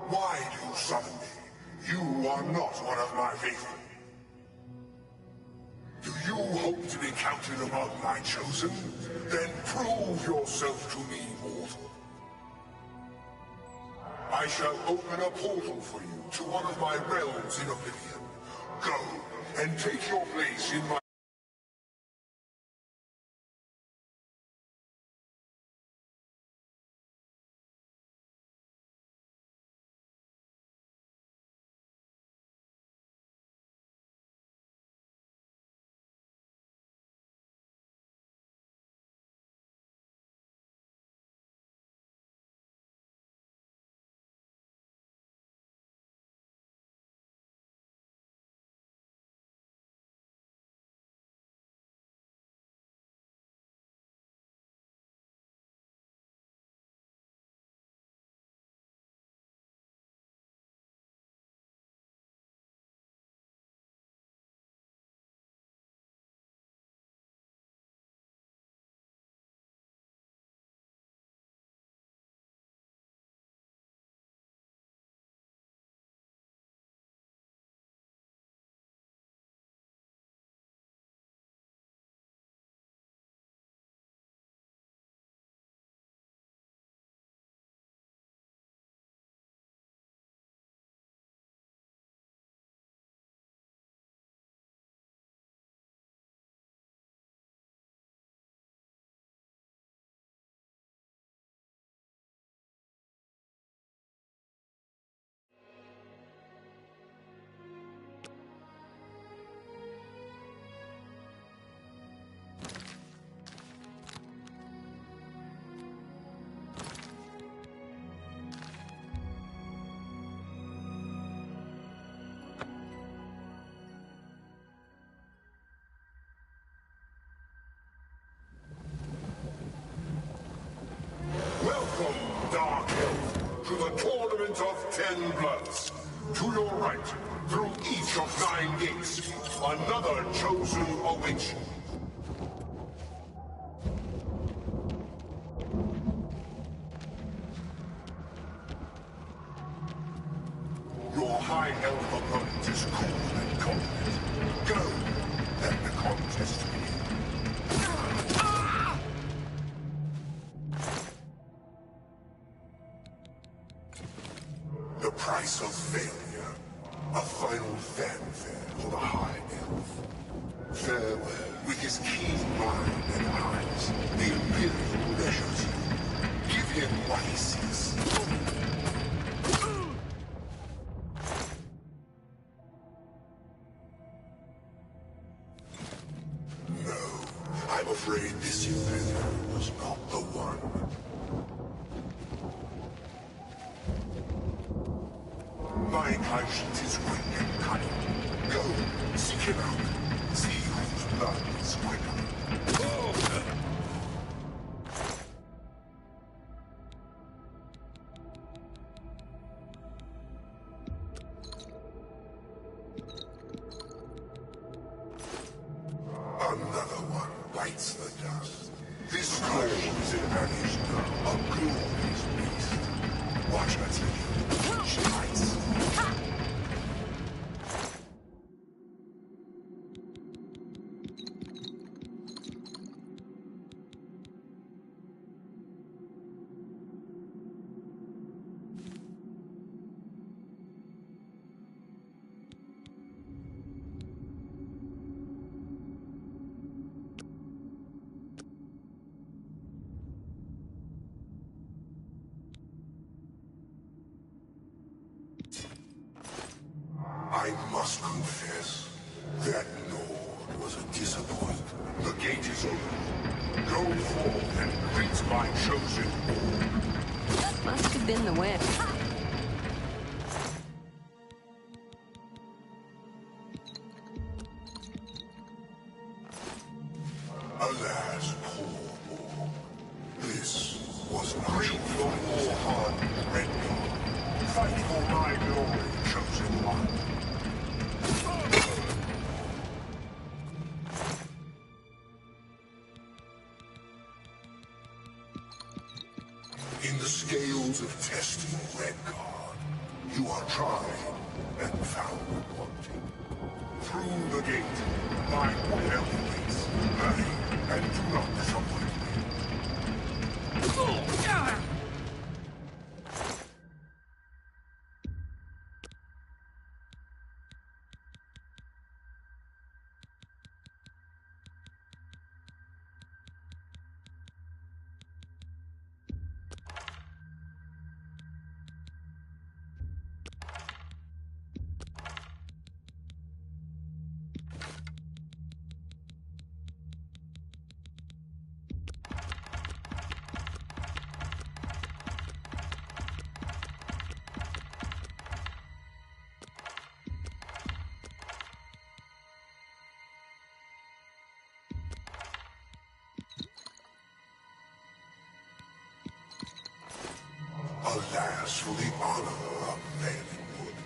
Why do you summon me? You are not one of my faithful. Do you hope to be counted among my chosen? Then prove yourself to me, mortal. I shall open a portal for you to one of my realms in Oblivion. Go, and take your place in my... Welcome, Dark Elf, to the Tournament of 10 Bloods. To your right, through each of 9 gates, another chosen awaits you. Your High Elf opponent is cool and confident. Go, let the contest begin. The price of failure. A final fanfare for the High Elf. Farewell. With his keen mind and eyes, the Imperial measures you. Give him what he seeks. No, I'm afraid this Imperial was not the one. My conscience is quick and cunning. Go, seek him out. See whose blood is quicker. Another one bites the dust. This girl is an Anish, a glorious beast. Watch her take. She bites. I must confess, that Nord was a disappointment. The gate is open. Go forth and greet my chosen horde. That must have been the wind. Alas, poor Orc. This was not greet your war-hardened Redguard. Fight for my glory, chosen one. In the scales of testing, Redguard, you are tried and found wanting. Through the gate, my will awaits. Hurry, and do not disappoint me. Alas for the honor of Manwood.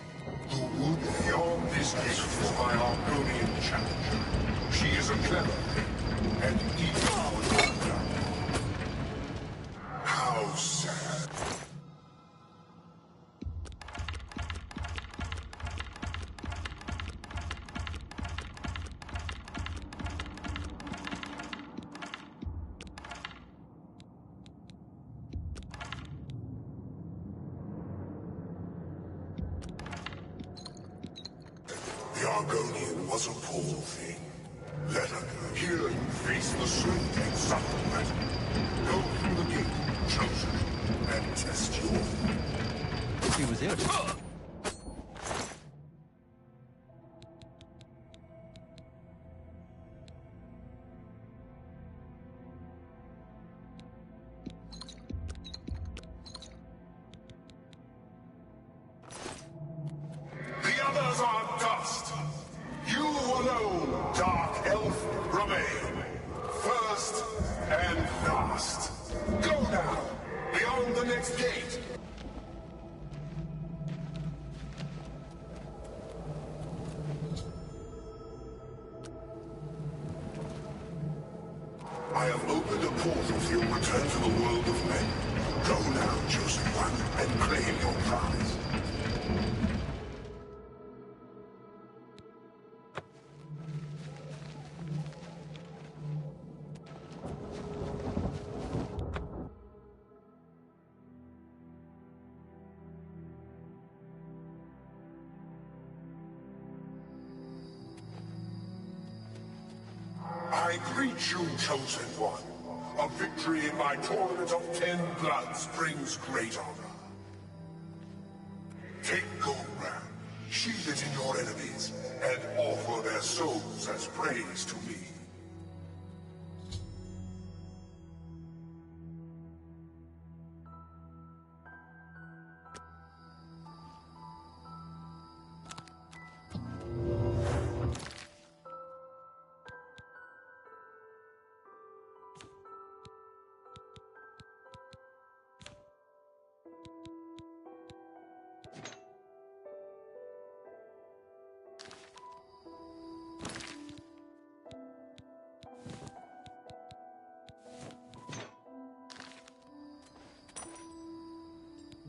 The wood beyond this gate is my Argonian challenger. She is a clever thing, and eager for your downfall. How sad. The Argonian was a poor thing. Let her go. Here you face the swift and subtle battle. Go through the gate, chosen, and test your... He was here. The others are dust. You alone, Dark Elf, remain. First and last. Go now, beyond the next gate. I have opened a portal for your return to the world of men. Go now, chosen one, and claim your prize. I greet you, chosen one. A victory in my tournament of 10 bloods brings great honor. Take Goldbrand, sheathe it in your enemies, and offer their souls as praise to me.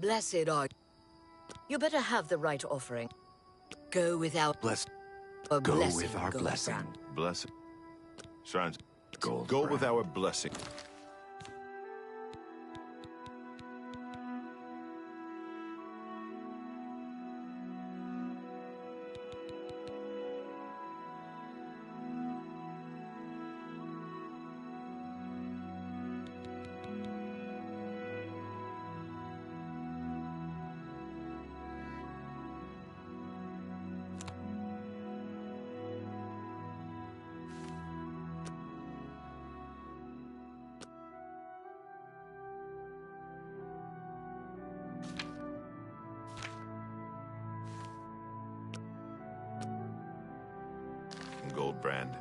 Blessed are you. You better have the right offering. Go without a Go blessing, with our blessing. Goldbrand. Blessing. Shrines. Gold Go with our blessing. Goldbrand.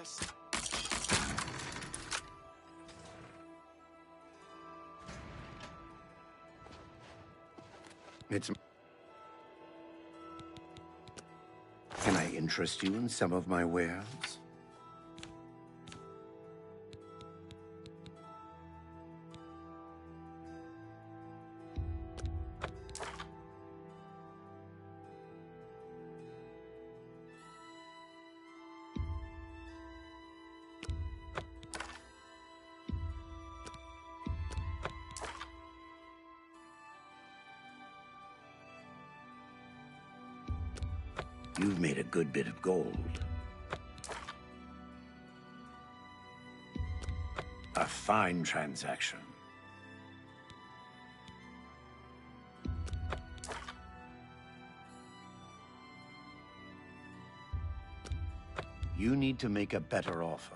mercy. It's... Can I interest you in some of my wares? You've made a good bit of gold. A fine transaction. You need to make a better offer.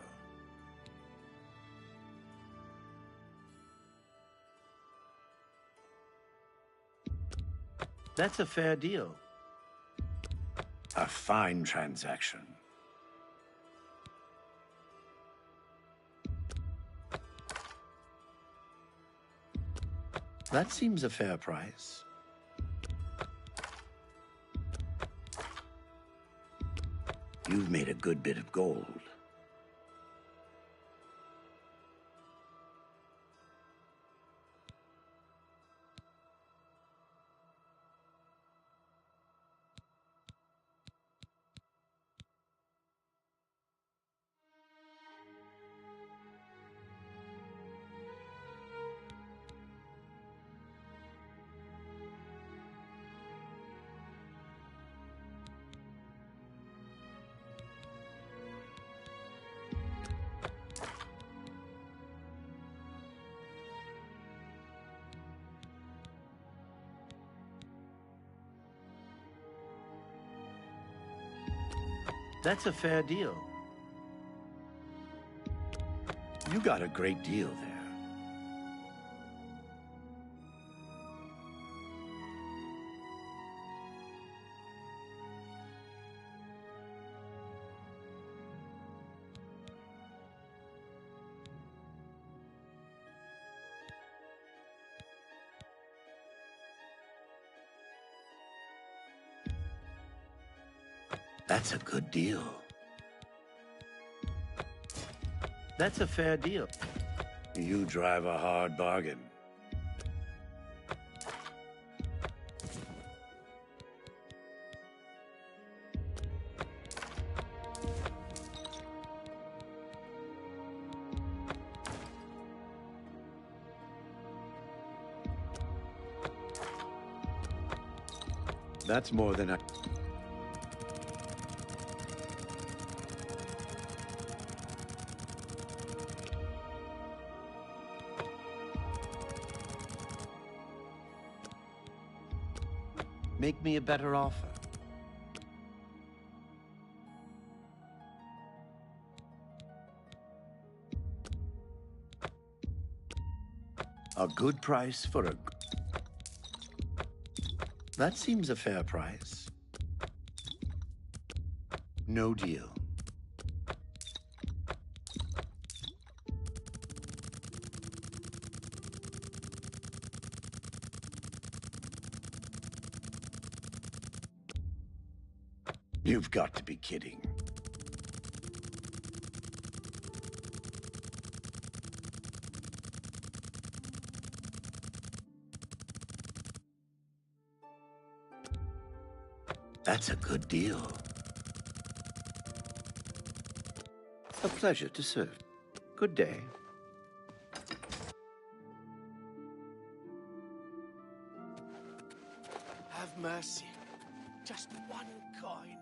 That's a fair deal. A fine transaction. That seems a fair price. You've made a good bit of gold. That's a fair deal. You got a great deal there. That's a good deal. That's a fair deal. You drive a hard bargain. That's more than I... Make me a better offer. A good price for a... That seems a fair price. No deal. You've got to be kidding. That's a good deal. A pleasure to serve. Good day. Have mercy. Just one coin.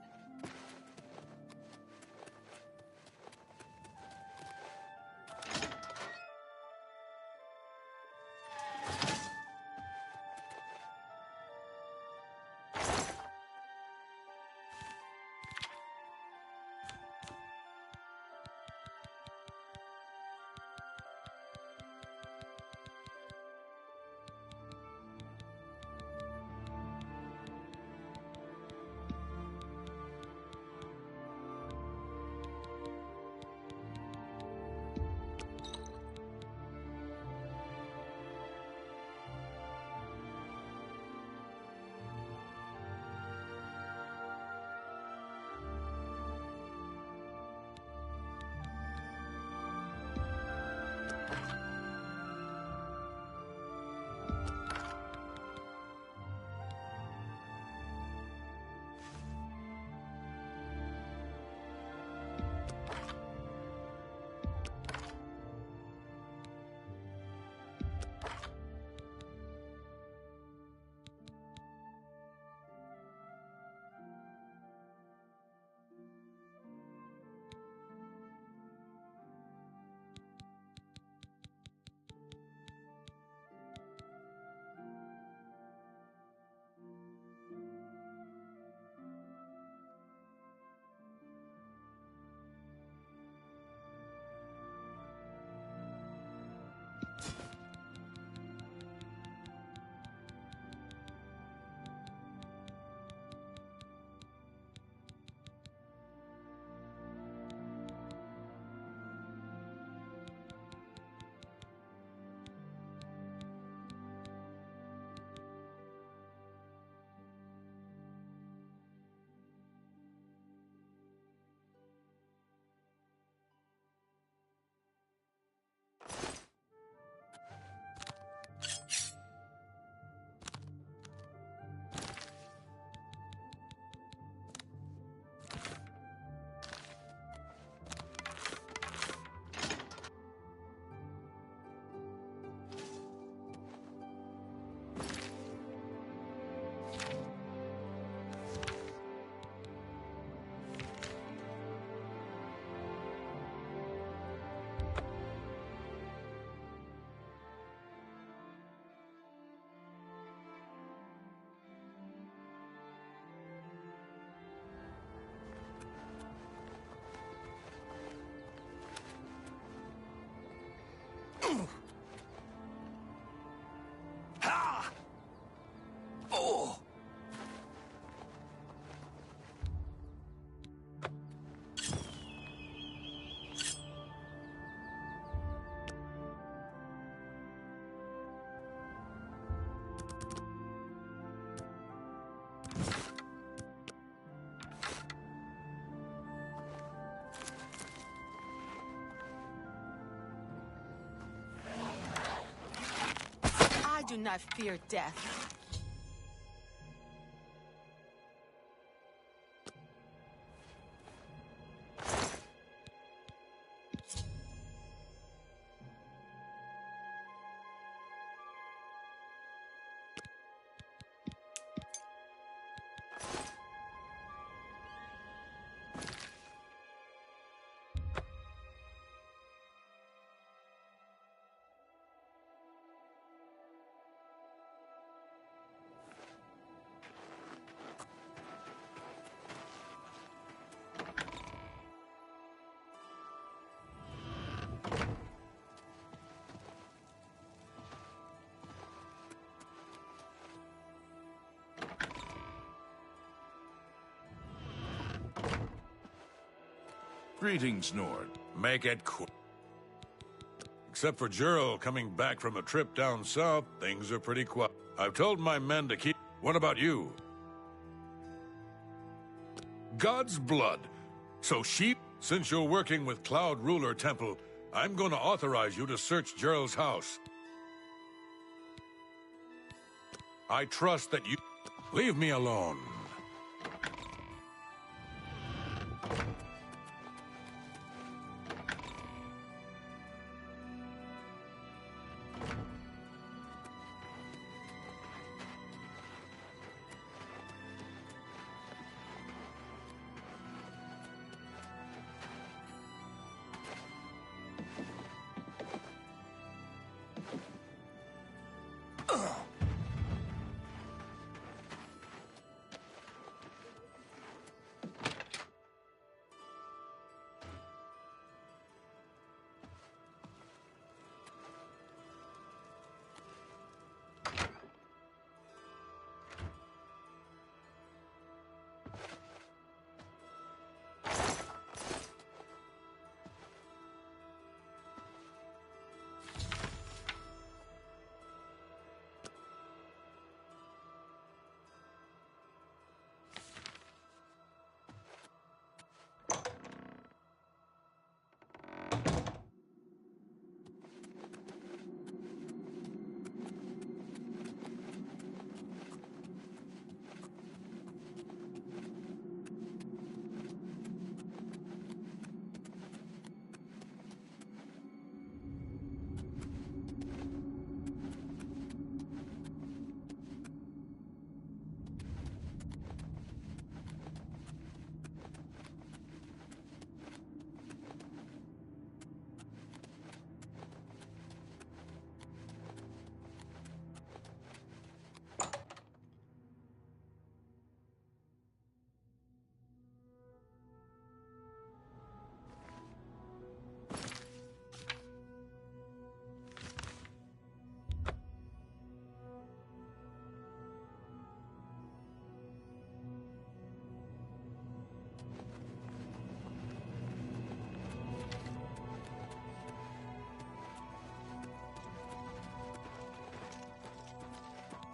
do not fear death. Greetings, Nord. Make it quick. Except for Gerald coming back from a trip down south, things are pretty quiet. I've told my men to keep... What about you? God's blood. So sheep, since you're working with Cloud Ruler Temple, I'm going to authorize you to search Gerald's house. I trust that you... Leave me alone.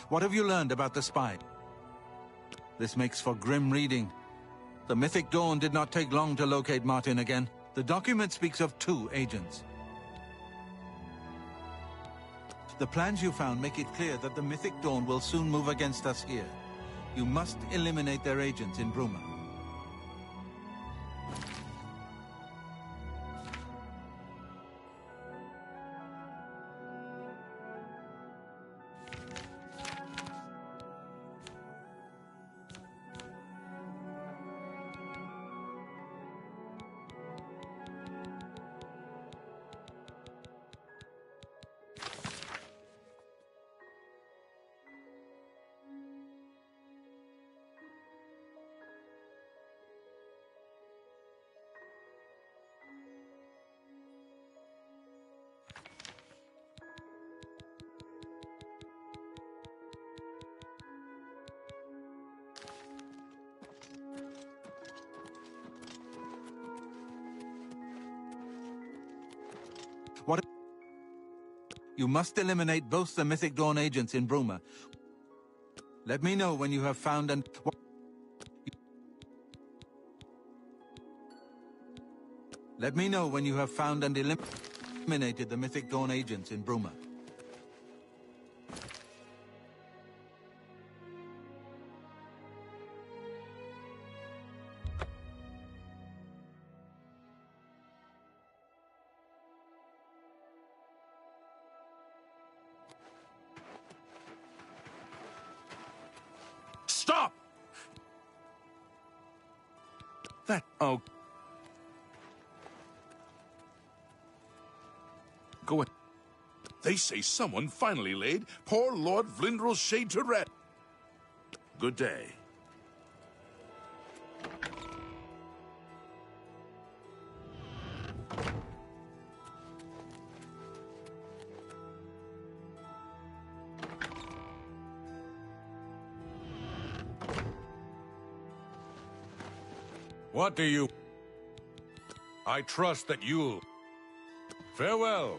What have you learned about the spy? This makes for grim reading. The Mythic Dawn did not take long to locate Martin again. The document speaks of 2 agents. The plans you found make it clear that the Mythic Dawn will soon move against us here. You must eliminate their agents in Bruma. What? You must eliminate both the Mythic Dawn agents in Bruma. Let me know when you have found and... Let me know when you have found and eliminated the Mythic Dawn agents in Bruma. Oh. Go ahead. They say someone finally laid poor Lord Vlindrel's shade to rest. Good day. What do you... I trust that you'll... Farewell.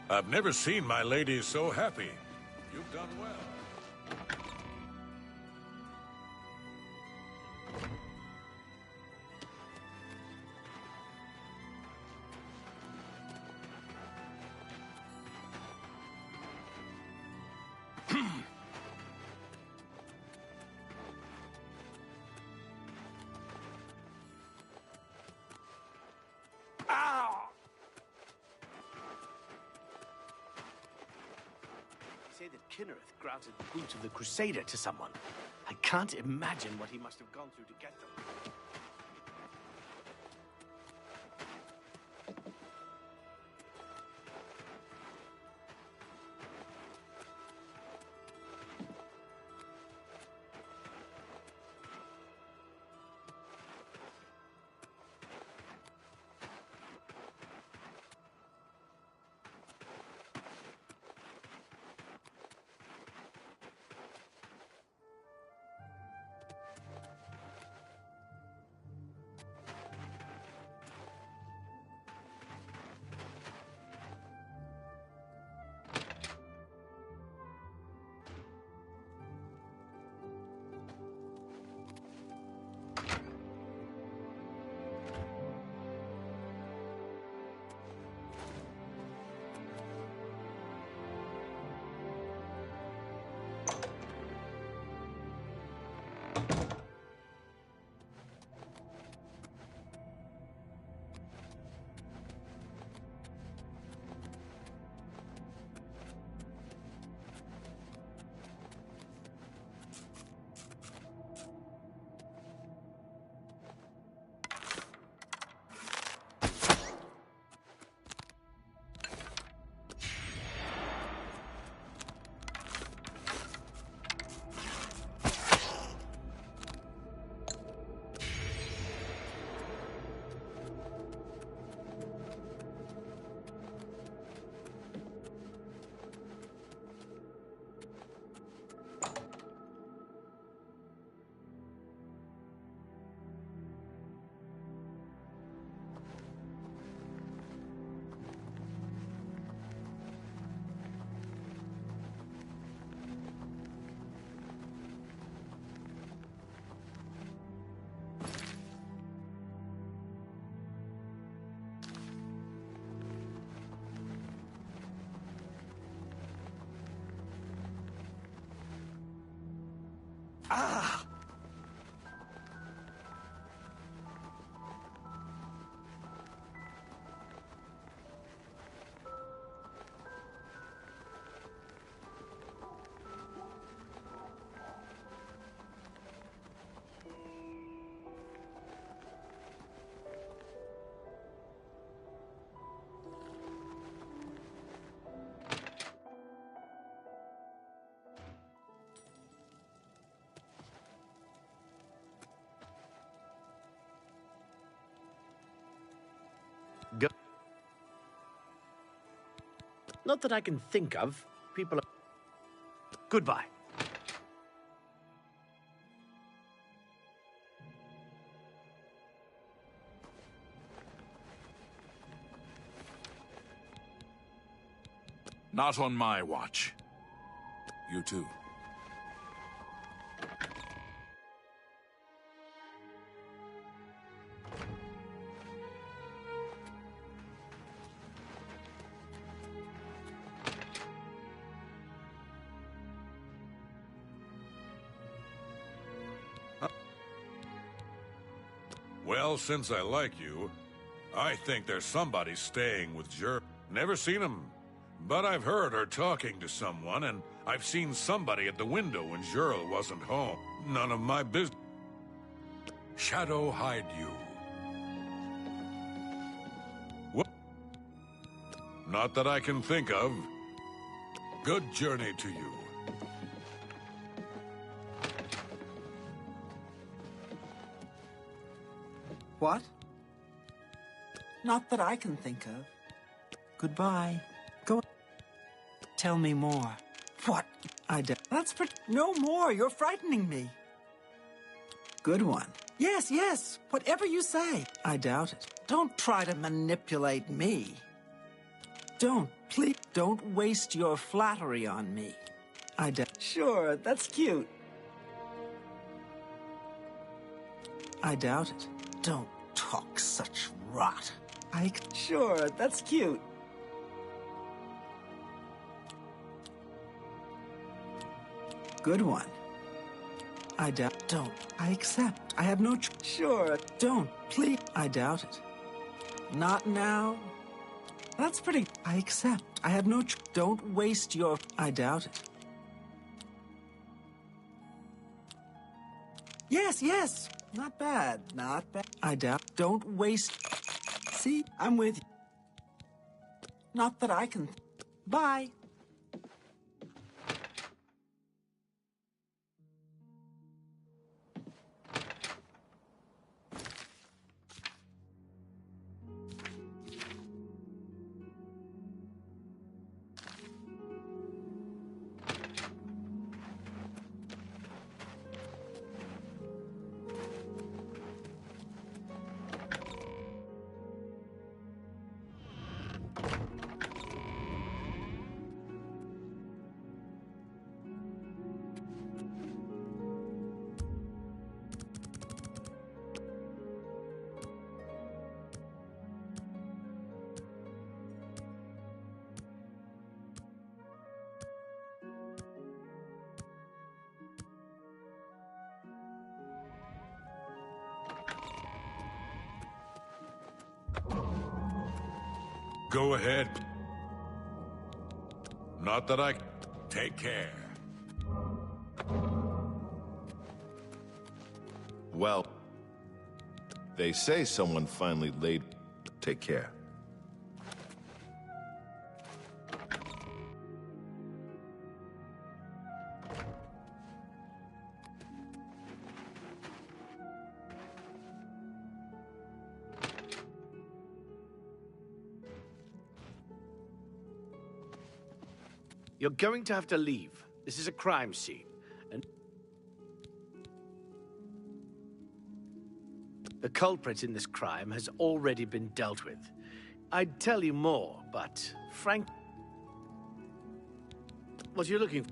I've never seen my lady so happy. You've done well. Say that Kinnereth granted the boots of the Crusader to someone. I can't imagine what he must have gone through to get them. Ah! Go. Not that I can think of. People are... Goodbye. Not on my watch. You too. Well, since I like you, I think there's somebody staying with Jer. Never seen him, But I've heard her talking to someone, and I've seen somebody at the window when Gerl wasn't home. None of my business. Shadow hide you. What? Not that I can think of. Good journey to you. What? Not that I can think of. Goodbye. Go. Tell me more. What? That's no more. You're frightening me. Good one. Yes, yes. Whatever you say. I doubt it. Don't try to manipulate me. Don't. Please. Don't waste your flattery on me. I doubt. Sure, that's cute. I doubt it. Don't talk such rot. Sure, that's cute. Good one. I doubt. Don't. I accept. I have no. Sure. Don't. Please. I doubt it. Not now. That's pretty. I accept. I have no. Don't waste your. I doubt it. Yes, yes. Not bad. Not bad. I doubt. Don't waste. See, I'm with you. Not that I can. Bye. Go ahead. Not that I... Take care. Well, they say someone finally laid... Take care. You're going to have to leave. This is a crime scene, and the culprit in this crime has already been dealt with. I'd tell you more, but Frank... What you're looking for?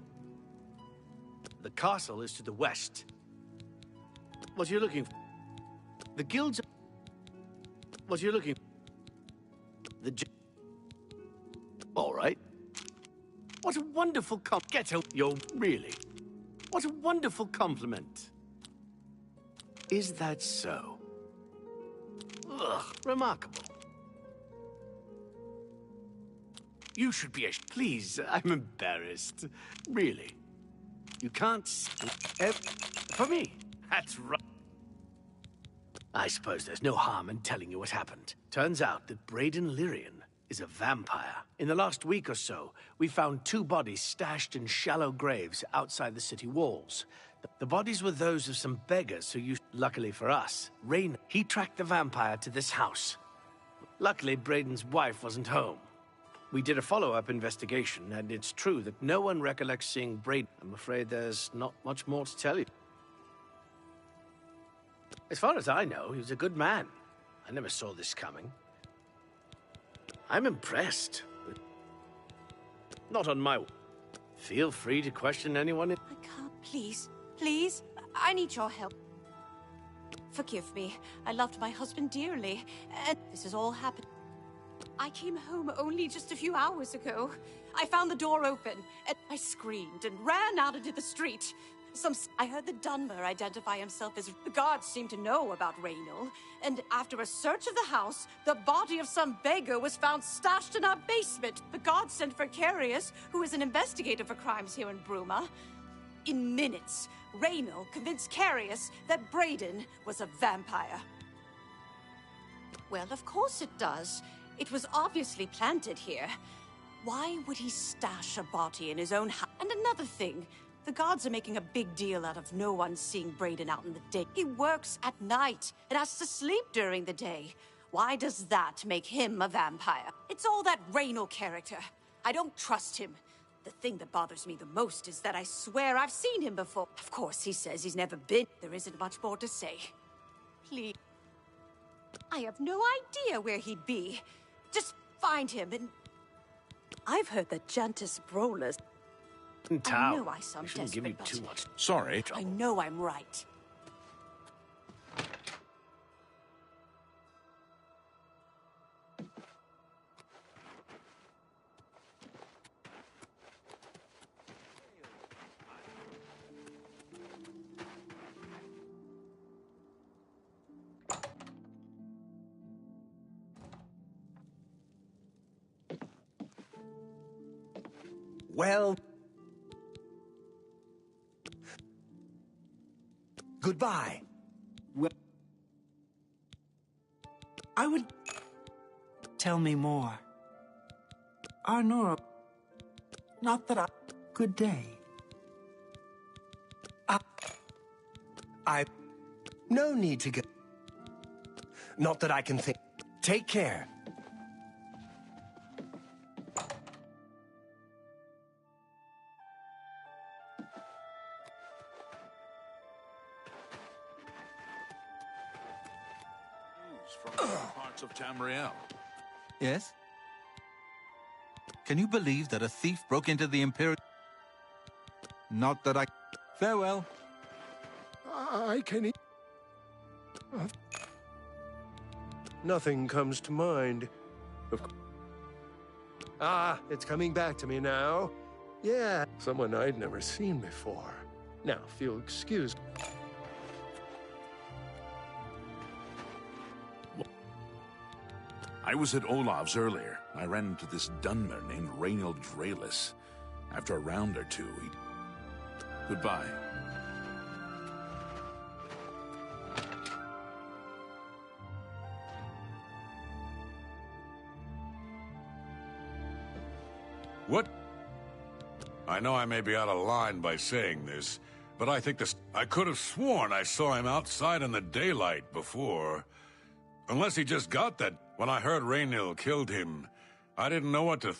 The castle is to the west. What you're looking for? The guilds... What you're looking for? The... All right. What a wonderful Get out, you're really... What a wonderful compliment. Is that so? Ugh, remarkable. You should be Please, I'm embarrassed. Really. You can't... For me, that's right. I suppose there's no harm in telling you what happened. Turns out that Braden Lyrian is a vampire. In the last week or so, we found 2 bodies stashed in shallow graves outside the city walls. The bodies were those of some beggars who used... Luckily for us, Rain... He tracked the vampire to this house. Luckily, Braden's wife wasn't home. We did a follow-up investigation, and it's true that no one recollects seeing Braden. I'm afraid there's not much more to tell you. As far as I know, he was a good man. I never saw this coming. I'm impressed. Not on my... Feel free to question anyone. I can't. Please. Please. I need your help. Forgive me. I loved my husband dearly, and this has all happened. I came home only just a few hours ago. I found the door open, and I screamed and ran out into the street. I heard the Dunmer identify himself as... The guards seem to know about Raynal, and after a search of the house, the body of some beggar was found stashed in our basement. The guards sent for Carius, who is an investigator for crimes here in Bruma. In minutes, Raynal convinced Carius that Brayden was a vampire. Well, of course it does. It was obviously planted here. Why would he stash a body in his own house? And another thing, the guards are making a big deal out of no one seeing Brayden out in the day. He works at night and has to sleep during the day. Why does that make him a vampire? It's all that Raynal character. I don't trust him. The thing that bothers me the most is that I swear I've seen him before. Of course, he says he's never been. There isn't much more to say. Please. I have no idea where he'd be. Just find him and... I've heard that Jantis Brolas... I know I sound desperate, give you but too much. Sorry. I know I'm right. Well... Goodbye. Well... I would... Tell me more. Arnora... Not that I... Good day. I... No need to go. Not that I can think. Take care. From parts of Tamriel. Yes? Can you believe that a thief broke into the Imperial... Not that I... Farewell. I can... Nothing comes to mind. It's coming back to me now. Yeah, someone I'd never seen before. Now, if you'll excuse... I was at Olav's earlier. I ran into this Dunmer named Raynal Draelis. After a round or two, he... Goodbye. What? I know I may be out of line by saying this, but I think this... I could have sworn I saw him outside in the daylight before. Unless he just got that... When I heard Raynal killed him, I didn't know what to...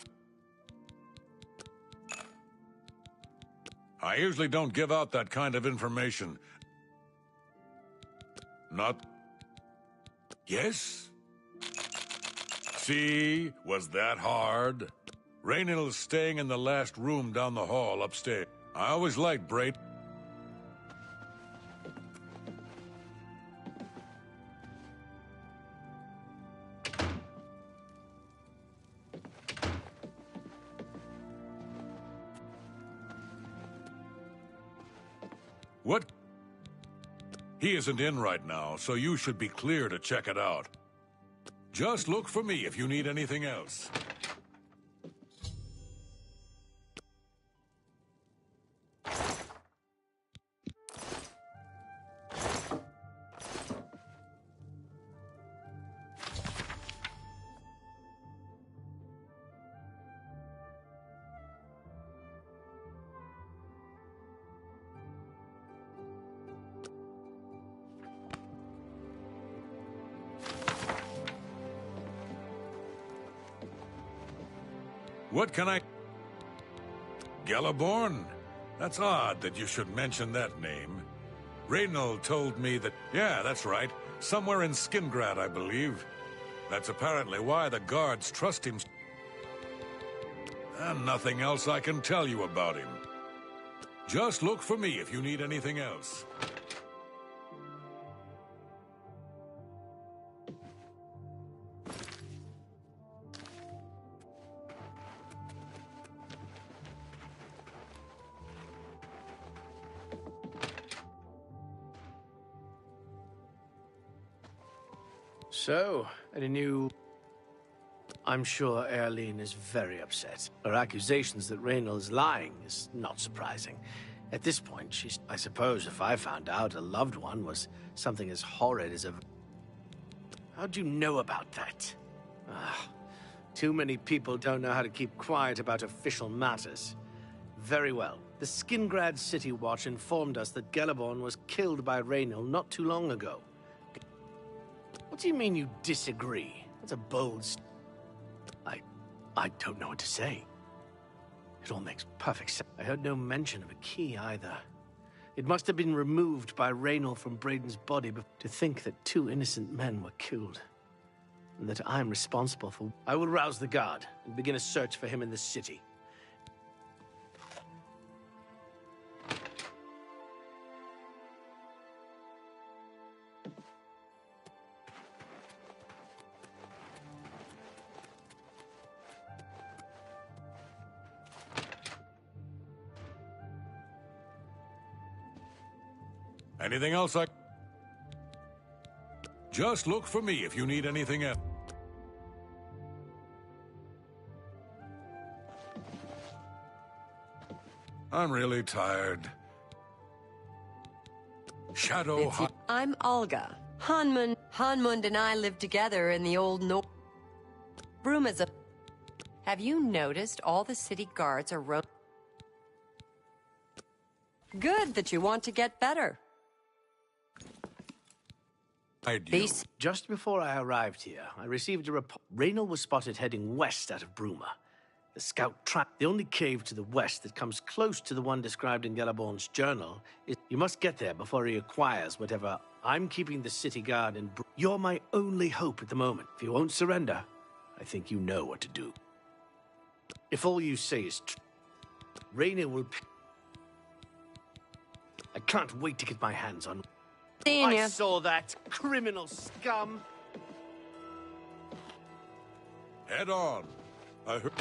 I usually don't give out that kind of information. Not... Yes? See? Was that hard? Raynal's staying in the last room down the hall upstairs. I always liked Braid. What? He isn't in right now, so you should be clear to check it out. Just look for me if you need anything else. What can I... Galaborn? That's odd that you should mention that name. Raynal told me that... Yeah, that's right. Somewhere in Skingrad, I believe. That's apparently why the guards trust him. And nothing else I can tell you about him. Just look for me if you need anything else. So, any new... I'm sure Erlene is very upset. Her accusations that Raynal is lying is not surprising. At this point, I suppose if I found out a loved one was something as horrid as a... How'd you know about that? Ah, too many people don't know how to keep quiet about official matters. Very well. The Skingrad City Watch informed us that Gellerborn was killed by Raynal not too long ago. What do you mean you disagree? That's a bold... I don't know what to say. It all makes perfect sense. I heard no mention of a key either. It must have been removed by Raynal from Braden's body to think that 2 innocent men were killed. And that I'm responsible for... I will rouse the guard and begin a search for him in the city. Anything else Just look for me if you need anything else. I'm really tired. Shadow... I'm Olga. Hanmund and I lived together in the old North. Bruma's a... Have you noticed all the city guards are Good that you want to get better. Just before I arrived here, I received a report. Raynal was spotted heading west out of Bruma. The scout tracked the only cave to the west that comes close to the one described in Gellerborn's journal. You must get there before he acquires whatever. I'm keeping the city guard in You're my only hope at the moment. If you won't surrender, I think you know what to do. If all you say is true, Raynal will... I can't wait to get my hands on... I saw that criminal scum. Head on. I heard...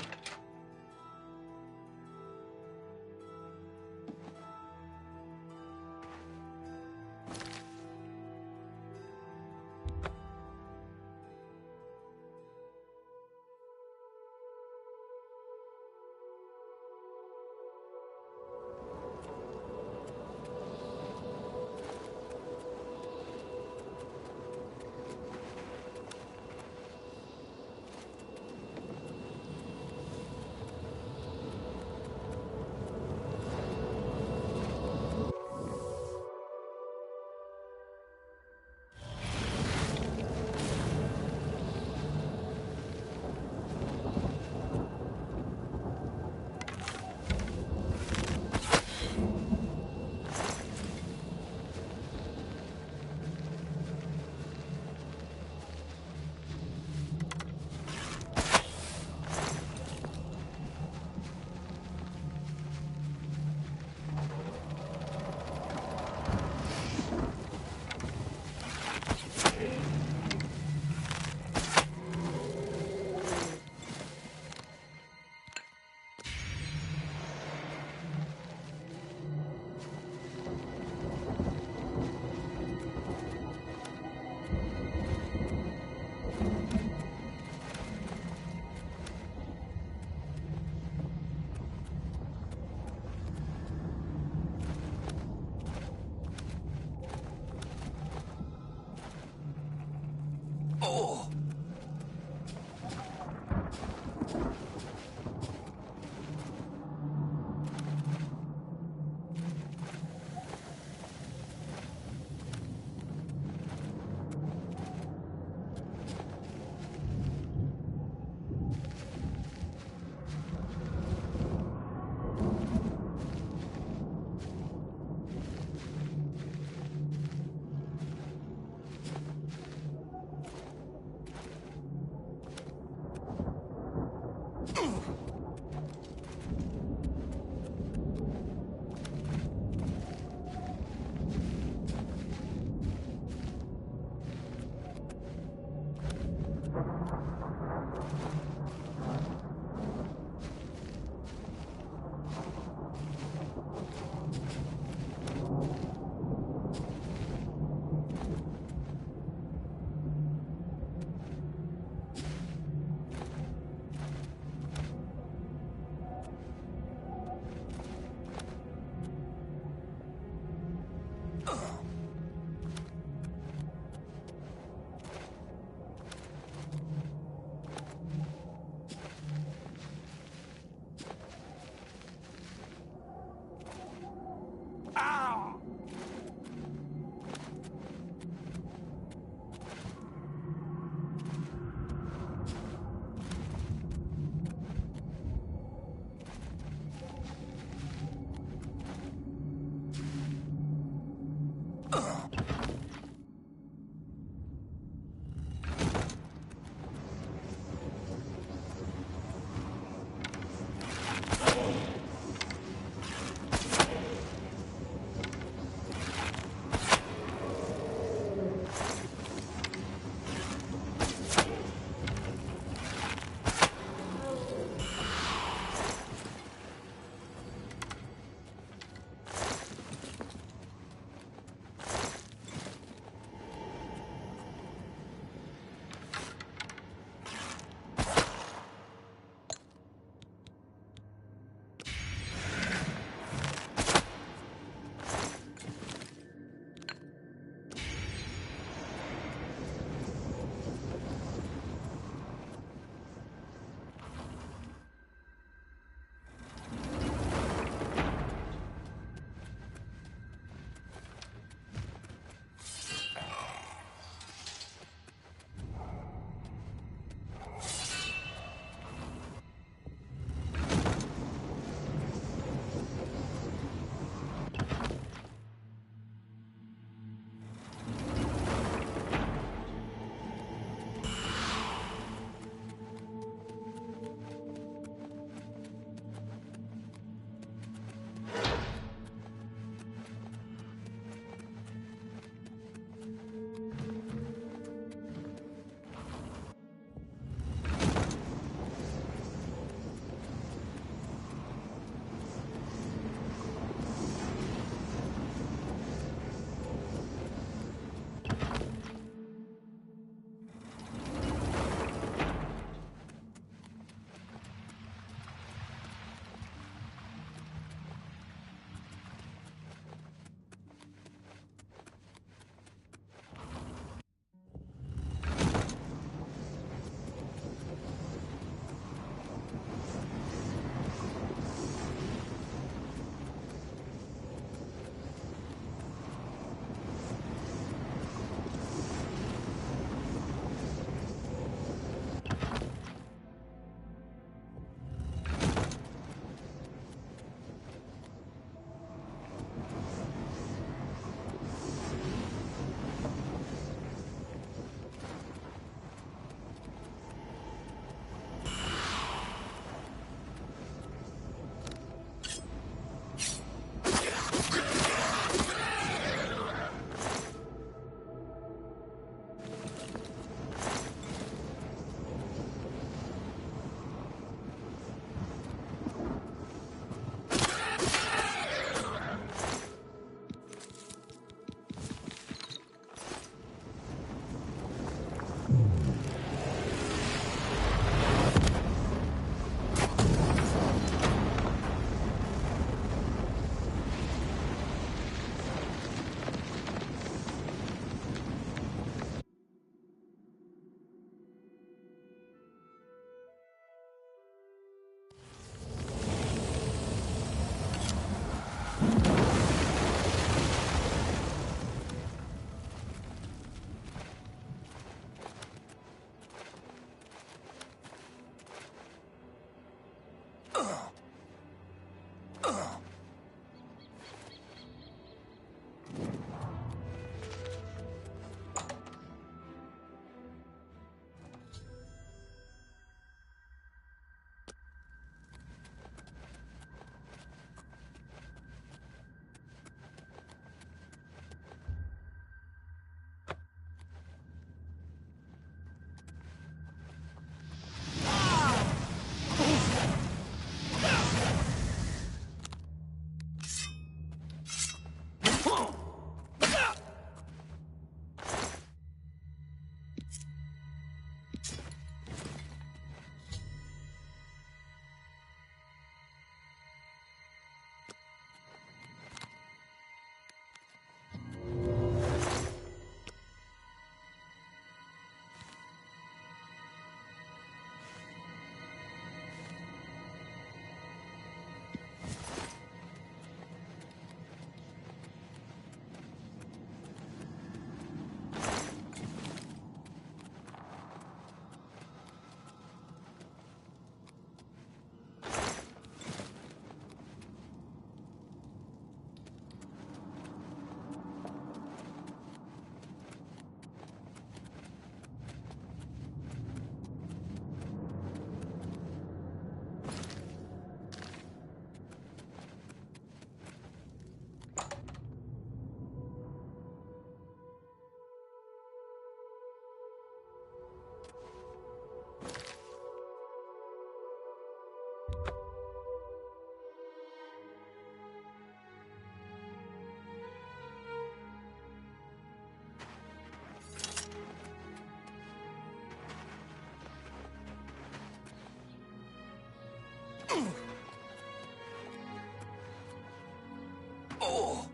Oh!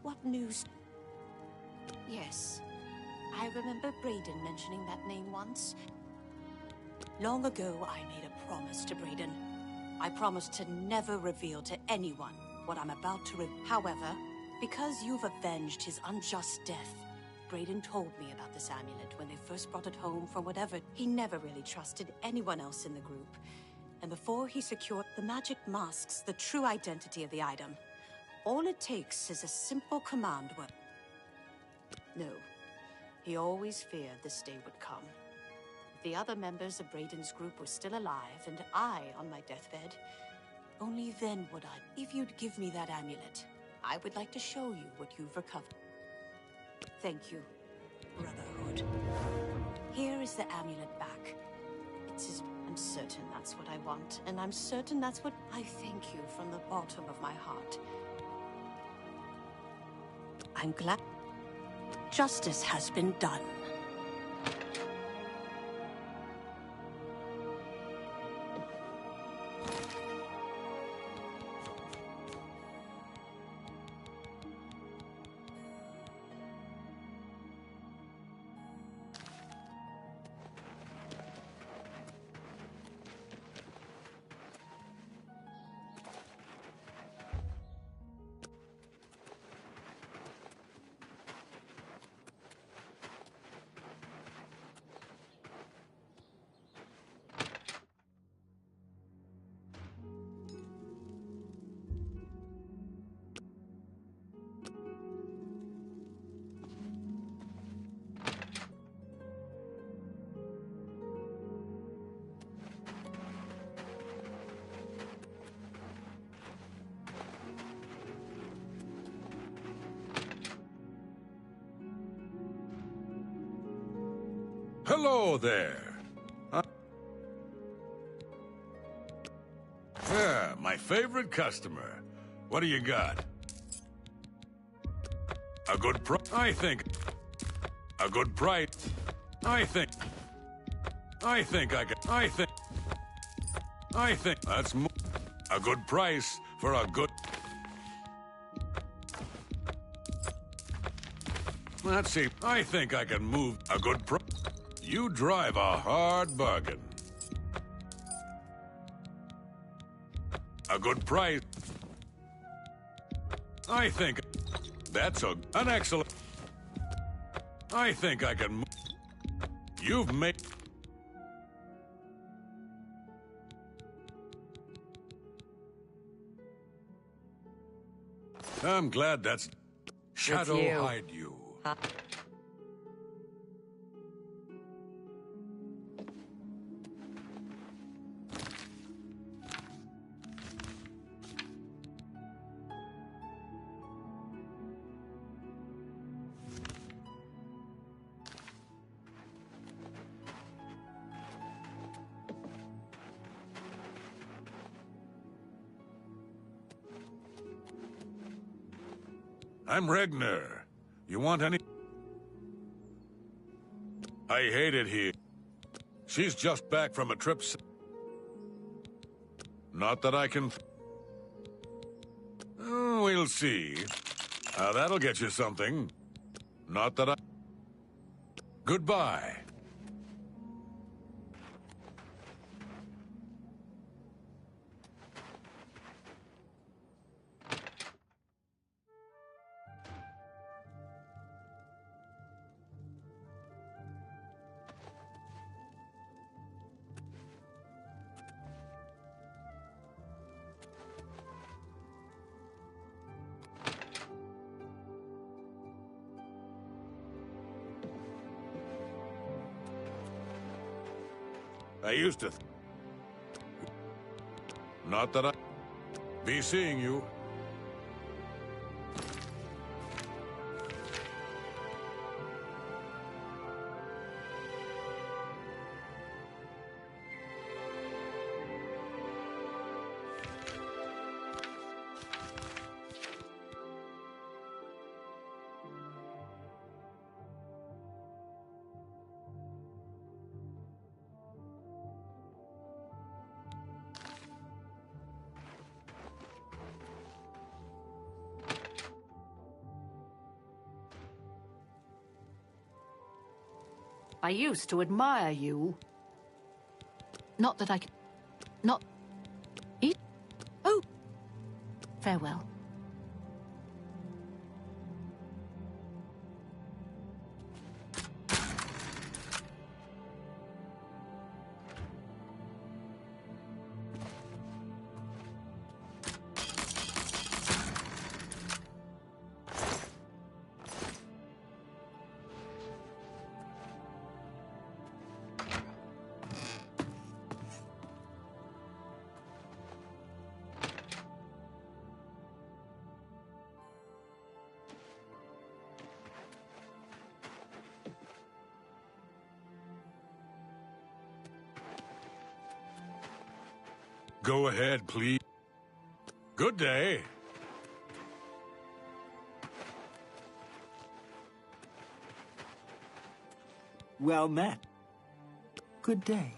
What news? Yes. I remember Brayden mentioning that name once. Long ago, I made a promise to Brayden. I promised to never reveal to anyone what I'm about to However, because you've avenged his unjust death, Brayden told me about this amulet when they first brought it home from whatever. He never really trusted anyone else in the group. And before he secured, the magic masks the true identity of the item. All it takes is a simple command word. No. He always feared this day would come. If the other members of Brayden's group were still alive, and I on my deathbed, only then would I. If you'd give me that amulet, I would like to show you what you've recovered. Thank you, Brotherhood. Here is the amulet back. I'm certain that's what I want, and I'm certain that's what I thank you from the bottom of my heart. I'm glad justice has been done. Hello there. Yeah, my favorite customer. What do you got? A good price? I think. A good price? I think that's a good price for a good. Let's see. I think I can move a good price. You drive a hard bargain. A good price. I think that's an excellent. I think I can. You've made... I'm glad that's... Shadow you. hide you. I'm Regner. You want any... I hate it here. She's just back from a trip... Not that I can... We'll see. That'll get you something. Not that I... Goodbye. I used to... Not that I... Be seeing you. I used to admire you. Not that I can... Not... Eat... Oh! Farewell. Go ahead, please. Good day. Well met. Good day.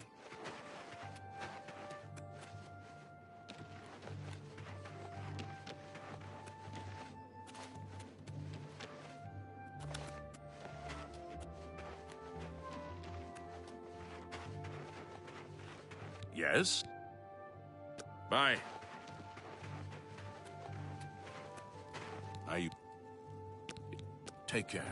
Yes? Bye. I... Take care.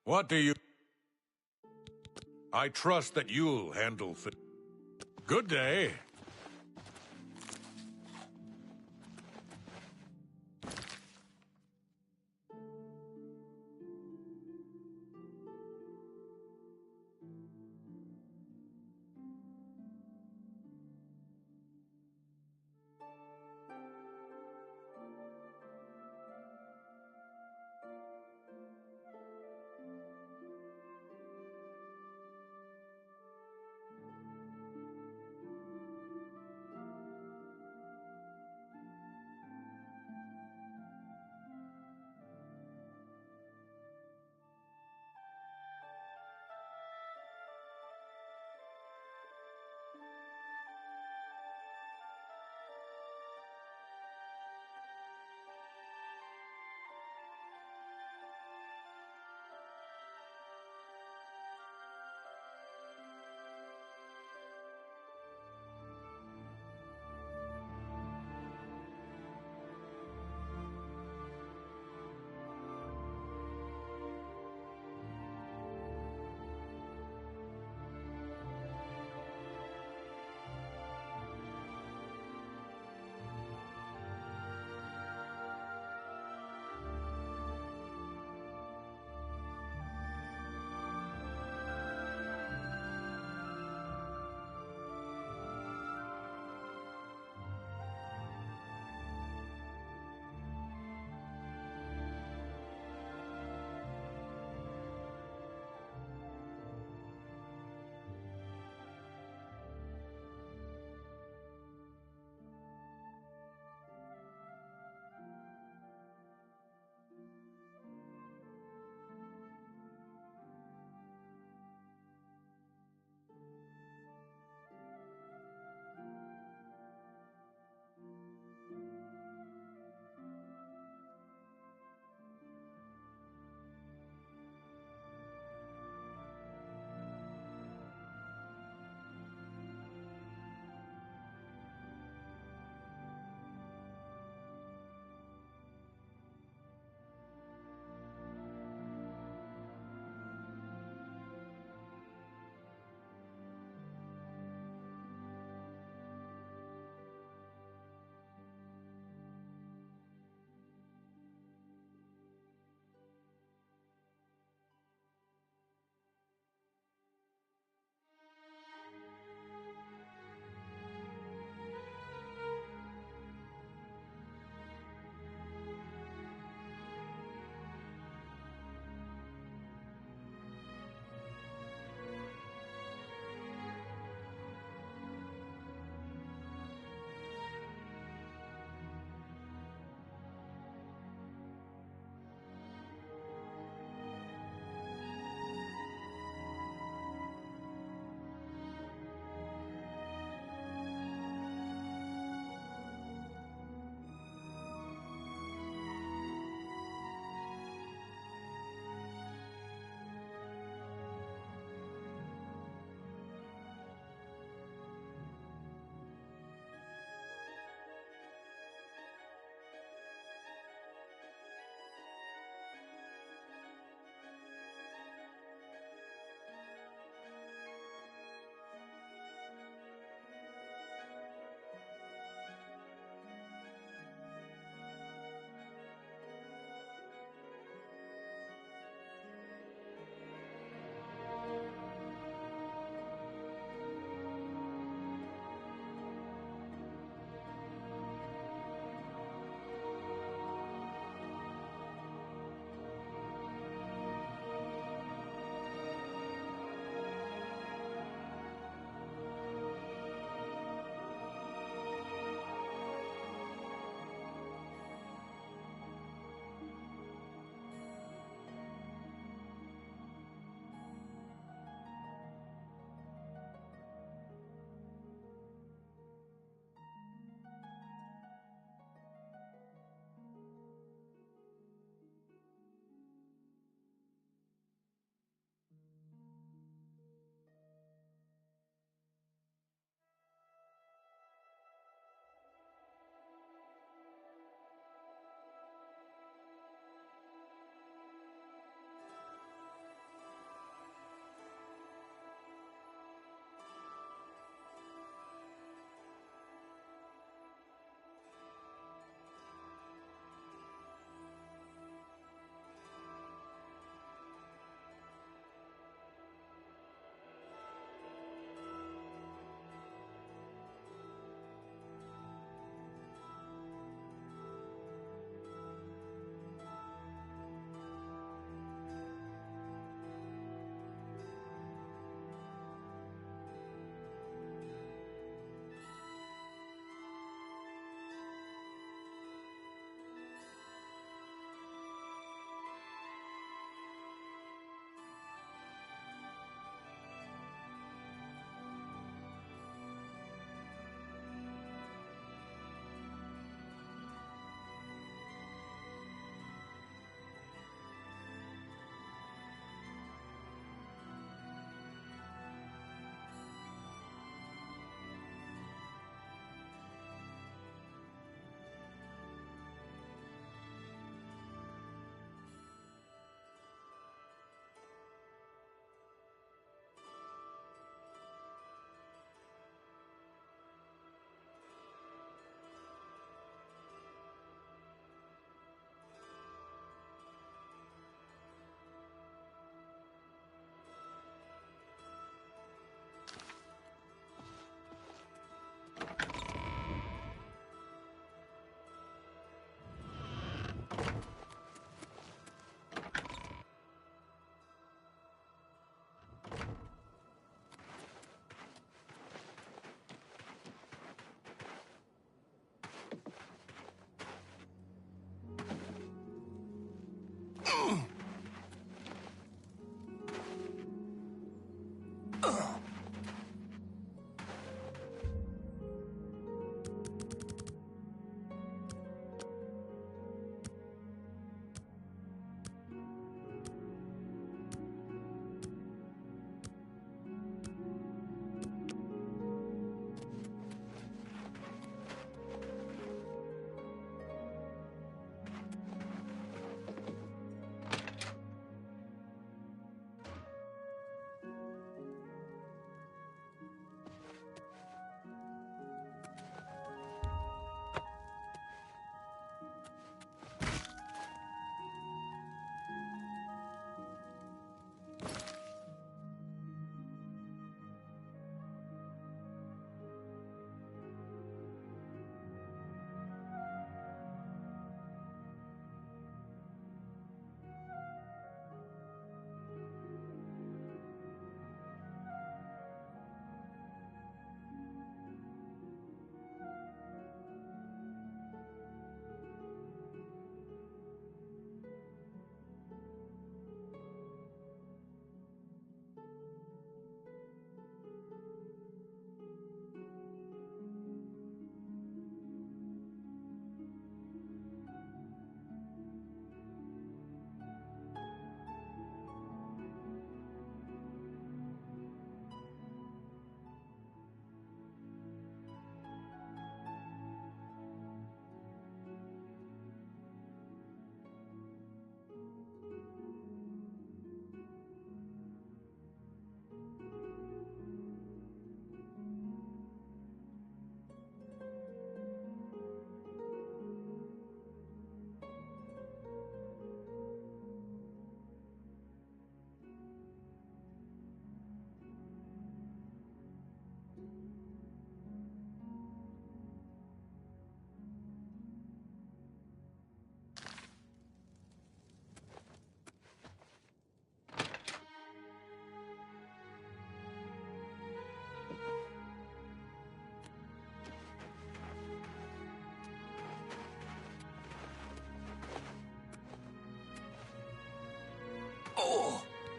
What do you... I trust that you'll handle things. Good day.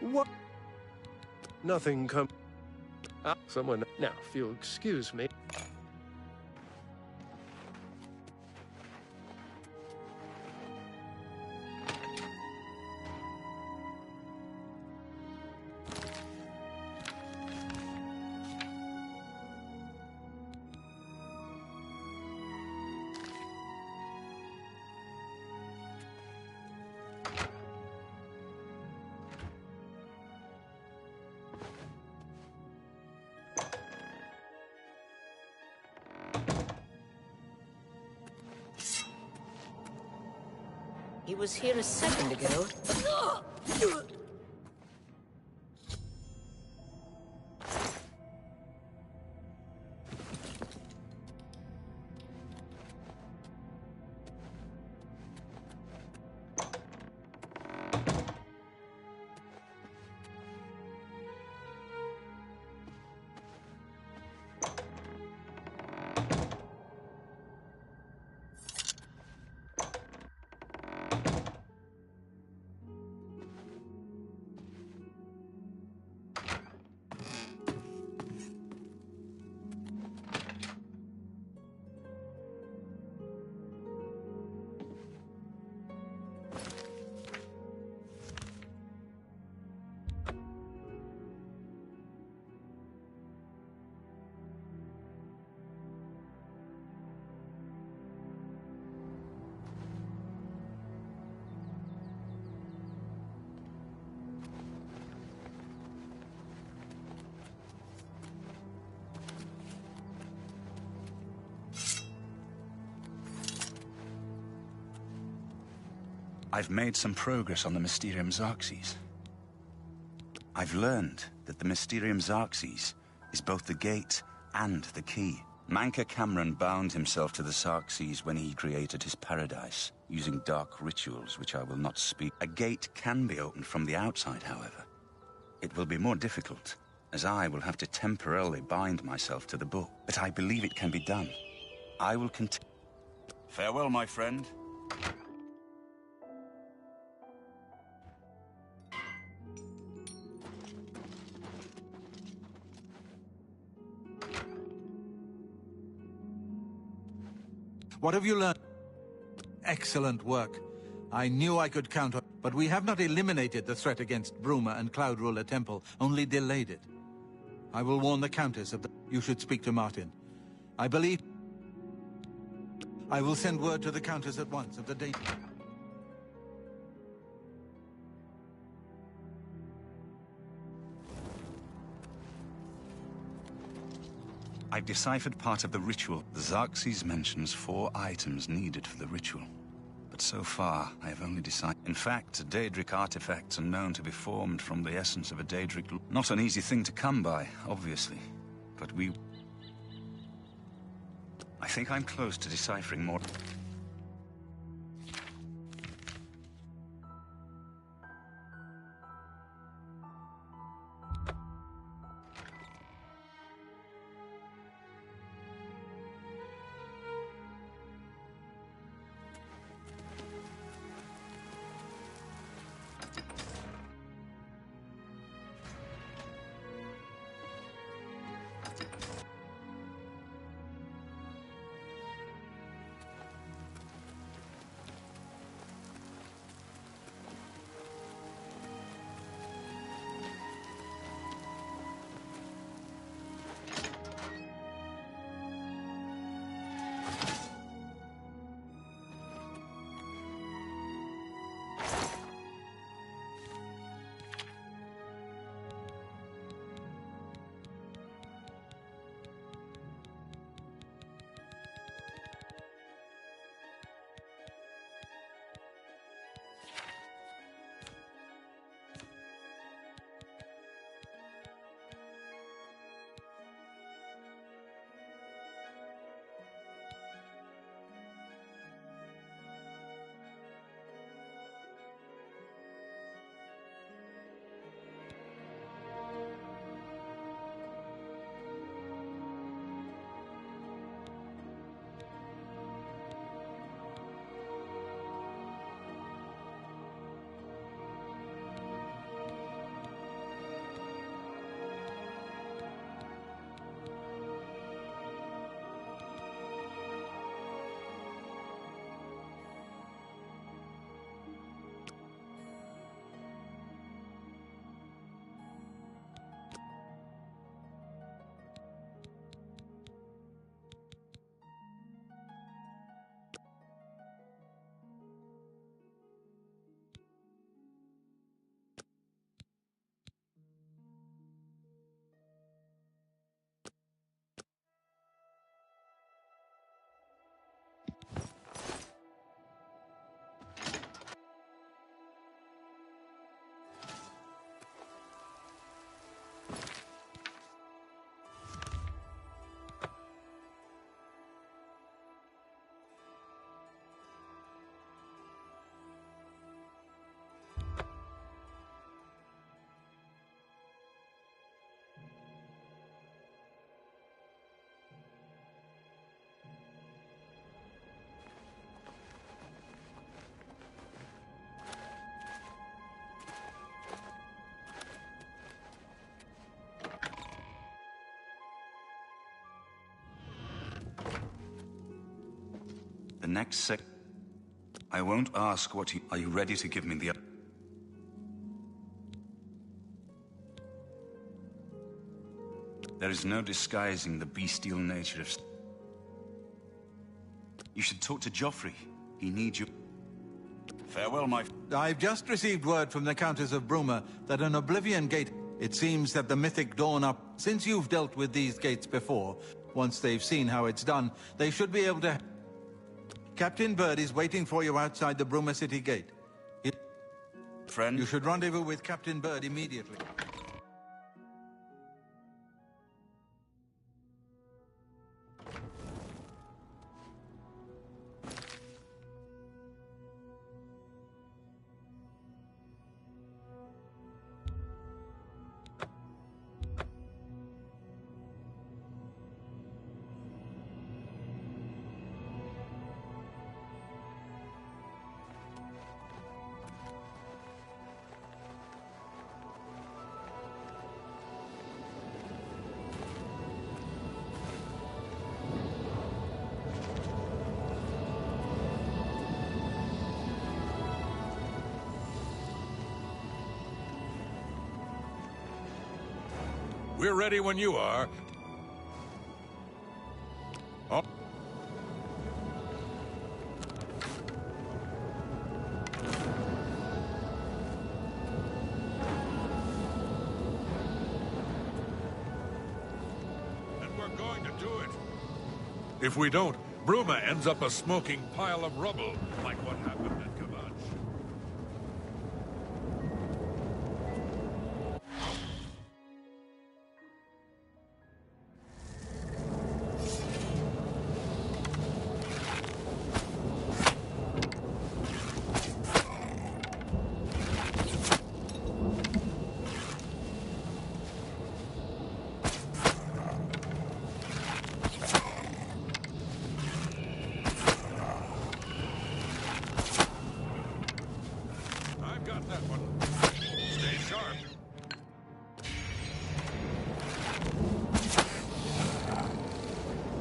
What? Nothing come. Someone. Now, if you'll excuse me. He was here a second ago. I've made some progress on the Mysterium Xarxes. I've learned that the Mysterium Xarxes is both the gate and the key. Manka Cameron bound himself to the Xarxes when he created his paradise, using dark rituals which I will not speak. A gate can be opened from the outside, however. It will be more difficult, as I will have to temporarily bind myself to the book. But I believe it can be done. I will continue. Farewell, my friend. What have you learned? Excellent work. I knew I could count on, but we have not eliminated the threat against Bruma and Cloud Ruler Temple, only delayed it. I will warn the Countess of the... You should speak to Martin. I believe... I will send word to the Countess at once of the danger. I've deciphered part of the ritual. The Xarxes mentions 4 items needed for the ritual. But so far, I have only deciphered... In fact, Daedric artifacts are known to be formed from the essence of a Daedric... Not an easy thing to come by, obviously. But we... I think I'm close to deciphering more... next sec... I won't ask what you... Are you ready to give me the... There is no disguising the bestial nature of... You should talk to Joffrey. He needs you. Farewell, my... I've just received word from the Countess of Bruma that an Oblivion gate... It seems that the Mythic Dawn up... Since you've dealt with these gates before, once they've seen how it's done, they should be able to... Captain Bird is waiting for you outside the Bruma City gate. Friend? You should rendezvous with Captain Bird immediately. We're ready when you are. Oh. And we're going to do it. If we don't, Bruma ends up a smoking pile of rubble, like what happened at Kavach.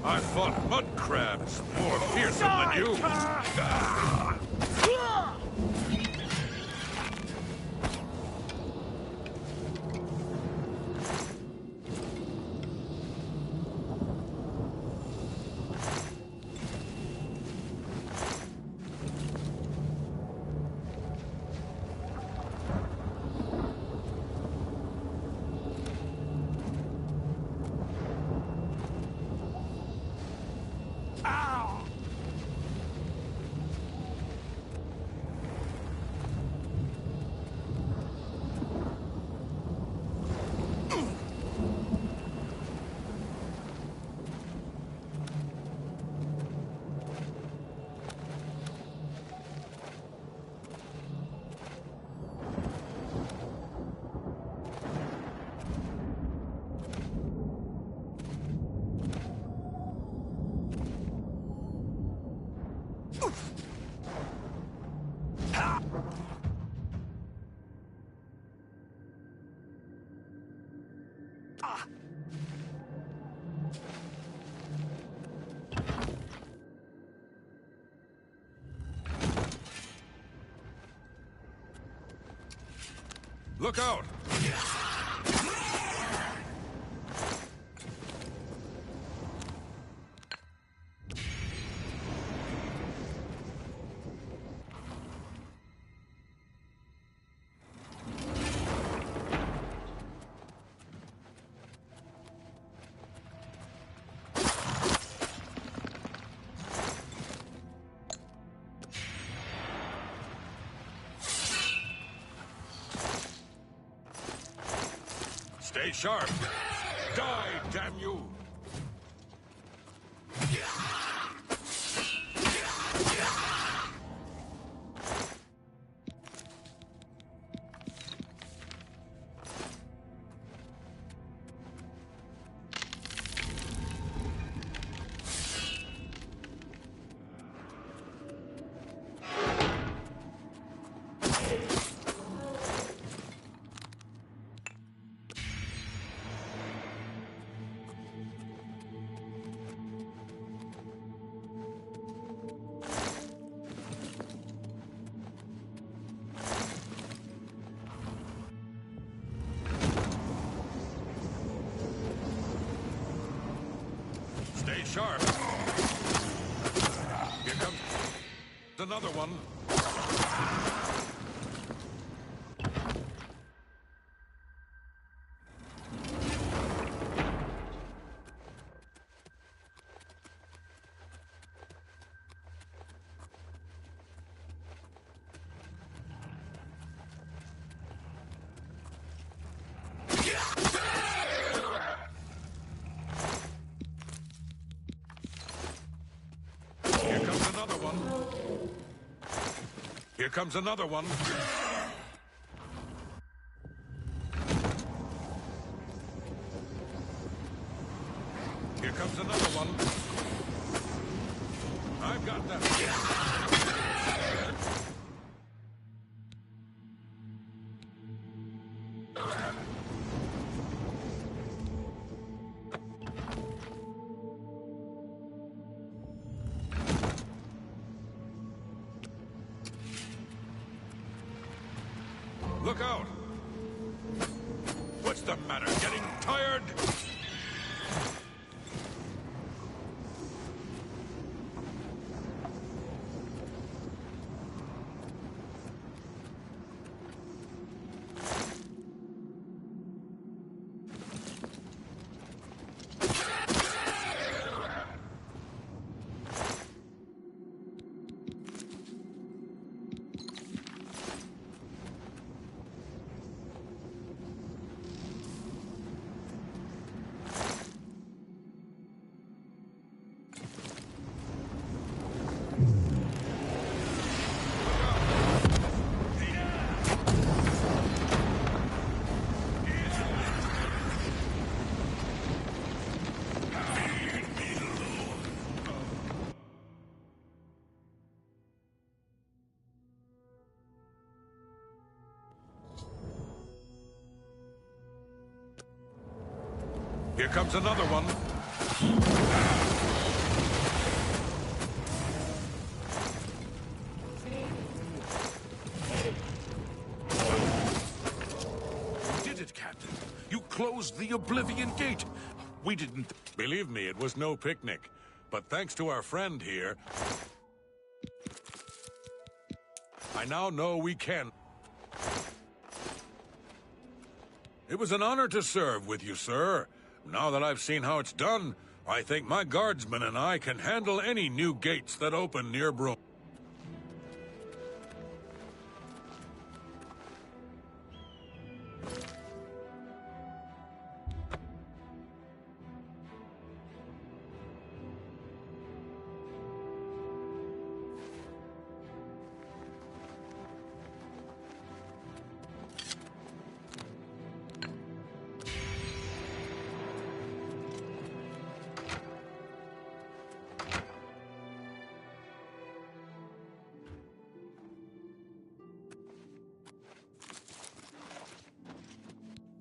I fought mud crabs more fearsome than you. Look out! Stay sharp. Die, damn you! sharp. Here comes another one. Here comes another one. Here comes another one. I've got that. Look out! What's the matter? Getting tired? Here comes another one. You did it, Captain. You closed the Oblivion Gate. We didn't... Believe me, it was no picnic. But thanks to our friend here, I now know we can. It was an honor to serve with you, sir. Now that I've seen how it's done, I think my guardsmen and I can handle any new gates that open near Broom.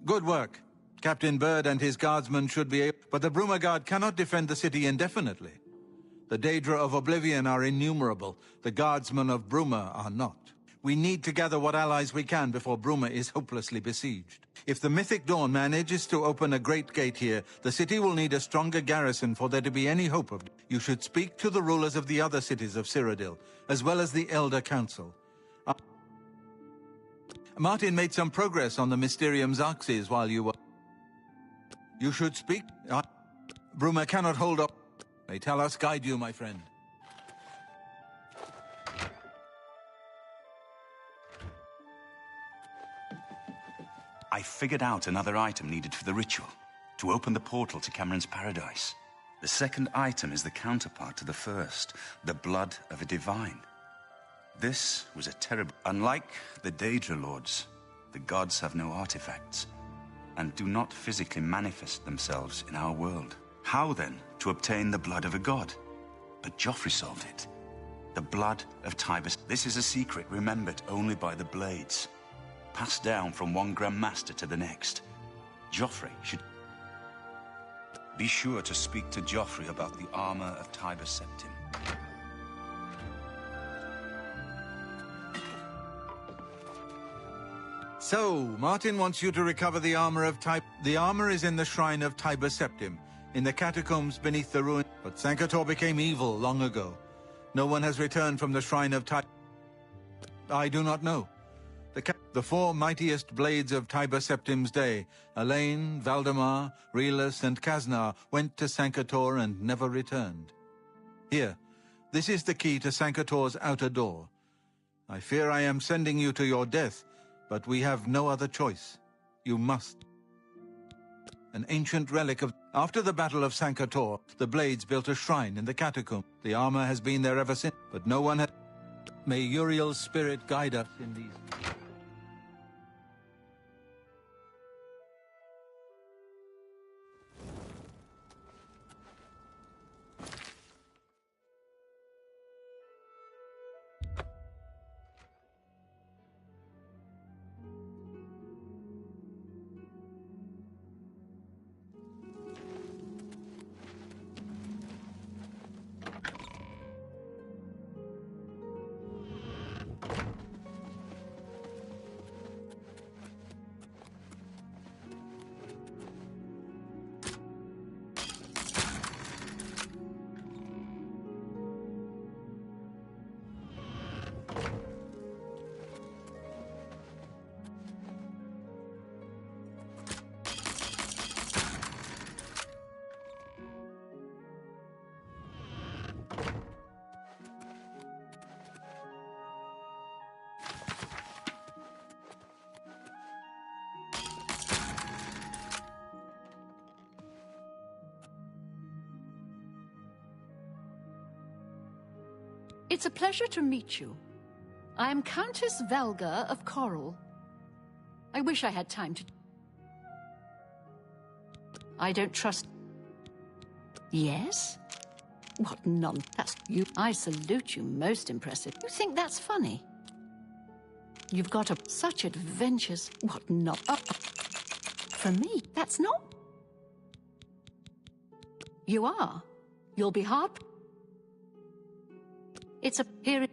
Good work. Captain Bird and his guardsmen should be able... But the Bruma Guard cannot defend the city indefinitely. The Daedra of Oblivion are innumerable. The guardsmen of Bruma are not. We need to gather what allies we can before Bruma is hopelessly besieged. If the Mythic Dawn manages to open a great gate here, the city will need a stronger garrison for there to be any hope of... You should speak to the rulers of the other cities of Cyrodiil, as well as the Elder Council. Martin made some progress on the Mysterium Xarxes while you were... You should speak... Bruma cannot hold up. May tell us guide you, my friend. I figured out another item needed for the ritual, to open the portal to Cameron's paradise. The second item is the counterpart to the first, the blood of a divine. This was a terrible... Unlike the Daedra Lords, the gods have no artifacts, and do not physically manifest themselves in our world. How, then, to obtain the blood of a god? But Joffrey solved it. The blood of Tibus. This is a secret remembered only by the Blades, passed down from one Grand Master to the next. Joffrey should... Be sure to speak to Joffrey about the armor of Tibus Septim. So, Martin wants you to recover the armor of The armor is in the shrine of Tibus Septim, in the catacombs beneath the ruin. But Sankator became evil long ago. No one has returned from the Shrine of Tiber. I do not know. The four mightiest blades of Tiber Septim's day, Elaine, Valdemar, Relus, and Kaznar, went to Sankator and never returned. Here, this is the key to Sankator's outer door. I fear I am sending you to your death, but we have no other choice. You must. An ancient relic of... After the Battle of Sankator, the Blades built a shrine in the catacomb. The armor has been there ever since, but no one has... May Uriel's spirit guide us in these... It's a pleasure to meet you. I am Countess Valga of Coral. I wish I had time to... I don't trust... Yes? What nonsense. I salute you, most impressive. You think that's funny? You've got such adventures. What not? For me, that's not... You are. You'll be hard... It's a period.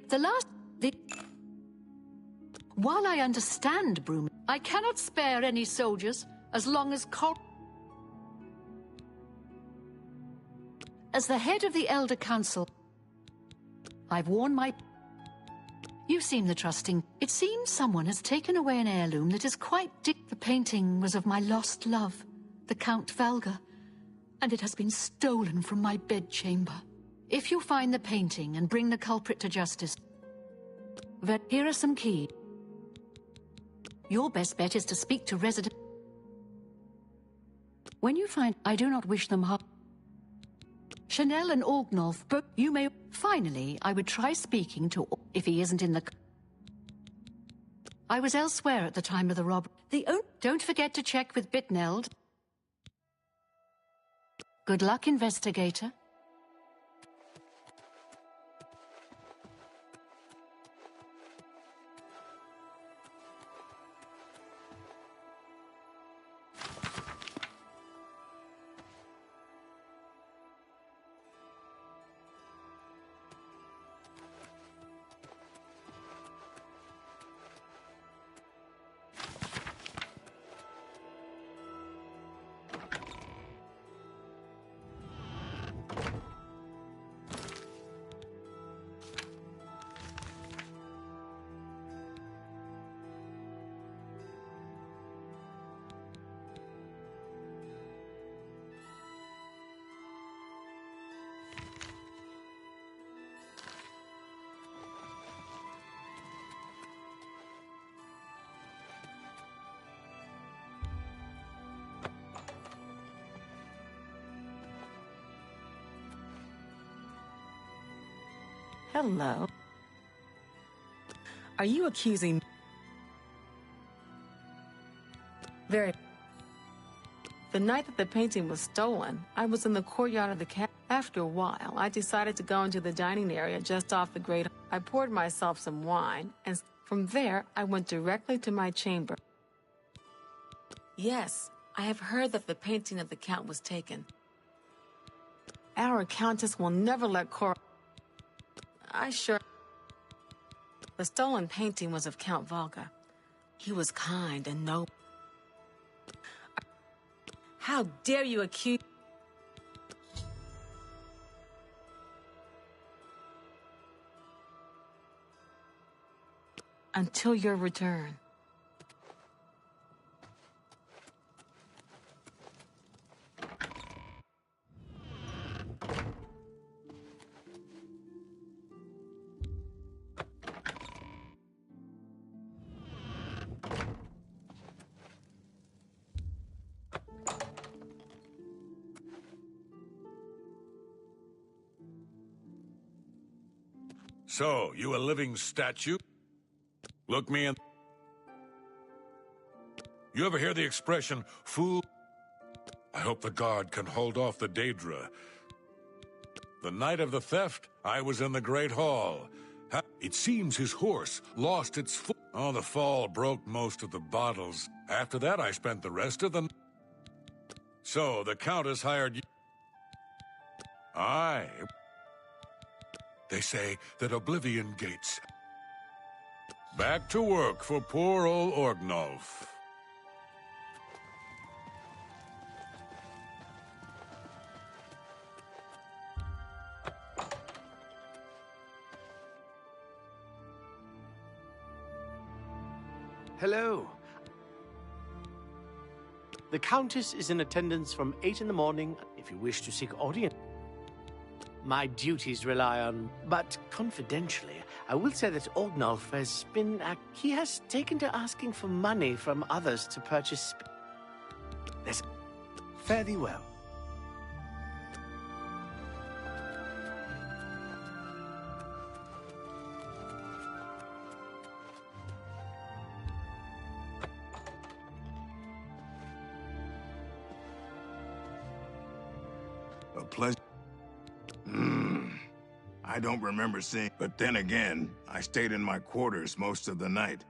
While I understand, Broom, I cannot spare any soldiers as long as As the head of the Elder Council, I've worn my... You seem the trusting. It seems someone has taken away an heirloom that is quite The painting was of my lost love, the Count Valga, and it has been stolen from my bedchamber. If you find the painting and bring the culprit to justice, here are some keys. Your best bet is to speak to residents. When you find, I do not wish them harm. Chanel and Orgnolf, but you may... Finally, I would try speaking to... If he isn't in the... I was elsewhere at the time of the robbery. Don't forget to check with Bitneld. Good luck, investigator. Hello. Are you accusing... Very... The night that the painting was stolen, I was in the courtyard of the castle. After a while, I decided to go into the dining area just off the great... I poured myself some wine, and from there, I went directly to my chamber. Yes, I have heard that the painting of the Count was taken. Our Countess will never let Cora... The stolen painting was of Count Valga. He was kind and noble. How dare you accuse... until your return. So, you a living statue? Look me in... You ever hear the expression, fool? I hope the guard can hold off the Daedra. The night of the theft, I was in the Great Hall. It seems his horse lost its foot. Oh, the fall broke most of the bottles. After that, I spent the rest of the... So, the Countess hired you... Aye. They say that Oblivion Gates... Back to work for poor old Orgnolf. Hello. The Countess is in attendance from 8 in the morning if you wish to seek audience. My duties rely on... But confidentially, I will say that Orgnolf has been... he has taken to asking for money from others to purchase... This... Fare thee well. A pleasure. I don't remember seeing, but then again, I stayed in my quarters most of the night.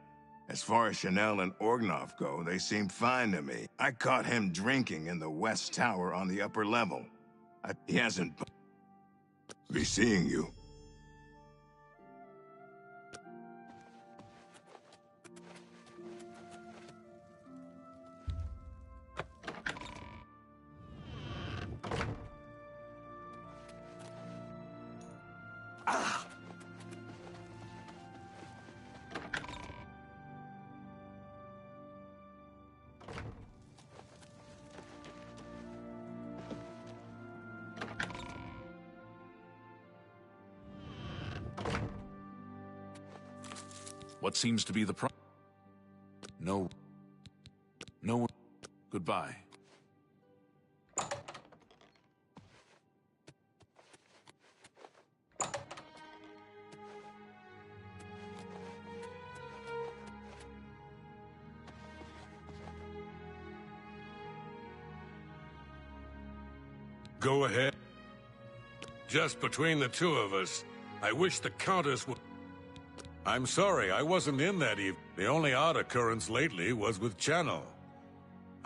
As far as Chanel and Orgnolf go, they seem fine to me. I caught him drinking in the West Tower on the upper level. He hasn't... Be seeing you. What seems to be the problem? No. No one. Goodbye. Go ahead. Just between the two of us, I wish the Countess would... I'm sorry, I wasn't in that evening. The only odd occurrence lately was with Channel.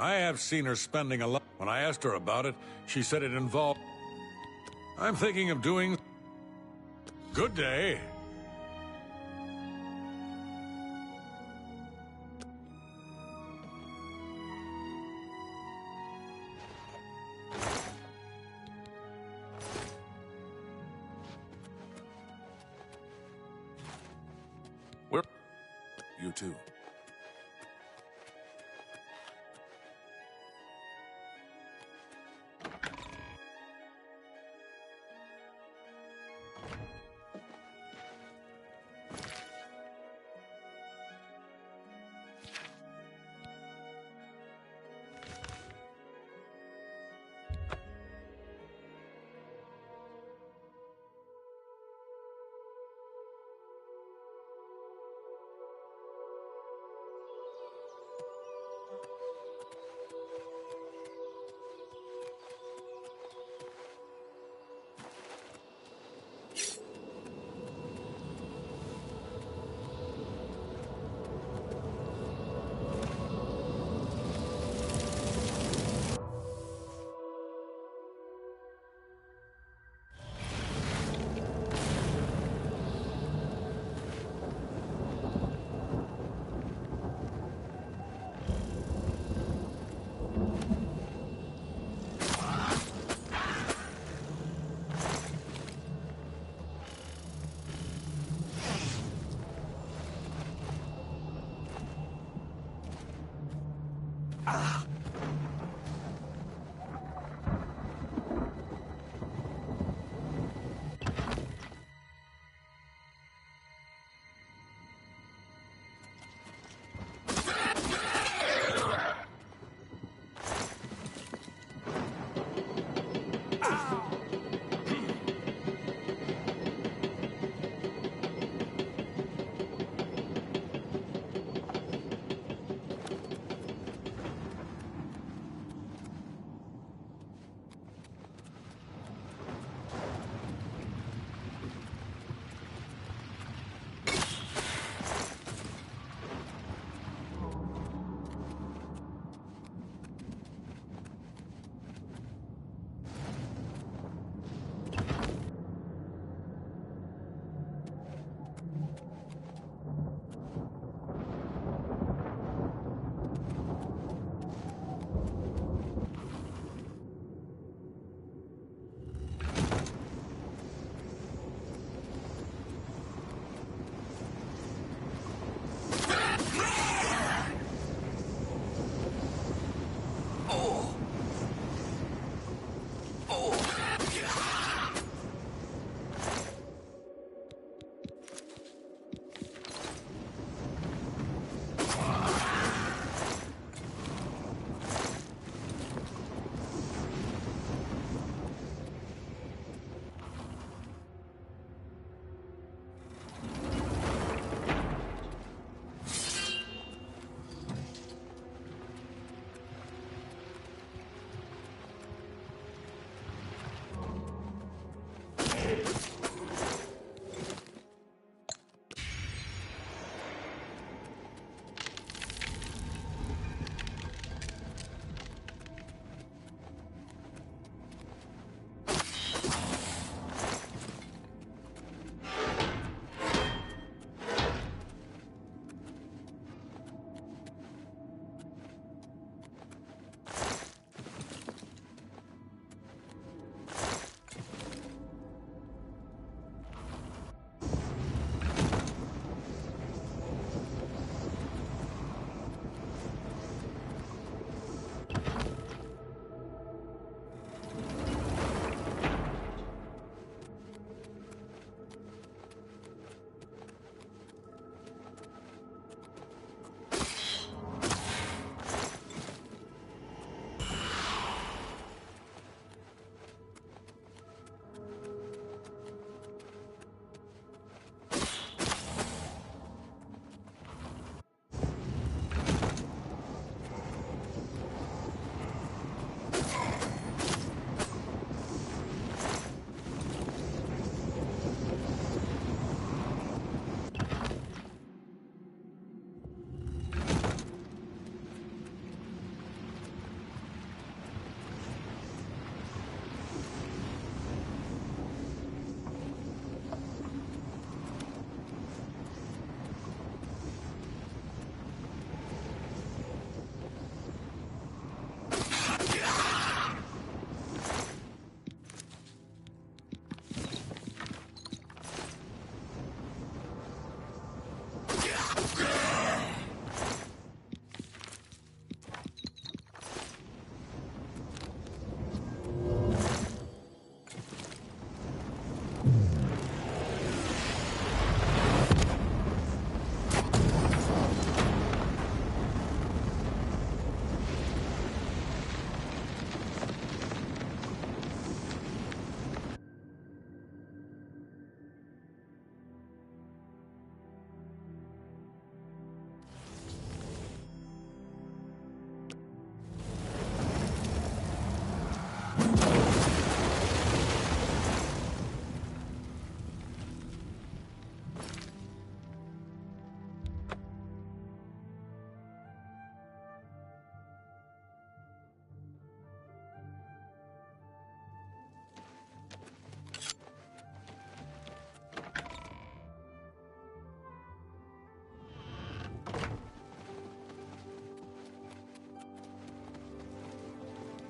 I have seen her spending a lot. When I asked her about it, she said it involved... I'm thinking of doing... Good day. You too.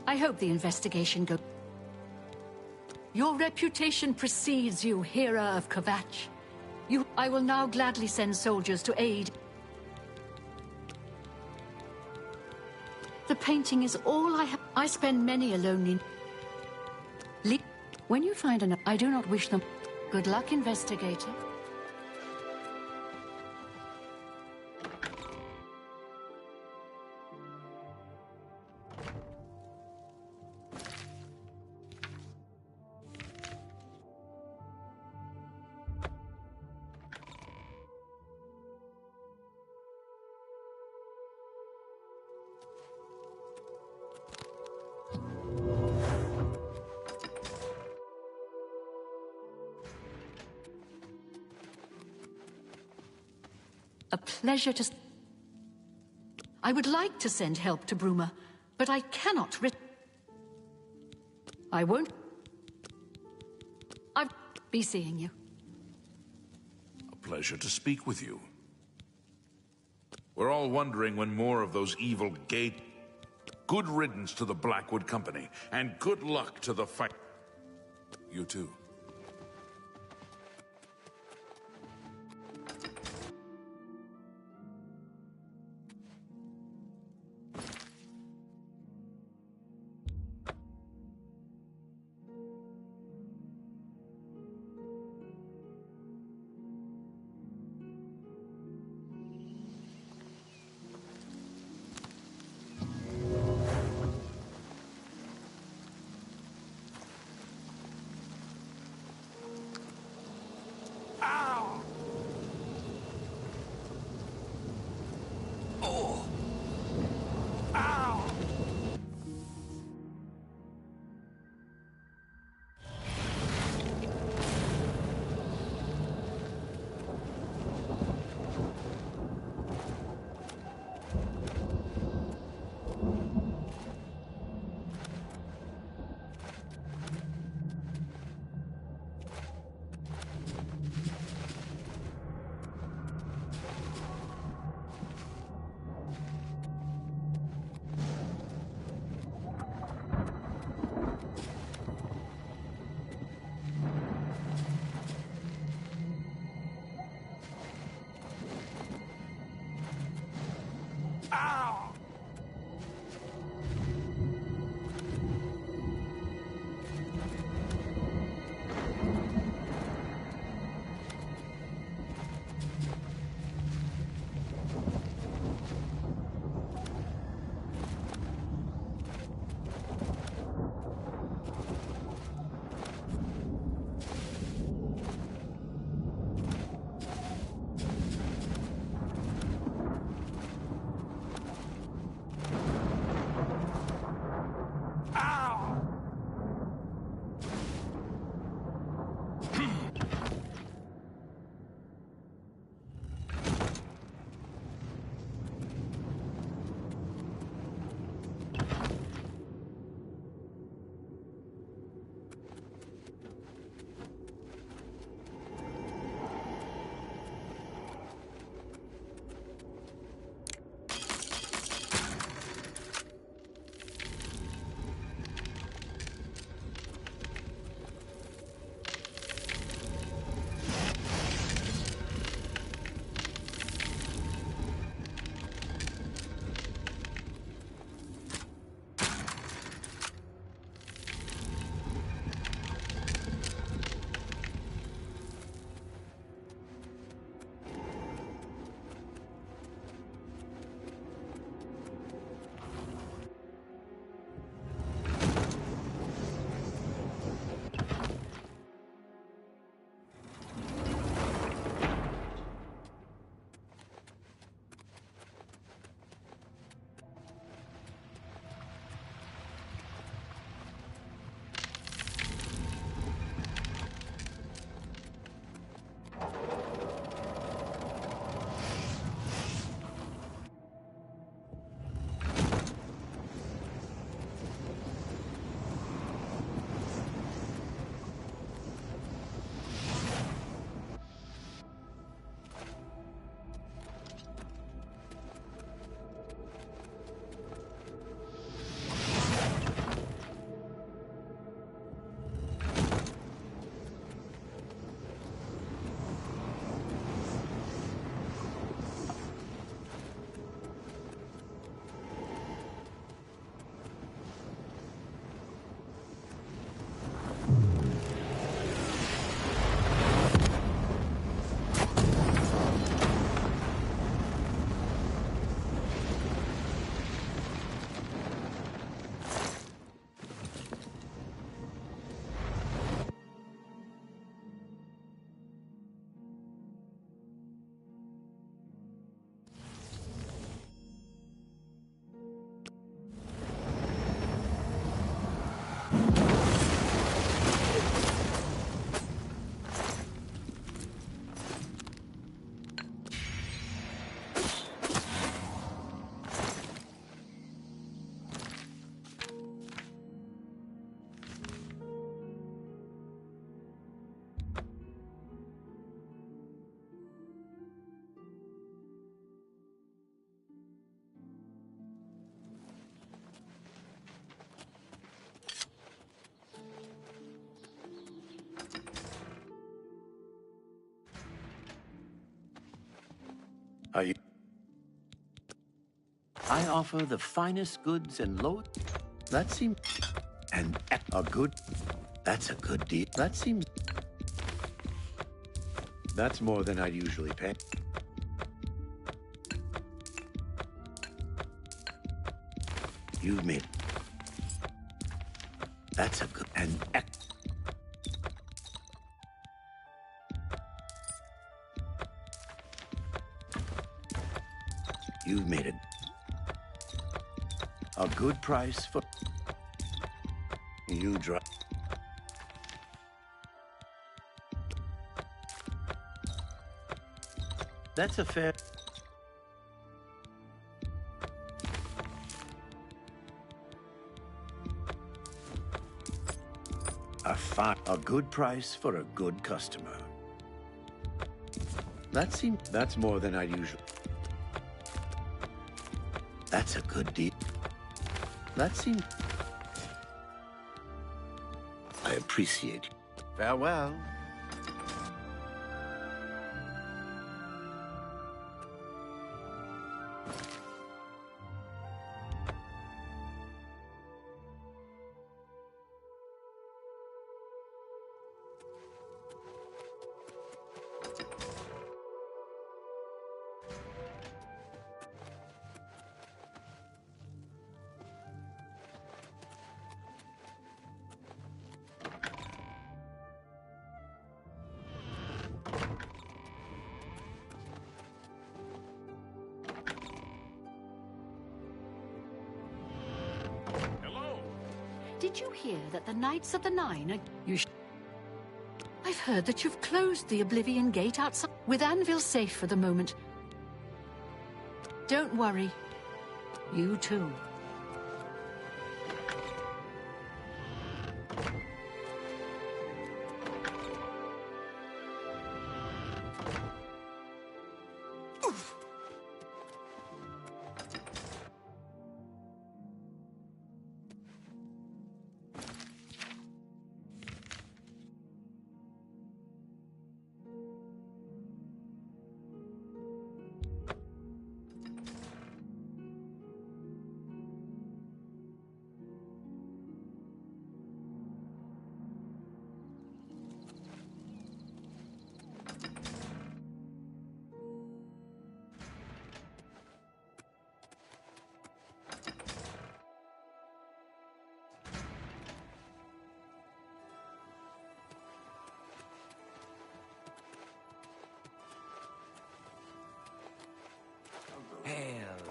I hope the investigation goes. Your reputation precedes you, Hera of Kvatch. I will now gladly send soldiers to aid. The painting is all I have. I spend many a lonely... When you find an... I do not wish them... Good luck, investigator. A pleasure to... I would like to send help to Bruma, but I cannot I won't... I'll be seeing you. A pleasure to speak with you. We're all wondering when more of those evil gate... Good riddance to the Blackwood Company, and good luck to the fight. You too. I offer the finest goods and low. That seems... And a good... That's a good deal. That seems... That's more than I'd usually pay. You've made... That's a good... And... You've made it. A good price for... You drive... That's a fair... A good price for a good customer. That's more than I'd usually... That's a good deal. That seems... I appreciate you. Farewell. Did you hear that the Knights of the Nine are... I've heard that you've closed the Oblivion Gate outside, with Anvil safe for the moment. Don't worry. You too.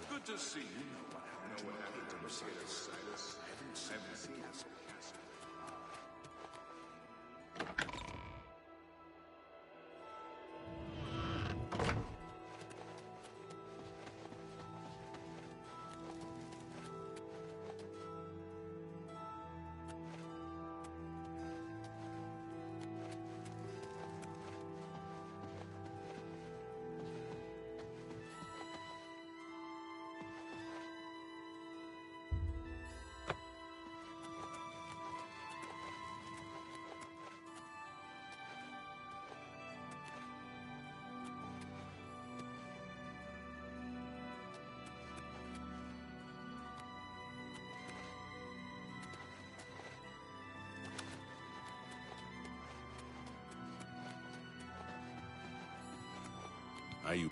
Good to see you. I know what happened to Mercedes. I haven't seen us. Are you...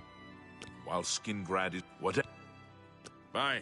While Skingrad is... What? Bye.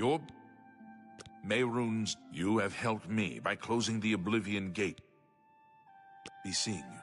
Your Mehrunes, you have helped me by closing the Oblivion Gate. Be seeing you.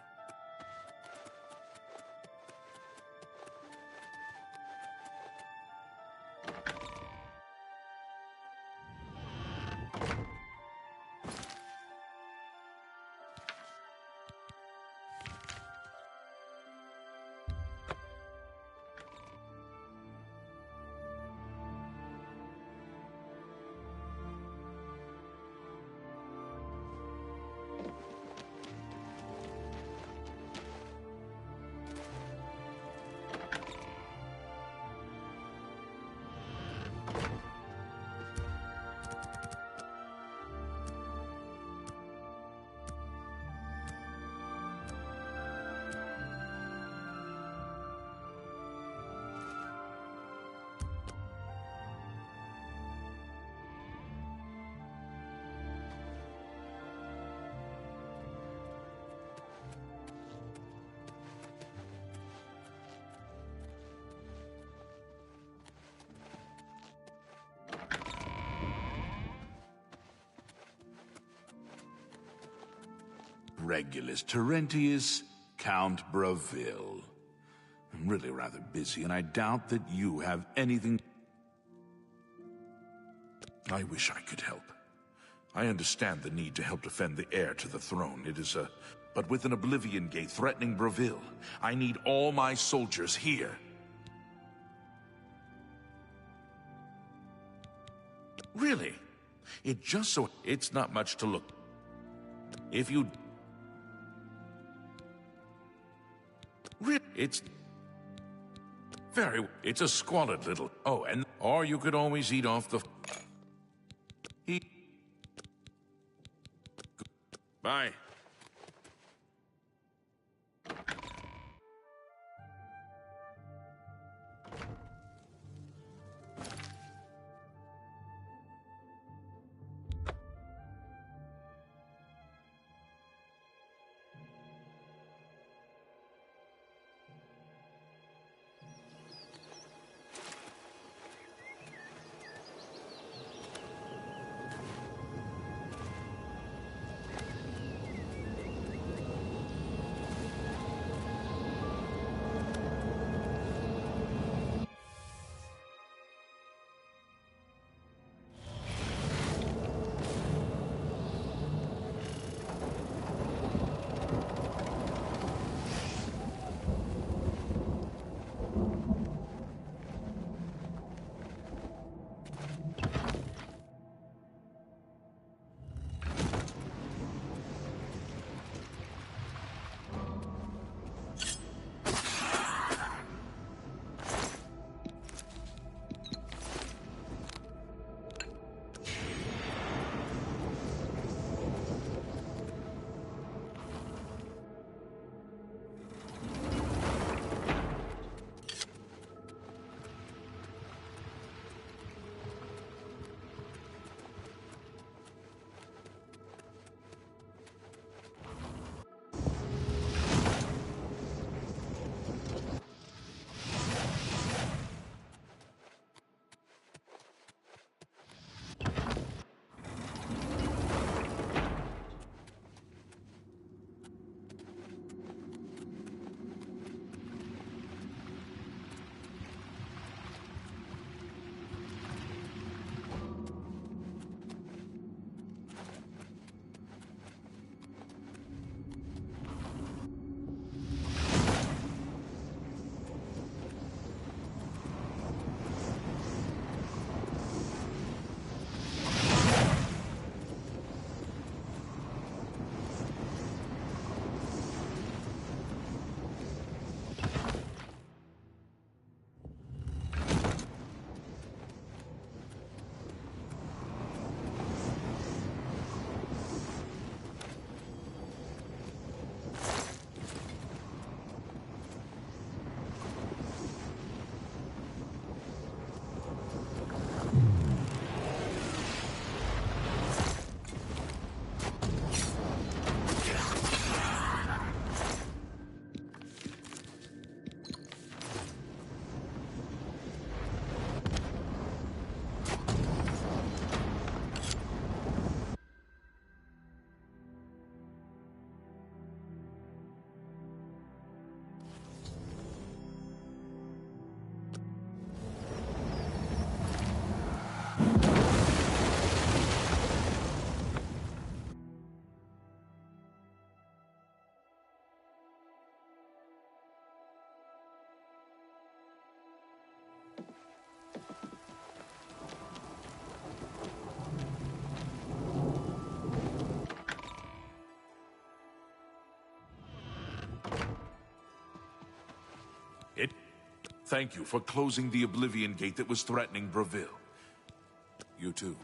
Regulus, Terentius, Count Bravil. I'm really rather busy, and I doubt that you have anything... I wish I could help. I understand the need to help defend the heir to the throne. It is a... But with an Oblivion Gate threatening Bravil, I need all my soldiers here. Really? It just so... It's not much to look... If you... It's... It's a squalid little... Oh, and... Or you could always eat off the... Bye. Thank you for closing the Oblivion Gate that was threatening Breville. You too.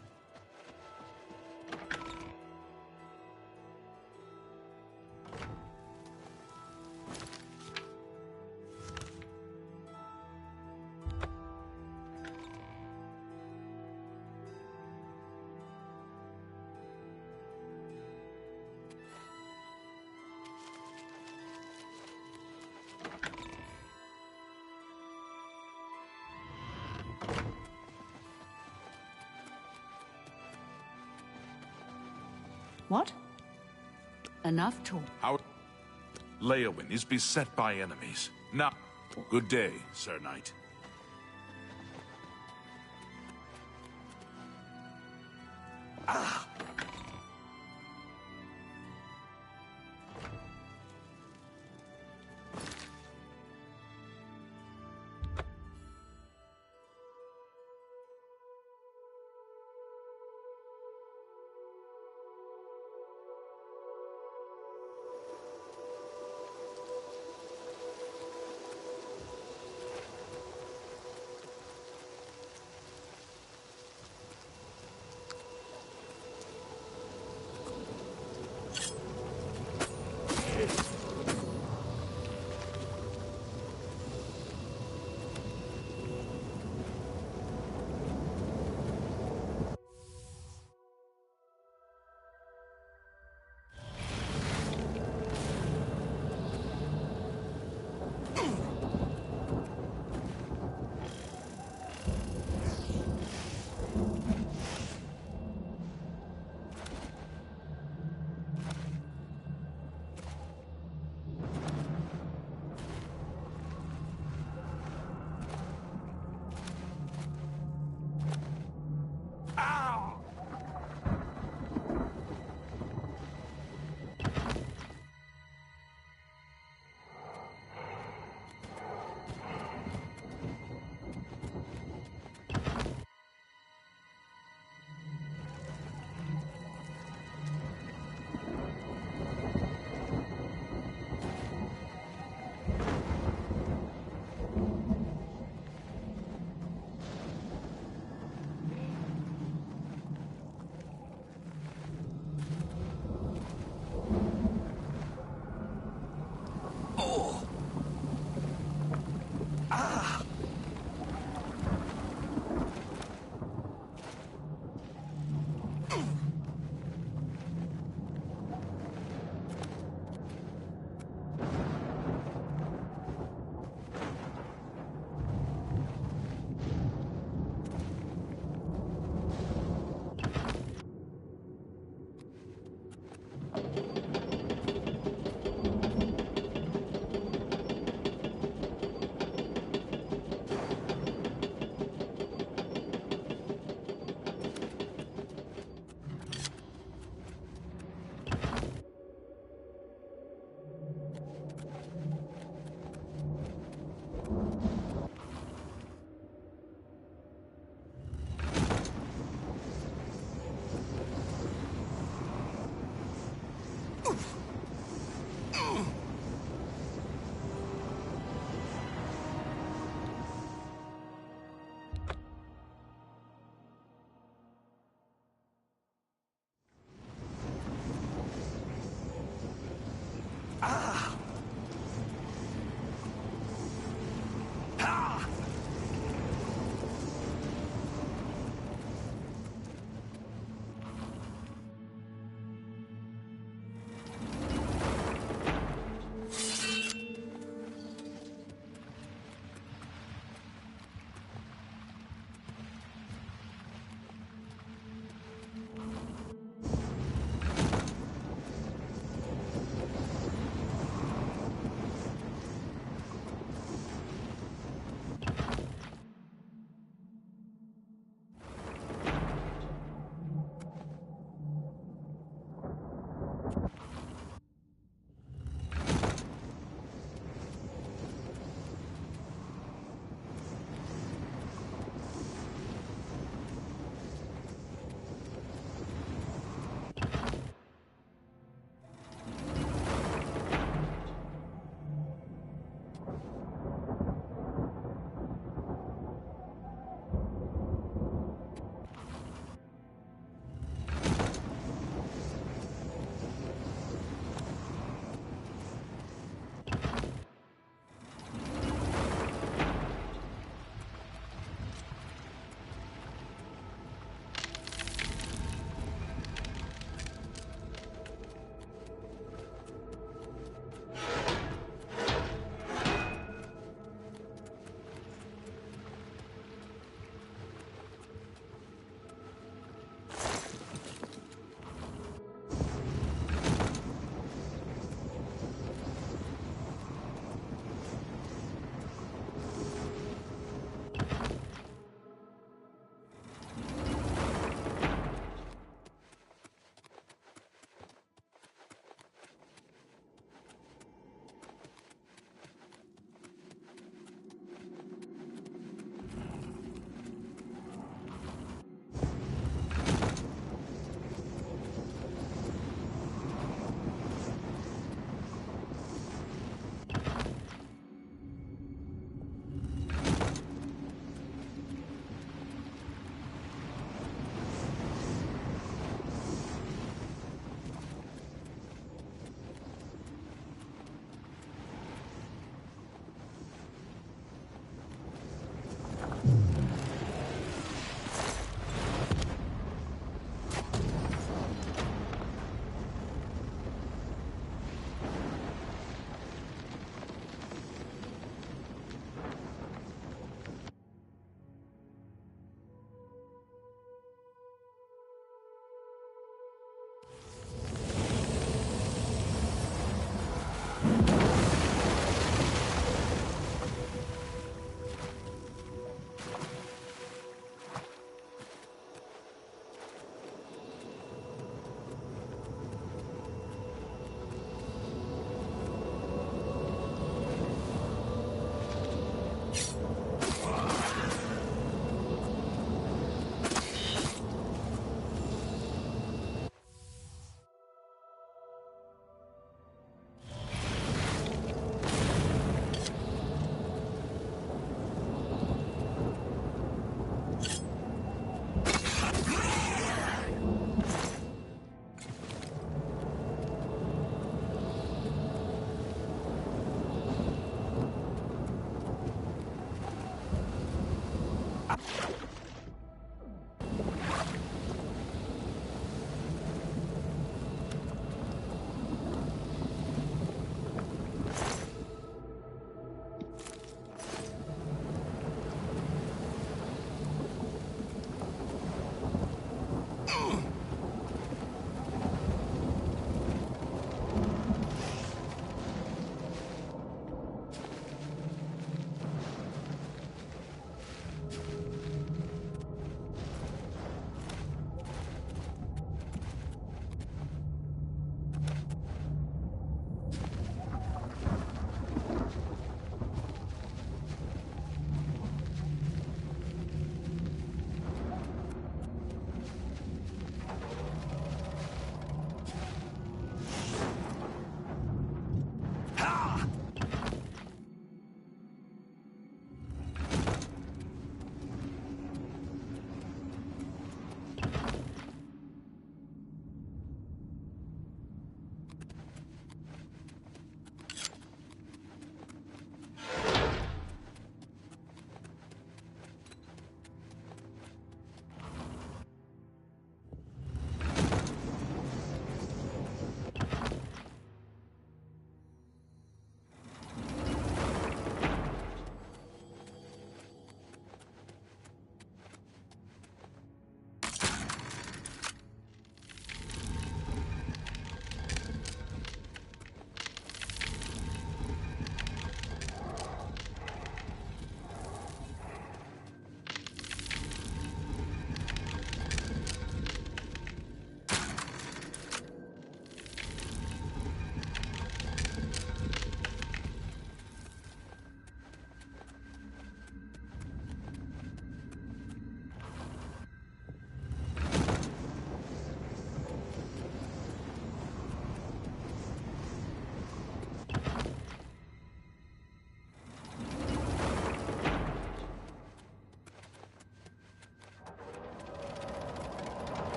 What? Enough talk. How... Leowyn is beset by enemies. Now, good day, Sir Knight.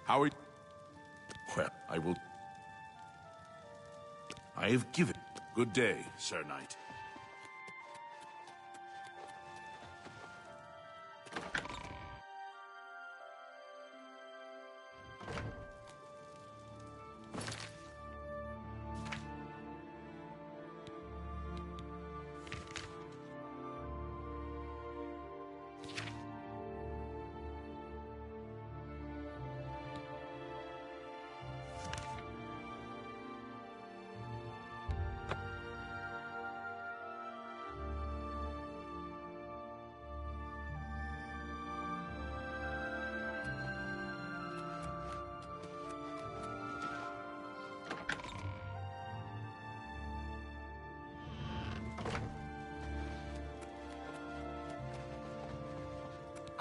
How are you? Well, I have given. Good day, Sir Knight.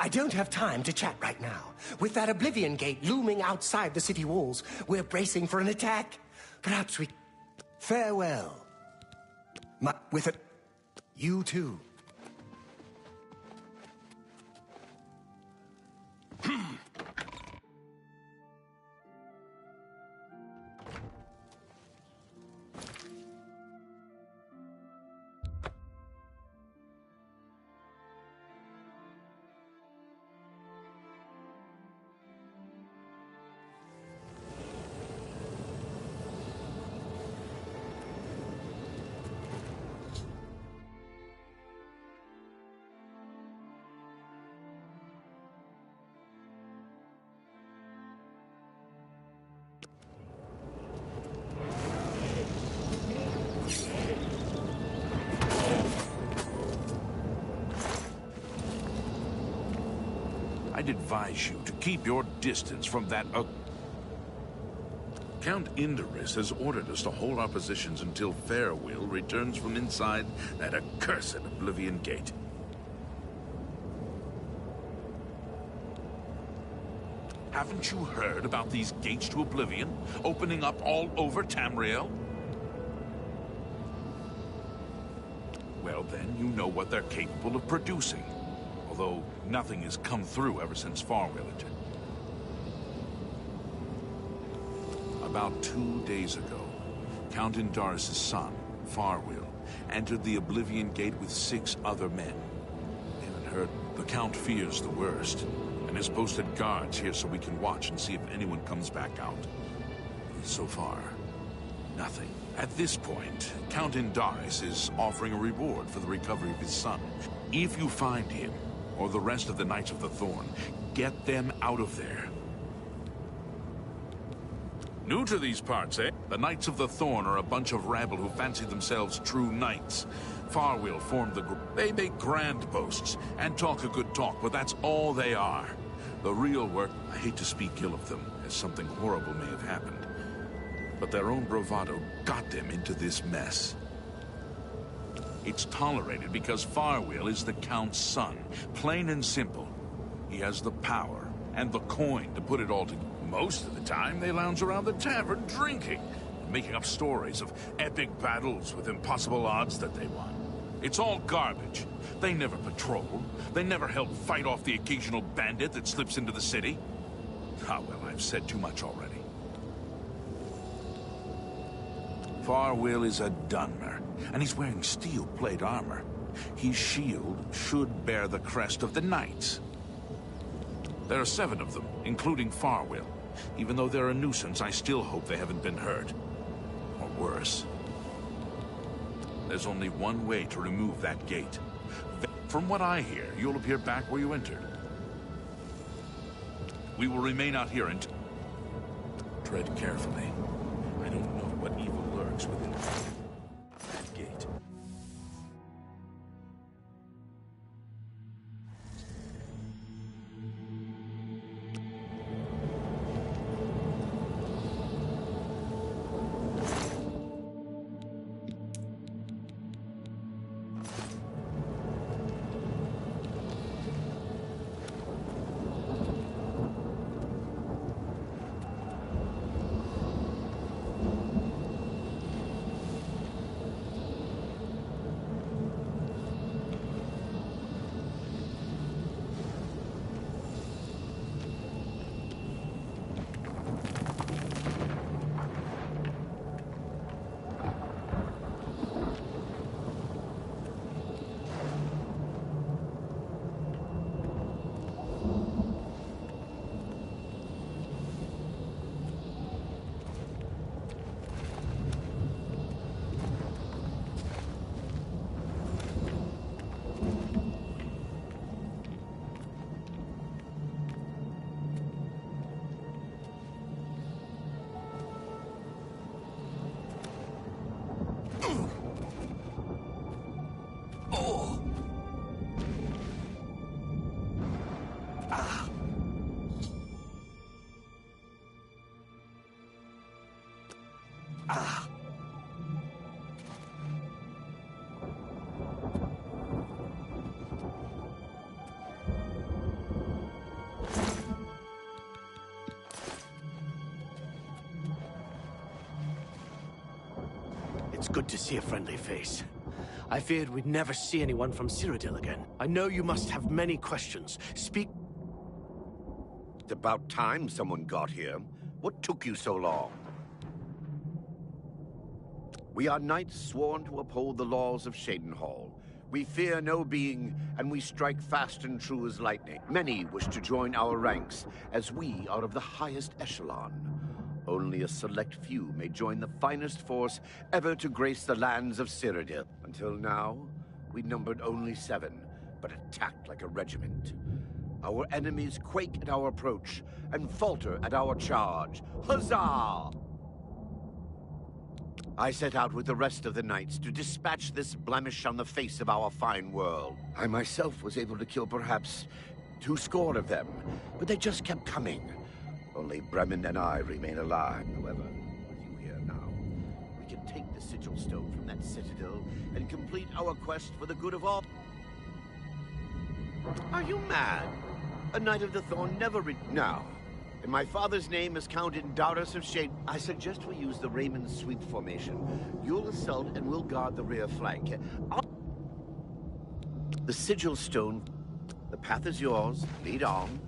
I don't have time to chat right now. With that Oblivion gate looming outside the city walls, we're bracing for an attack. Perhaps we... Farewell. With it... You too. I'd advise you to keep your distance from that... Count Indorus has ordered us to hold our positions until Farewell returns from inside that accursed Oblivion gate. Haven't you heard about these gates to Oblivion opening up all over Tamriel? Well, then you know what they're capable of producing. Although nothing has come through ever since Farewell entered. About 2 days ago, Count Indaris' son, Farewell, entered the Oblivion Gate with 6 other men. Haven't heard. The Count fears the worst, and has posted guards here so we can watch and see if anyone comes back out. So far, nothing. At this point, Count Indaris is offering a reward for the recovery of his son. If you find him, or the rest of the Knights of the Thorn, get them out of there. New to these parts, eh? The Knights of the Thorn are a bunch of rabble who fancy themselves true knights. Farewell formed the group. They make grand boasts and talk a good talk, but that's all they are. The real work, I hate to speak ill of them, as something horrible may have happened. But their own bravado got them into this mess. It's tolerated because Farewell is the Count's son. Plain and simple. He has the power and the coin to put it all together. Most of the time, they lounge around the tavern drinking, making up stories of epic battles with impossible odds that they won. It's all garbage. They never patrol. They never help fight off the occasional bandit that slips into the city. Ah, well, I've said too much already. Farewell is a Dunmer, and he's wearing steel plate armor. His shield should bear the crest of the Knights. There are 7 of them, including Farewell. Even though they're a nuisance, I still hope they haven't been hurt. Or worse. There's only one way to remove that gate. From what I hear, you'll appear back where you entered. We will remain out here and... Tread carefully. I don't know what evil lurks within that gate. It's good to see a friendly face. I feared we'd never see anyone from Cyrodiil again. I know you must have many questions. Speak. It's about time someone got here. What took you so long? We are knights sworn to uphold the laws of Shadenhall. We fear no being, and we strike fast and true as lightning. Many wish to join our ranks, as we are of the highest echelon. Only a select few may join the finest force ever to grace the lands of Cyrodiil. Until now, we numbered only 7, but attacked like a regiment. Our enemies quake at our approach and falter at our charge. Huzzah! I set out with the rest of the knights to dispatch this blemish on the face of our fine world. I myself was able to kill perhaps 200 of them, but they just kept coming. Only Bremen and I remain alive. However, with you here now, we can take the sigil stone from that citadel and complete our quest for the good of all. Are you mad? A Knight of the Thorn never Now, in my father's name as Count Indarius of Shade, I suggest we use the Raymond sweep formation. You'll assault and we'll guard the rear flank. The sigil stone. The path is yours. Lead on.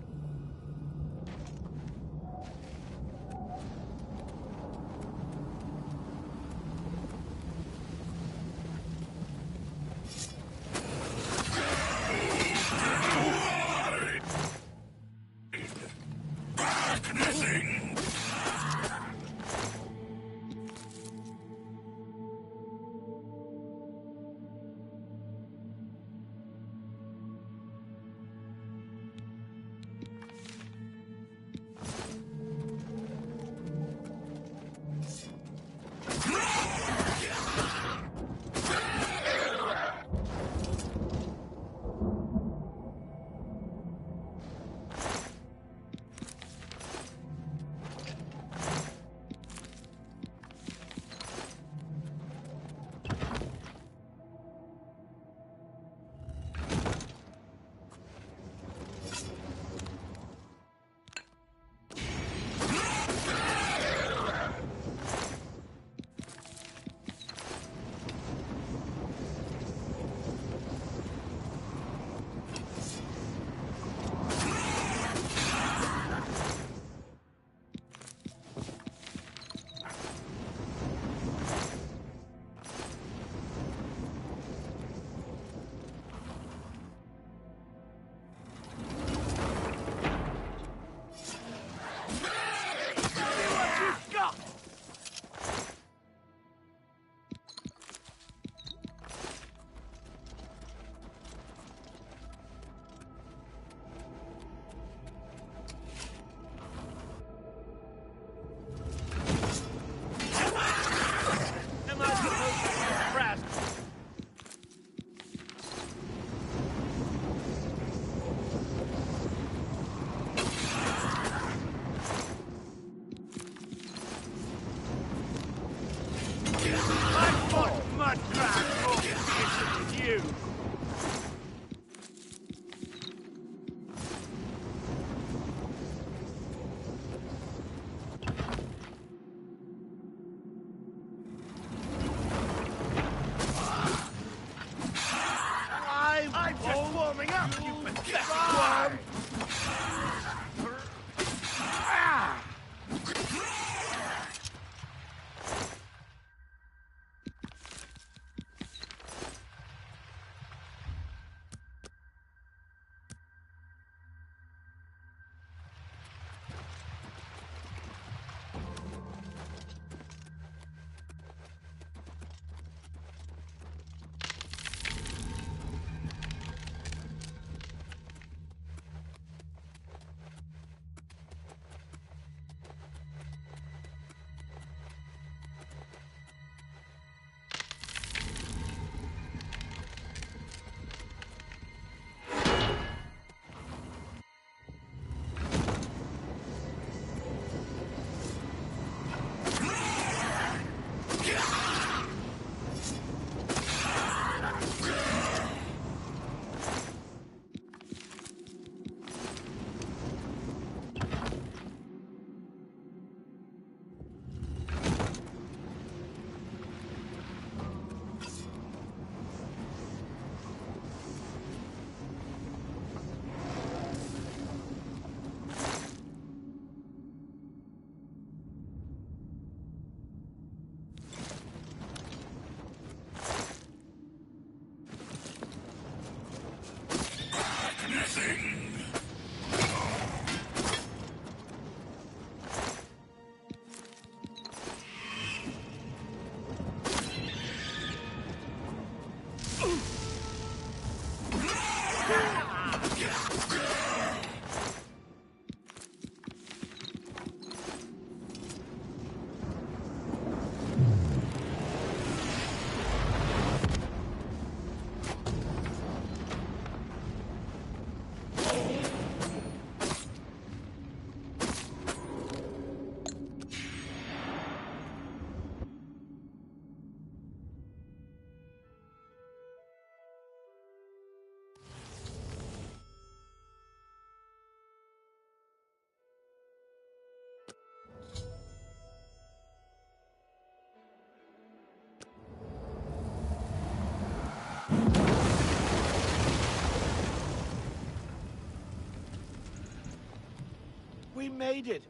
We made it.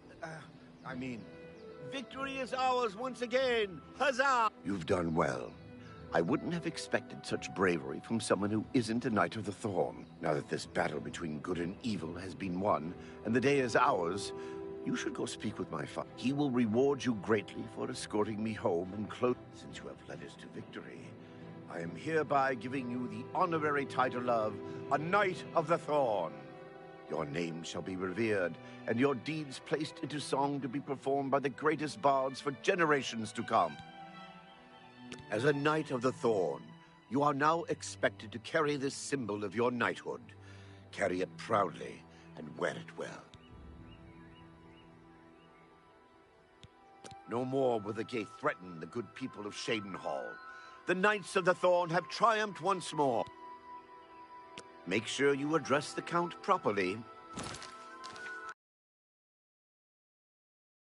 I mean, victory is ours once again. Huzzah! You've done well. I wouldn't have expected such bravery from someone who isn't a Knight of the Thorn. Now that this battle between good and evil has been won, and the day is ours, you should go speak with my father. He will reward you greatly for escorting me home and close. Since you have led us to victory, I am hereby giving you the honorary title of a Knight of the Thorn. Your name shall be revered, and your deeds placed into song to be performed by the greatest bards for generations to come. As a Knight of the Thorn, you are now expected to carry this symbol of your knighthood. Carry it proudly and wear it well. No more will the gate threaten the good people of Shadenhall. The Knights of the Thorn have triumphed once more. Make sure you address the Count properly